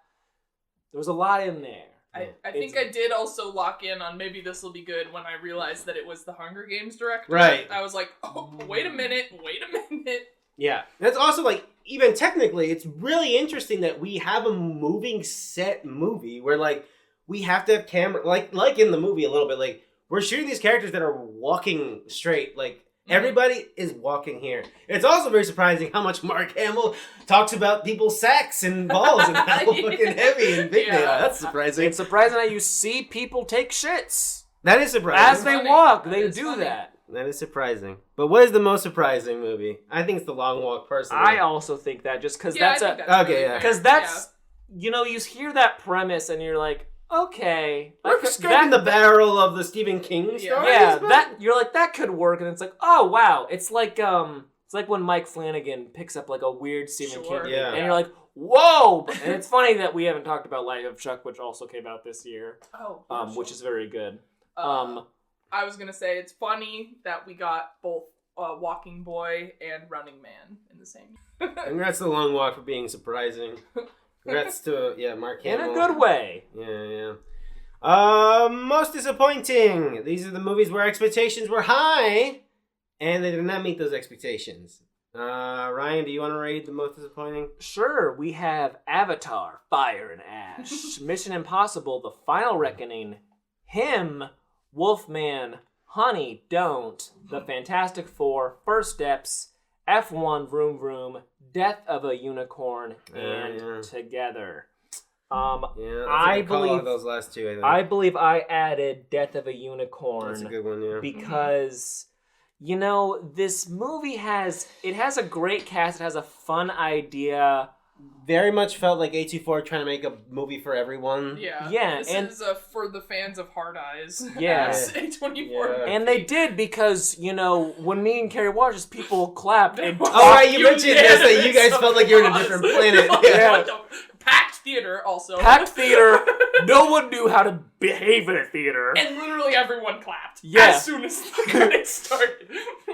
S2: in there.
S3: I think I did also lock in on maybe this will be good when I realized that it was the Hunger Games director.
S1: Right.
S3: I was like, oh, wait a minute.
S1: Yeah. That's also like, even technically, it's really interesting that we have a moving set movie where like, we have to have camera, like in the movie a little bit, like, we're shooting these characters that are walking straight, like, everybody is walking here. It's also very surprising how much Mark Hamill talks about people's sacks and balls and how fucking heavy and big they are. That's surprising.
S2: It's surprising that you see people take shits.
S1: That is surprising.
S2: As they walk, they do that.
S1: That is surprising. But what is the most surprising movie? I think it's The Long Walk, personally.
S2: I also think that, just because that's
S1: Because
S2: that's, you know, you hear that premise and you're like, okay.
S1: We're scraping the barrel of the Stephen King story.
S2: Yeah, that you're like, that could work, and it's like, oh wow. It's like when Mike Flanagan picks up like a weird Stephen King thing, and you're like, whoa. And it's funny that we haven't talked about Life of Chuck, which also came out this year. Which is very good.
S3: I was gonna say it's funny that we got both Walking Boy and Running Man in the same.
S1: Congrats to The Long Walk for being surprising. Congrats to Mark Hamill.
S2: In a good way.
S1: Yeah. Most disappointing. These are the movies where expectations were high, and they did not meet those expectations. Ryan, do you want to rate the most disappointing?
S2: Sure. We have Avatar: Fire and Ash, Mission Impossible: The Final Reckoning, Him, Wolfman, Honey, Don't, The Fantastic Four, First Steps, F1, Vroom Vroom, Death of a Unicorn, and Together. I believe
S1: those last two. I think.
S2: I believe I added Death of a Unicorn.
S1: That's a good one, yeah.
S2: Because you know, this movie has a great cast. It has a fun idea.
S1: Very much felt like A24 trying to make a movie for everyone.
S3: Yeah.
S2: This
S3: is for the fans of Hard Eyes.
S2: Yeah.
S3: A24.
S1: Yeah.
S2: And they did, because, you know, when me and Carrie watched this, people clapped. And
S1: right, you mentioned this, that you guys felt like you were in a different planet.
S3: Yeah. Packed theater, also.
S2: Packed theater. No one knew how to behave in a theater.
S3: And literally everyone clapped.
S2: Yeah.
S3: As soon as the credits started.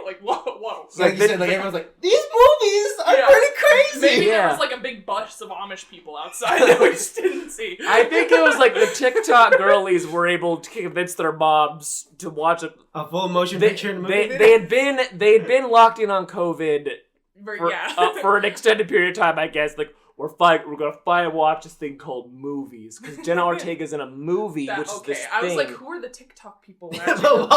S3: Like, whoa.
S1: So like you said, like everyone's like, these movies are pretty crazy.
S3: Maybe there was like a big bus of Amish people outside that we just didn't see.
S2: I think it was like the TikTok girlies were able to convince their moms to watch
S1: a full motion picture in the movie.
S2: They had been locked in on COVID for an extended period of time, I guess. Like, we're gonna finally watch this thing called movies, because Jenna Ortega's in a movie, which is this thing.
S3: I was like, who are the TikTok people?
S1: Will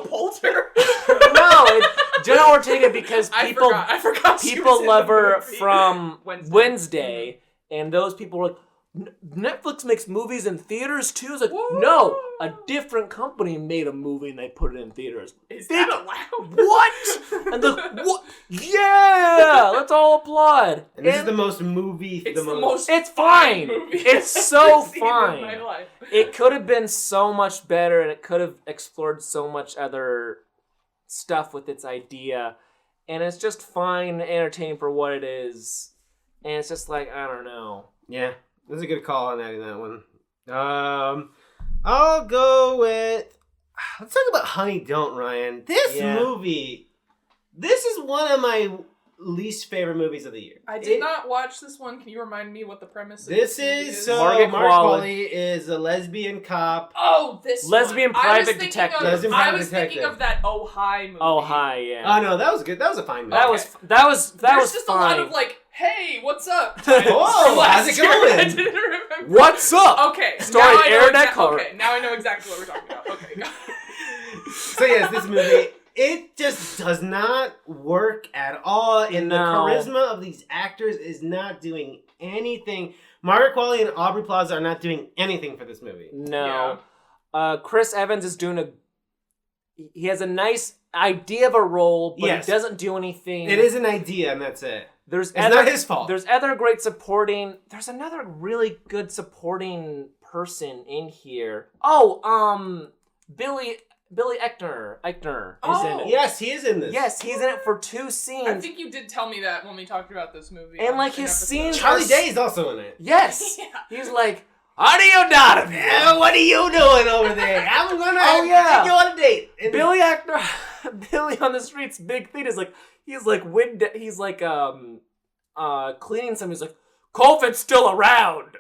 S3: Poulter?
S2: No, it's Jenna Ortega, because people
S3: people
S2: love her from Wednesday, and those people were like, Netflix makes movies in theaters too? It's like, no, a different company made a movie and they put it in theaters.
S3: Is that allowed?
S2: What? And what? Yeah, let's all applaud.
S1: And this is the most movie.
S2: It's fine. It's so fine. It could have been so much better, and it could have explored so much other stuff with its idea. And it's just fine, entertaining for what it is. And it's just like, I don't know.
S1: Yeah. That's a good call on adding that one. I'll go with... Let's talk about Honey, Don't, Ryan. This movie... This is one of my least favorite movies of the year.
S3: I did not watch this one. Can you remind me what the premise
S1: is? Margaret Qualley is a lesbian cop.
S3: Oh, this
S2: lesbian
S3: one.
S2: private detective.
S3: I was thinking of that Oh Hi movie.
S2: Oh Hi, yeah.
S1: Oh no, that was good. That was a fine movie.
S2: That was There's
S3: just
S2: fine.
S3: a lot of like, hey, what's up?
S1: Whoa, how's it going?
S3: I didn't remember.
S2: What's up?
S3: Okay,
S2: starring Aaron Eckhart.
S3: Okay, now I know exactly what we're talking about. Okay.
S1: So yes, this movie, it just does not work at all, and the charisma of these actors is not doing anything. Margaret Qualley and Aubrey Plaza are not doing anything for this movie.
S2: No. Yeah. Chris Evans is doing he has a nice idea of a role, but he doesn't do anything.
S1: It is an idea, and that's it.
S2: It's
S1: not his fault.
S2: There's other great supporting... There's another really good supporting person in here. Oh, Billy Eichner is in it.
S1: Yes, he is in this.
S2: Yes, he's in it for 2 scenes.
S3: I think you did tell me that when we talked about this movie.
S2: And like his scenes...
S1: Charlie Day is also in it.
S2: Yes. He's like, how do you not?
S1: What are you doing over there? I'm gonna take you on a date. And
S2: Billy Eichner, Billy on the Street's big thing is like, he's like cleaning something. He's like, COVID's still around.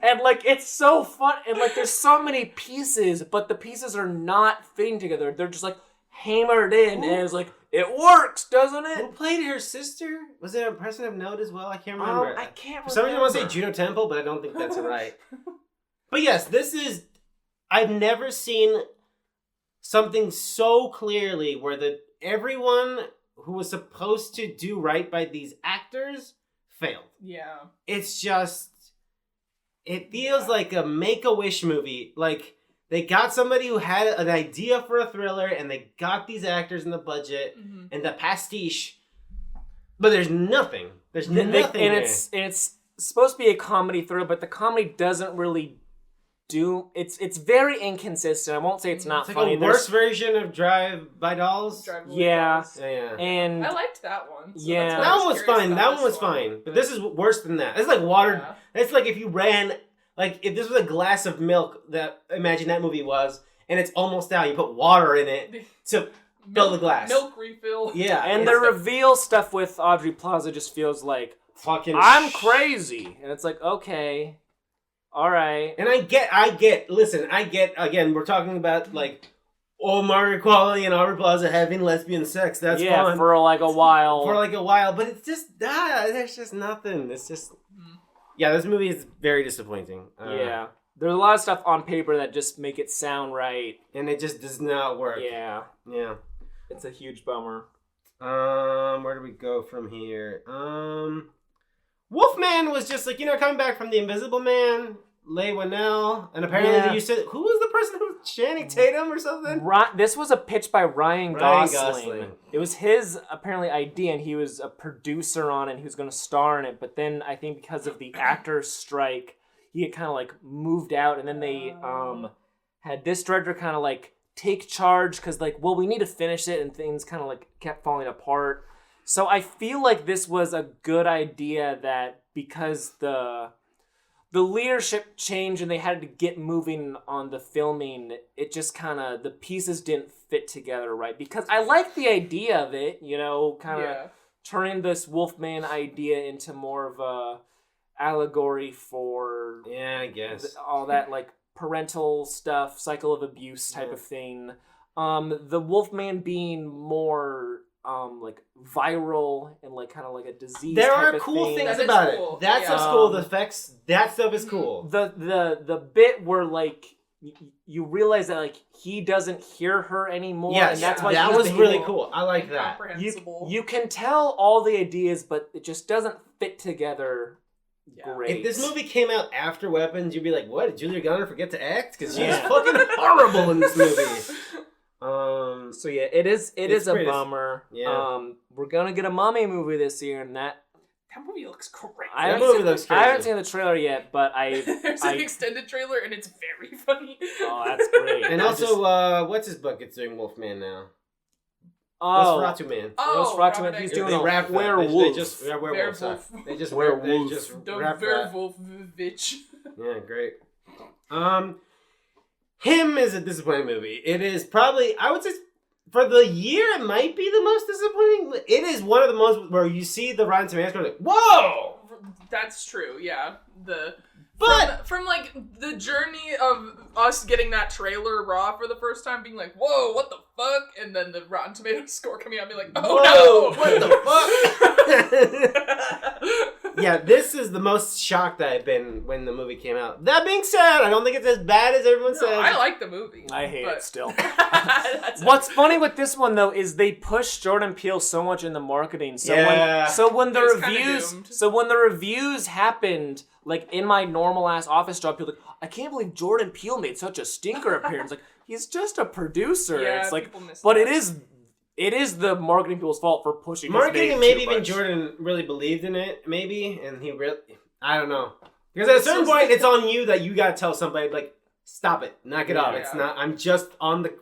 S2: And like, it's so fun. And like, there's so many pieces, but the pieces are not fitting together. They're just like hammered in. And it's like, it works, doesn't it?
S1: Who played her sister? Was it a person of note as well? I can't remember.
S2: I can't remember.
S1: For some reason I want to say Juno Temple, but I don't think that's right. But yes, this is... I've never seen something so clearly where everyone who was supposed to do right by these actors failed.
S3: Yeah.
S1: It's just... It feels like a Make-A-Wish movie. Like, they got somebody who had an idea for a thriller, and they got these actors in the budget, and the pastiche, but there's nothing. There's nothing
S2: and
S1: there.
S2: it's supposed to be a comedy thriller, but the comedy doesn't really do... It's very inconsistent. I won't say it's not funny.
S1: It's like a worse version of Drive by Dolls.
S2: Yeah.
S1: And
S3: I liked that one. So
S2: yeah.
S1: That one was fine. That one was fine. But this is worse than that. It's like water. Yeah. It's like if you ran... Like, if this was a glass of milk, imagine that movie was, and it's almost out, you put water in it to fill the glass.
S3: Milk refill.
S1: Yeah.
S2: And the reveal stuff with Audrey Plaza just feels like, I'm crazy. And it's like, okay, all right.
S1: And I get, again, we're talking about, like, Margaret Qualley and Aubrey Plaza having lesbian sex. That's fun.
S2: Yeah, for like a while.
S1: But it's just, there's just nothing. It's just... Yeah, this movie is very disappointing.
S2: Yeah. There's a lot of stuff on paper that just make it sound right.
S1: And it just does not work.
S2: Yeah.
S1: Yeah.
S2: It's a huge bummer.
S1: Where do we go from here? Wolfman was just like, coming back from The Invisible Man, Leigh Whannell, and apparently you said, who was the person who was Channing Tatum or something?
S2: This was a pitch by Ryan Gosling. It was his, apparently, idea, and he was a producer on it, and he was going to star in it, but then I think because of the actors' strike, he had kind of, like, moved out, and then they had this director kind of, like, take charge, because, like, well, we need to finish it, and things kind of, like, kept falling apart. So I feel like this was a good idea that because the leadership changed and they had to get moving on the filming, it just kind of, the pieces didn't fit together right. Because I like the idea of it, kind of turning this Wolfman idea into more of a allegory for...
S1: Yeah, I guess.
S2: All that, like, parental stuff, cycle of abuse type of thing. The Wolfman being more... like viral and like kind of like a disease.
S1: There
S2: type
S1: are
S2: of
S1: cool
S2: thing.
S1: things about it. That's what's cool. The effects, that stuff is cool.
S2: The bit where like you realize that like he doesn't hear her anymore, and that's why
S1: that was really cool. I like that.
S2: You can tell all the ideas, but it just doesn't fit together. Great.
S1: If this movie came out after Weapons, you'd be like, "What? Did Julia Garner forget to act? Because she's fucking horrible in this movie."
S2: So yeah, it is a bummer.
S1: Yeah.
S2: We're gonna get a Mummy movie this year, and that
S3: movie looks great.
S2: I haven't seen the trailer yet, but
S3: there's an extended trailer, and it's very funny.
S2: Oh, that's great.
S1: And also, what's his bucket's doing Wolfman now? Nosferatu Man.
S2: Nosferatu Man. He's doing a werewolf.
S1: They just werewolf. They just werewolf.
S3: The werewolf bitch.
S1: Yeah, great. Him is a disappointing movie. It is probably, I would say, for the year, it might be the most disappointing. It is one of the most where you see the Rotten Tomatoes go like, whoa!
S3: That's true, yeah.
S1: But
S3: from like the journey of us getting that trailer raw for the first time, being like, whoa, what the fuck? And then the Rotten Tomatoes score coming out and being like, oh
S1: no! What the fuck? Yeah, this is the most shocked I've been when the movie came out. That being said, I don't think it's as bad as everyone says.
S3: I like the movie.
S2: I hate it still. What's funny with this one though is they pushed Jordan Peele so much in the marketing. So when the reviews happened, like in my normal ass office job, people were like, I can't believe Jordan Peele made such a stinker appearance. Like, he's just a producer.
S3: Yeah,
S2: it's like, but it is the marketing people's fault for pushing
S1: marketing.
S2: His name
S1: Maybe
S2: too
S1: even
S2: much.
S1: Jordan really believed in it, maybe, and he really, I don't know. Because at a certain point, it's on you that you gotta tell somebody, like, stop it, knock it off. It's not. I'm just on the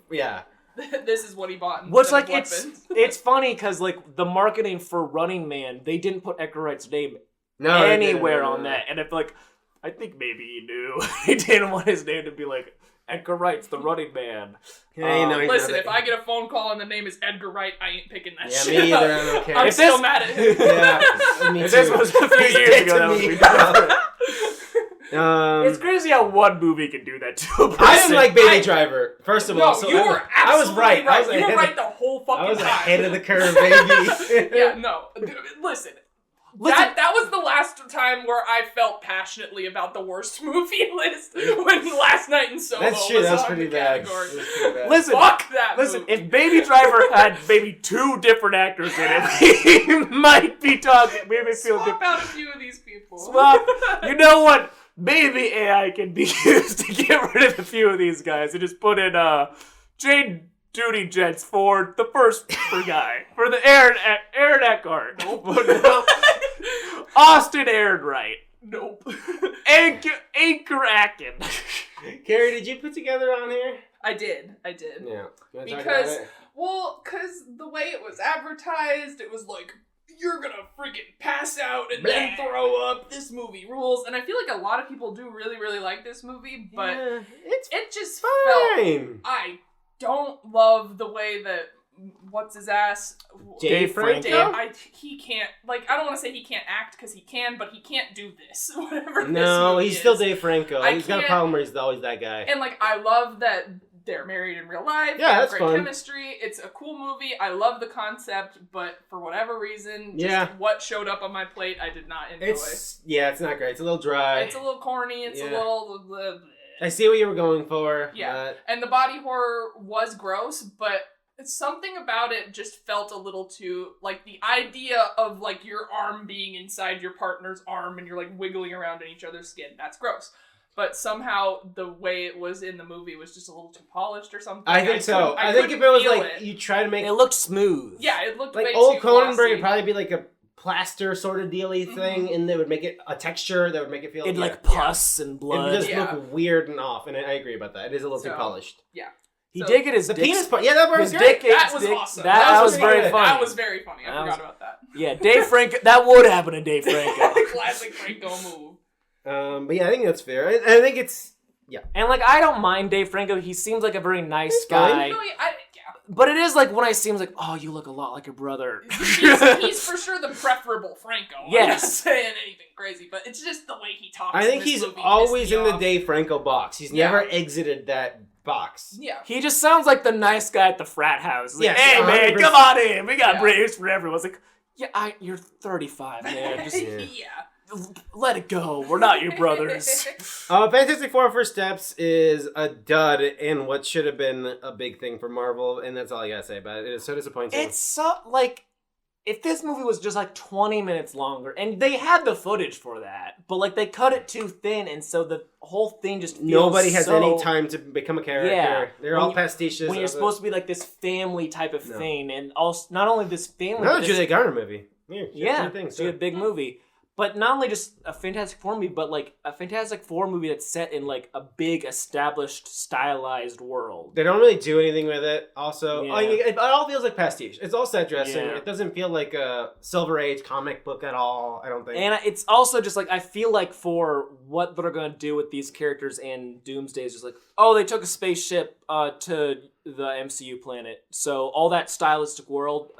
S3: This is what he bought.
S2: Which like it's funny because like the marketing for Running Man, they didn't put Edgar Wright's name anywhere on that, and if like I think maybe he knew he didn't want his name to be like Edgar Wright's the Running Man.
S3: Listen, if I get a phone call and the name is Edgar Wright, I ain't picking that shit.
S1: Yeah, me either. I don't care.
S3: I'm still mad at him.
S1: Yeah, me too.
S2: If this was a few years ago, that would be different. It's crazy how one movie can do that to a person.
S1: I didn't like Baby Driver, first of all. So
S3: you were absolutely
S1: I was right.
S3: You were right the whole fucking time.
S1: I was ahead of the curve, baby.
S3: Yeah, no. Listen, That was the last time where I felt passionately about the worst movie list when Last Night in Soho
S1: That's true.
S3: was
S1: That's
S3: on
S1: pretty
S3: the
S1: bad.
S3: category.
S2: Listen,
S3: fuck that movie.
S2: If Baby Driver had maybe 2 different actors in it, we might be talking. Maybe feel
S3: Swap out a few of these people.
S2: Swap. You know what? Maybe AI can be used to get rid of a few of these guys and just put in Jane Duty Jets for the first guy. For the Aaron Eckhart. Nope. Austin Ehrenreich.
S3: Nope.
S2: Anchor Akin.
S1: Carrie, did you put together on here?
S3: I did.
S1: Yeah.
S3: Because the way it was advertised, it was like, you're gonna freaking pass out and then throw up. This movie rules. And I feel like a lot of people do really, really like this movie, but it just
S1: fine.
S3: I don't love the way that what's his ass?
S1: Dave Franco?
S3: He can't, I don't want to say he can't act because he can, but he can't do this. Whatever this
S1: No,
S3: movie
S1: he's still
S3: is.
S1: Dave Franco. He's got a problem where he's always that guy.
S3: And I love that they're married in real life.
S1: Yeah, that's
S3: great
S1: fun.
S3: Chemistry. It's a cool movie. I love the concept, but for whatever reason, what showed up on my plate, I did not enjoy.
S1: It's not great. It's a little dry.
S3: It's a little corny. It's a little.
S1: I see what you were going for.
S3: Yeah, and the body horror was gross, but something about it just felt a little too the idea of your arm being inside your partner's arm and you're wiggling around in each other's skin. That's gross. But somehow the way it was in the movie was just a little too polished or something.
S1: I think so. I think if it was you try to make
S2: it looked smooth.
S3: Yeah, it looked
S1: like
S3: way
S1: old
S3: too
S1: Cronenberg
S3: glossy.
S1: would probably be a plaster sort of dealy thing, and they would make it a texture that would make it feel
S2: pus and blood.
S1: It would just look weird and off, and I agree about that. It is a little too polished.
S3: Yeah.
S2: He did get his
S1: penis part. Yeah, that part was great.
S3: That was awesome.
S2: That was very funny.
S3: That was very funny. I forgot about that.
S2: Yeah, Dave Franco. That would happen to Dave Franco.
S3: Classic Franco move.
S1: But yeah, I think that's fair. I think it's
S2: and I don't mind Dave Franco. He seems like a very nice guy.
S3: No,
S2: But it is when I see him, it's oh, you look a lot like your brother.
S3: He's for sure the preferable Franco.
S2: Yes.
S3: I'm not saying anything crazy, but it's just the way he talks.
S1: I think he's always in the Dave Franco box. He's never exited that box.
S3: Yeah.
S2: He just sounds like the nice guy at the frat house. Hey,
S1: 100%.
S2: man, come on in. We got breaks for everyone. It's you're 35, man. Just let it go. We're not your brothers.
S1: Fantastic Four First Steps is a dud in what should have been a big thing for Marvel, and that's all I gotta say about it. It is so disappointing.
S2: It's so, if this movie was just 20 minutes longer, and they had the footage for that, but they cut it too thin, and so the whole thing just feels
S1: nobody has any time to become a character.
S2: Yeah.
S1: They're all pastiches.
S2: When you're supposed to be this family type of thing, and also not only this family,
S1: another Julia Garner movie.
S2: It's a big movie. But not only just a Fantastic Four movie, but a Fantastic Four movie that's set in a big established stylized world.
S1: They don't really do anything with it. Also, it all feels like pastiche. It's all set dressing.
S2: Yeah.
S1: It doesn't feel like a Silver Age comic book at all. I don't think.
S2: And it's also just I feel for what they're gonna do with these characters in Doomsday is just they took a spaceship to the MCU planet, so all that stylistic world,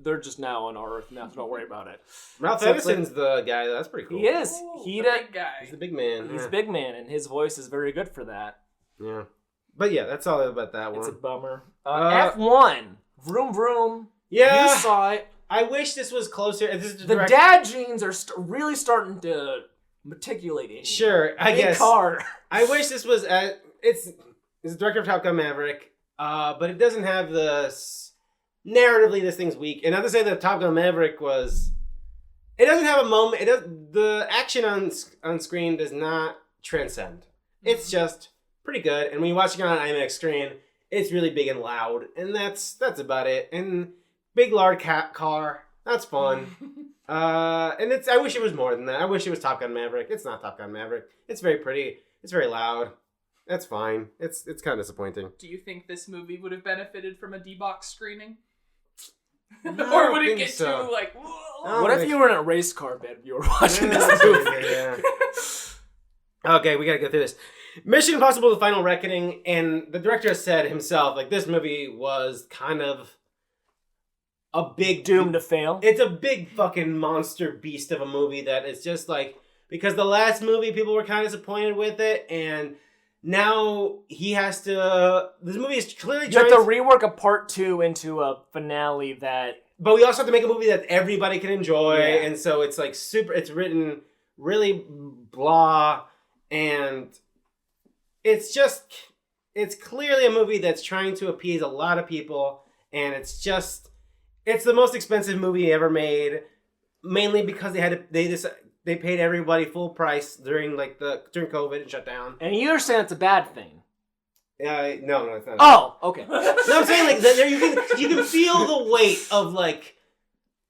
S2: they're just now on Earth. Now, don't worry about it.
S1: Ralph Edison's the guy. That's pretty cool.
S2: He is.
S3: He's the big guy.
S1: He's the big man.
S2: He's the big man, and his voice is very good for that.
S1: Yeah. But yeah, that's all about that one.
S2: It's a bummer. F1. Vroom vroom.
S1: Yeah.
S2: You saw it.
S1: I wish this was closer. This is
S2: the dad genes are really starting to matriculate in.
S1: Sure, I guess.
S2: Car.
S1: I wish this was it's the director of Top Gun Maverick, but it doesn't have the... Narratively, this thing's weak. And not to say that Top Gun Maverick was... It doesn't have a moment... The action on screen does not transcend. It's just pretty good. And when you're watching it on an IMAX screen, it's really big and loud. And that's about it. And big, large car. That's fun. And I wish it was more than that. I wish it was Top Gun Maverick. It's not Top Gun Maverick. It's very pretty. It's very loud. That's fine. It's kind of disappointing.
S3: Do you think this movie would have benefited from a D-box screening?
S1: No,
S3: or would it get
S1: so.
S3: too
S2: what if you were in a race car bed and you were watching this movie?
S1: Okay, we gotta go through this. Mission Impossible: The Final Reckoning, and the director has said himself, this movie was kind of a big...
S2: Doomed to fail.
S1: It's a big fucking monster beast of a movie that is just because the last movie people were kind of disappointed with it, and now he has to... This movie is clearly
S2: You have to rework a part 2 into a finale that
S1: but we also have to make a movie that everybody can enjoy, and so it's like super. It's written really blah, and it's clearly a movie that's trying to appease a lot of people, and it's the most expensive movie ever made, mainly because they paid everybody full price during COVID and shut down.
S2: And you're saying it's a bad thing.
S1: No, it's not.
S2: Oh, okay.
S1: No, I'm saying like that. You can feel the weight of like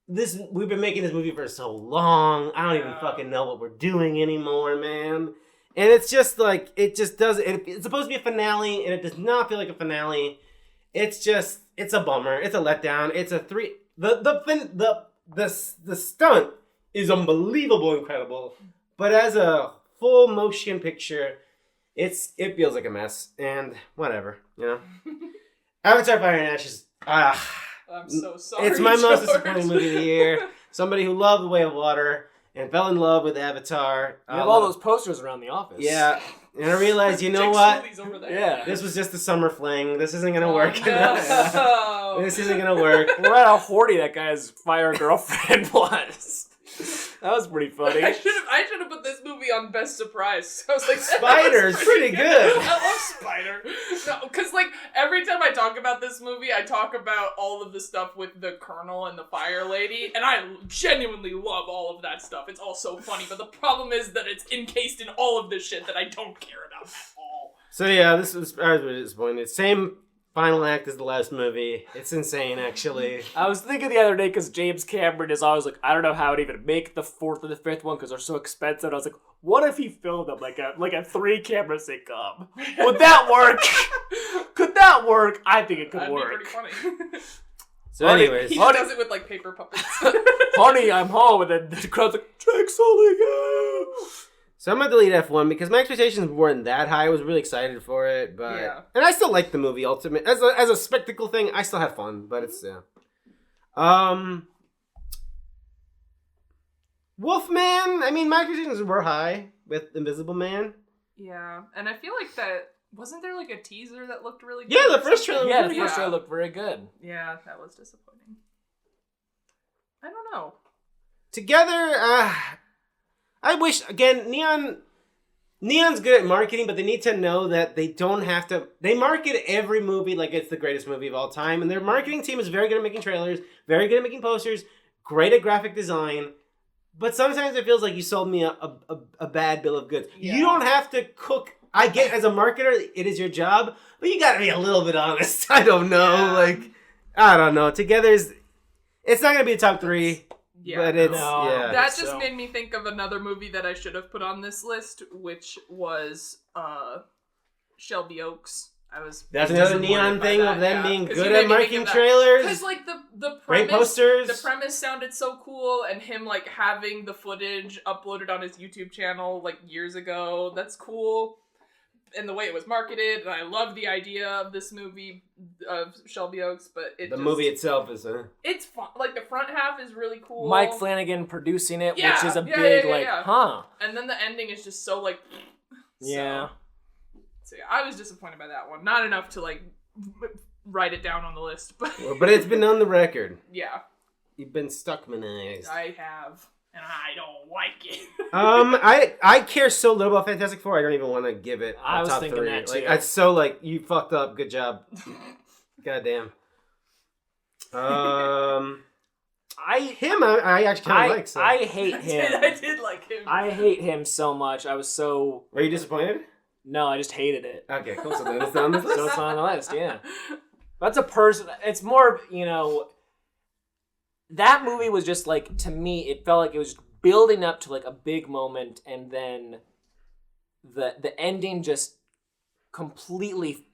S1: this. We've been making this movie for so long. I don't even fucking know what we're doing anymore, man. And it's just like it's supposed to be a finale, and it does not feel like a finale. It's a bummer. It's a letdown. It's a three. The stunt is unbelievable, incredible, but as a full motion picture, it feels like a mess. And whatever, Avatar: Fire and Ashes.
S3: I'm so sorry.
S1: It's my
S3: George.
S1: most disappointing movie of the year. Somebody who loved The Way of Water and fell in love with Avatar.
S2: You have all those posters around the office.
S1: Yeah. And I realized, you know what?
S3: Over there.
S2: Yeah.
S1: This was just a summer fling. This isn't going to work.
S3: No.
S1: This isn't going to work.
S2: We're at how horny that guy's fire girlfriend was. That was pretty funny.
S3: I should have put this movie on Best Surprise. I was like,
S1: Spider's pretty good.
S3: I love Spider. No, because like every time I talk about this movie, I talk about all of the stuff with the Colonel and the Fire Lady, and I genuinely love all of that stuff. It's all so funny, but the problem is that it's encased in all of this shit that I don't care about at all.
S1: So yeah, I was really disappointed. Same final act as the last movie. It's insane, actually.
S2: I was thinking the other day, because James Cameron is always like, I don't know how to even make the fourth and the fifth one because they're so expensive. And I was like, what if he filmed them like a 3-camera sitcom? Would that work? Could that work? I think it could work.
S3: That'd be pretty funny.
S1: So anyways.
S3: He does it with like paper puppets.
S2: Honey, I'm home. And then the crowd's like, Jake Sully, yeah.
S1: So I'm going to delete F1 because my expectations weren't that high. I was really excited for it, but...
S3: Yeah.
S1: And I still like the movie, ultimately. As a spectacle thing, I still had fun, but it's... Wolfman, I mean, my expectations were high with Invisible Man.
S3: Yeah, and I feel like that... Wasn't there like a teaser that looked really good?
S1: Yeah, the first trailer
S2: looked very good.
S3: Yeah, that was disappointing. I don't know.
S1: Together, I wish, again, Neon's good at marketing, but they need to know that they don't have to... They market every movie like it's the greatest movie of all time, and their marketing team is very good at making trailers, very good at making posters, great at graphic design, but sometimes it feels like you sold me a bad bill of goods. Yeah. You don't have to cook... I get, as a marketer, it is your job, but you gotta be a little bit honest. I don't know, I don't know. Together's... It's not gonna be a top 3.
S3: Yeah,
S1: but it's
S3: that just made me think of another movie that I should have put on this list, which was Shelby Oaks.
S1: That's another Neon thing of them being good at marketing trailers.
S3: Because like the premise,
S1: great posters.
S3: The premise sounded so cool, and him like having the footage uploaded on his YouTube channel like years ago. That's cool. And the way it was marketed, and I love the idea of this movie of Shelby Oaks, but the
S1: movie itself is
S3: it's fun. Like the front half is really cool.
S2: Mike Flanagan producing it, which is a big huh.
S3: And then the ending is just so like
S2: yeah.
S3: So yeah, I was disappointed by that one. Not enough to like write it down on the list, but
S1: but it's been on the record.
S3: Yeah,
S1: you've been stuckmanized.
S3: I have. And I don't like it.
S1: I care so little about Fantastic Four. I don't even want to give it.
S2: I was
S1: top
S2: thinking
S1: 3.
S2: that too.
S1: Like, it's so like you fucked up. Good job. Goddamn. I actually kind of like. So.
S2: I hate him.
S3: I did like him.
S2: I hate him so much. I was so.
S1: Were you disappointed?
S2: No, I just hated it.
S1: Okay, cool. So then it's on the list.
S2: So it's on the list. Yeah. That's a person. It's more, that movie was just like, to me, it felt like it was building up to like a big moment, and then the ending just completely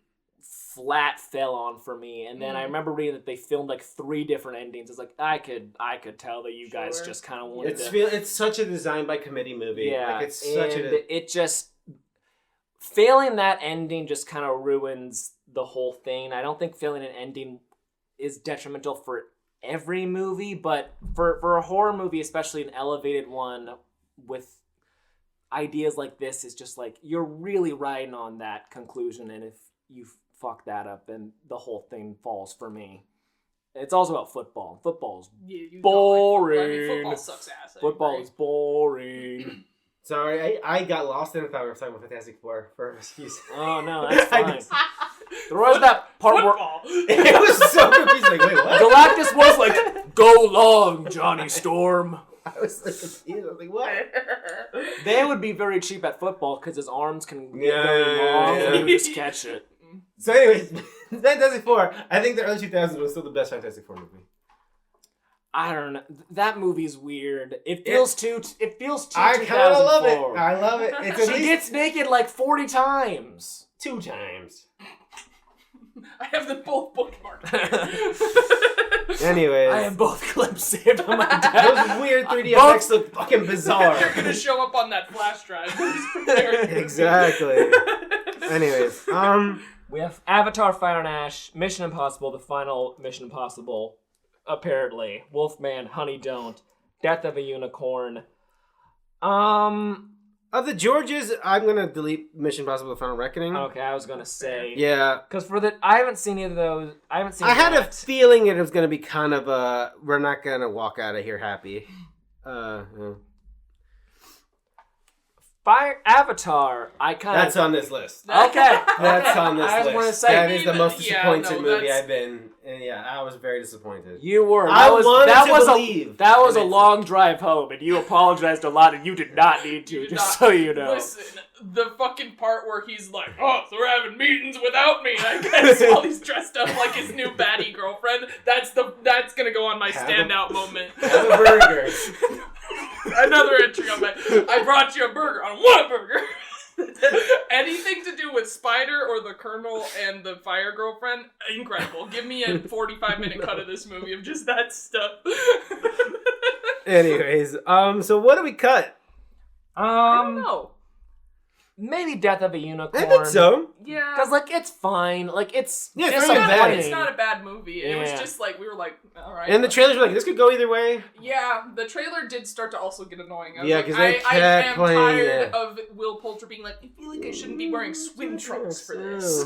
S2: flat fell on for me. And then I remember reading that they filmed like 3 different endings. It's like I could tell that you guys just kind of wanted
S1: it's such a design by committee movie.
S2: Yeah,
S1: like, it's such
S2: it just failing that ending just kind of ruins the whole thing. I don't think failing an ending is detrimental for every movie, but for a horror movie, especially an elevated one with ideas like this, is just like you're really riding on that conclusion, and if you fuck that up, then the whole thing falls for me. It's also about football. Football's
S3: you
S2: boring.
S3: Like, I mean, football sucks ass.
S2: Football is boring.
S1: Sorry, I got lost in it. I thought we were talking about Fantastic Four for excuse.
S2: Oh no, that's fine. There was that part
S3: football.
S1: Where it was so confusing. Like, wait, what?
S2: Galactus was like, "Go long, Johnny Storm."
S1: I was like confused. I was like, what?
S2: They would be very cheap at football because his arms can get very long and he would just catch it.
S1: So, anyways, Fantastic Four. I think the early 2000s was still the best Fantastic Four movie.
S2: I don't know. That movie's weird. It feels too.
S1: I kind of love it. I love it. It's
S2: she gets naked like 40 times.
S1: 2 times.
S3: I have them both bookmarked.
S1: Anyways.
S2: I have both clips saved on my desk.
S1: Those weird 3D effects look fucking bizarre.
S3: They're going to show up on that flash drive.
S1: Exactly. Anyways.
S2: We have Avatar, Fire and Ash, Mission Impossible, the final Mission Impossible, apparently. Wolfman, Honey Don't, Death of a Unicorn.
S1: Of the Georges, I'm gonna delete Mission Impossible: The Final Reckoning.
S2: Okay, I was gonna say.
S1: Yeah.
S2: Because I haven't seen either of those. I
S1: had a feeling it was gonna be kind of we're not gonna walk out of here happy.
S2: Avatar,
S1: That's on this list.
S2: Okay.
S1: That's on this
S2: list. I
S1: list.
S2: Want to say,
S1: that is the most disappointed movie I've been. And yeah, I was very disappointed.
S2: You were.
S1: I wanted to believe.
S2: That was a long drive home, and you apologized a lot, and you did not need to, so you know.
S3: Listen, the fucking part where he's like, oh, so we're having meetings without me, I guess, while he's dressed up like his new baddie girlfriend, that's gonna go on my standout moment.
S1: Have a burger.
S3: Another entry on I brought you a burger. I don't want a burger. Anything to do with Spider or the Colonel and the fire girlfriend, incredible. Give me a 45-minute cut of this movie of just that stuff.
S1: Anyways, so what do we cut?
S3: I don't know.
S2: Maybe Death of a Unicorn.
S1: I think so.
S3: Yeah.
S2: Because, it's fine. It's
S1: disappointing.
S3: It's not a bad movie. It was just we were like, alright.
S1: And the trailers were like, this could go either way.
S3: Yeah, the trailer did start to also get annoying.
S1: Yeah, because they kept playing
S3: I am tired of Will Poulter being like, I feel like I shouldn't be wearing swim trunks for this.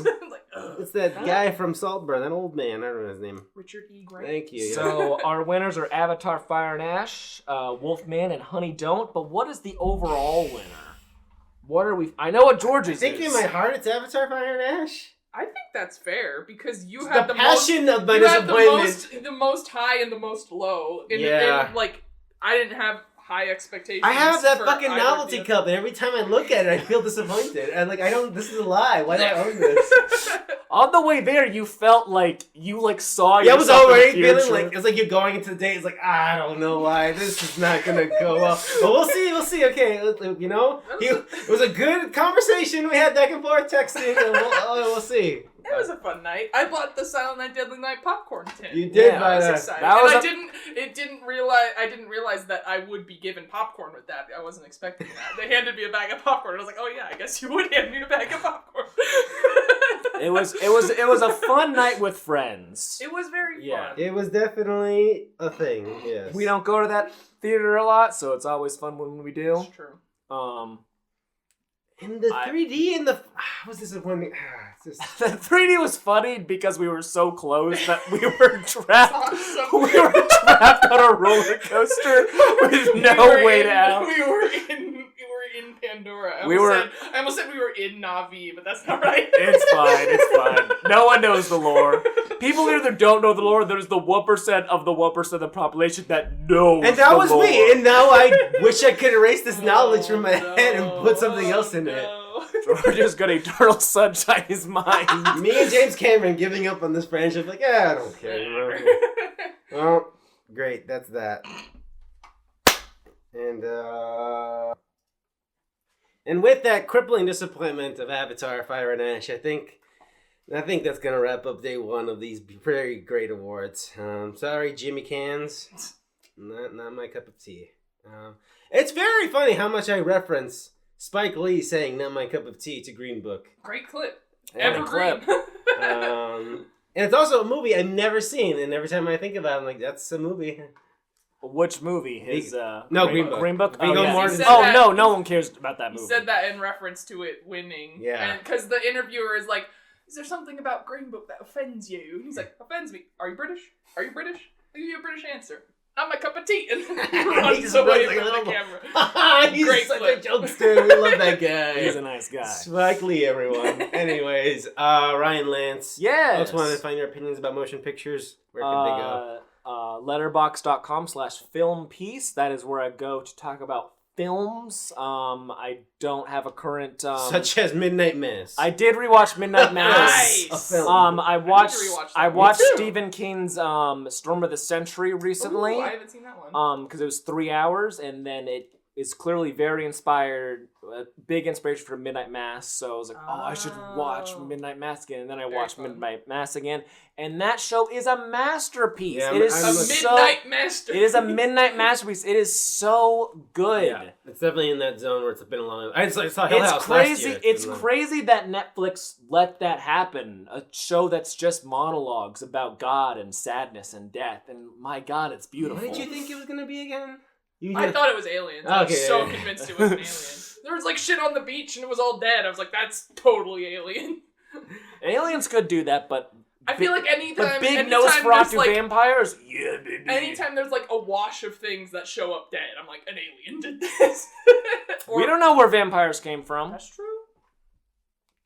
S1: It's that guy from Saltburn, that old man. I don't know his name.
S3: Richard E. Grant.
S1: Thank you. Yeah.
S2: So, our winners are Avatar, Fire and Ash, Wolfman, and Honey Don't. But what is the overall winner? What are we? I know what George's is.
S1: I think in my heart it's Avatar, Fire and Ash.
S3: I think that's fair because you had the
S1: passion
S3: most,
S1: of my disappointment.
S3: the most high and the most low. And I didn't have high expectations.
S1: I have that fucking novelty cup, and every time I look at it, I feel disappointed. And I don't. This is a lie. Why do I own this?
S2: On the way there, you felt like you saw.
S1: Yeah, I was already feeling like it's like you're going into the day. It's like I don't know why this is not gonna go well, but we'll see. We'll see. Okay, you know, it was a good conversation we had back and forth texting, and we'll see.
S3: It was a fun night. I bought the Silent Night Deadly Night popcorn tin.
S1: You did buy that.
S3: I was excited. I didn't realize that I would be given popcorn with that. I wasn't expecting that. They handed me a bag of popcorn. I was like, oh yeah, I guess you would hand me a bag of popcorn.
S2: It was a fun night with friends.
S3: It was very fun.
S1: It was definitely a thing. Yes.
S2: We don't go to that theater a lot, so it's always fun when we do.
S3: That's true.
S1: And the 3D and the was disappointing.
S2: The 3D was funny because we were so close that we were trapped. Awesome. We were trapped on a roller coaster with no way out.
S3: We were in Pandora. I almost said we were in Na'vi, but that's not right.
S2: It's fine. No one knows the lore. People either don't know the lore. There's the 1% of the 1% of the population that knows.
S1: And that
S2: the
S1: was
S2: lore.
S1: Me. And now I wish I could erase this knowledge from my head and put something else in it.
S2: George is got eternal sunshine in his mind.
S1: Me and James Cameron giving up on this friendship. Like, I don't care. Well, great. That's that. And with that crippling disappointment of Avatar, Fire and Ash, I think that's gonna wrap up day one of these very great awards. Sorry, Jimmy Cans, not my cup of tea. It's very funny how much I reference Spike Lee saying "not my cup of tea" to Green Book.
S3: Great clip.
S2: Evergreen.
S1: And it's also a movie I've never seen, and every time I think about it, I'm like, that's a movie.
S2: Which movie? His
S1: Green Book.
S2: Green Book. No one cares about that movie.
S3: He said that in reference to it winning.
S1: Yeah.
S3: Because the interviewer is like, is there something about Green Book that offends you? And he's like, offends me. Are you British? Are you British? I'll give you a British answer. Not my cup of tea. And then he runs away from the camera.
S1: He's
S3: Great
S1: such
S3: clip.
S1: a jokester. We love that guy.
S2: He's a nice guy.
S1: Spike Lee, everyone. Anyways, Ryan Lance.
S2: Yes.
S1: Folks wanted to find your opinions about motion pictures. Where could they go?
S2: Letterboxd.com/filmpiece. That is where I go to talk about films. I don't have a current
S1: such as Midnight Mass.
S2: I did rewatch Midnight Mass.
S3: Nice.
S1: A film.
S2: I watched Stephen King's Storm of the Century recently.
S3: Ooh, I haven't seen that one.
S2: Because it was 3 hours, and then it is clearly very inspired, a big inspiration for Midnight Mass. So I was like, I should watch Midnight Mass again. And then I watched Midnight Mass again, and that show is a masterpiece.
S1: Yeah,
S2: it is
S3: Midnight Masterpiece.
S2: It is a midnight masterpiece. It is so good.
S1: Yeah, it's definitely in that zone where it's been a long. I saw Hill House
S2: crazy.
S1: last year.
S2: It's crazy that Netflix let that happen. A show that's just monologues about God and sadness and death. And my God, it's beautiful.
S1: What did you think it was going to be again?
S3: I thought it was aliens. I was so convinced it was an alien. There was like shit on the beach and it was all dead. I was like, that's totally alien.
S2: Aliens could do that, but
S3: I feel like anytime
S2: Nosferatu
S3: like,
S2: vampires, yeah, baby.
S3: Anytime there's like a wash of things that show up dead, I'm like, an alien did this.
S2: We don't know where vampires came from.
S3: That's true.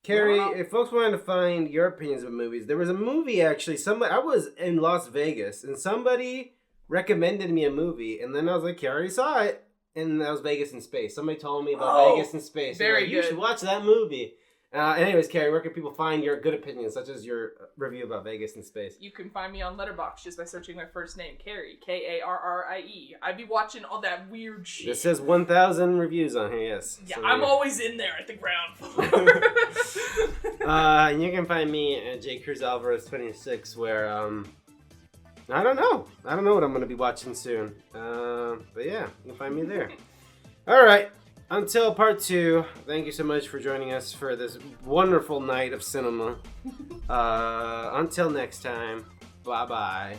S1: Carrie, if folks wanted to find your opinions of movies, there was a movie actually. I was in Las Vegas and somebody recommended me a movie, and then I was like, I already saw it, and that was Vegas in Space. Somebody told me about Vegas in Space.
S3: Very good.
S1: You should watch that movie. Anyways, Carrie, where can people find your good opinions, such as your review about Vegas in Space?
S3: You can find me on Letterboxd just by searching my first name, Carrie, Karrie. I be watching all that weird shit.
S1: This says 1,000 reviews on here, yes.
S3: Yeah,
S1: so,
S3: I'm always in there at the ground floor.
S1: And you can find me at J. Cruz Alvarez 26, where I don't know what I'm going to be watching soon. But yeah, you can find me there. All right. Until part 2, thank you so much for joining us for this wonderful night of cinema. Until next time, bye-bye.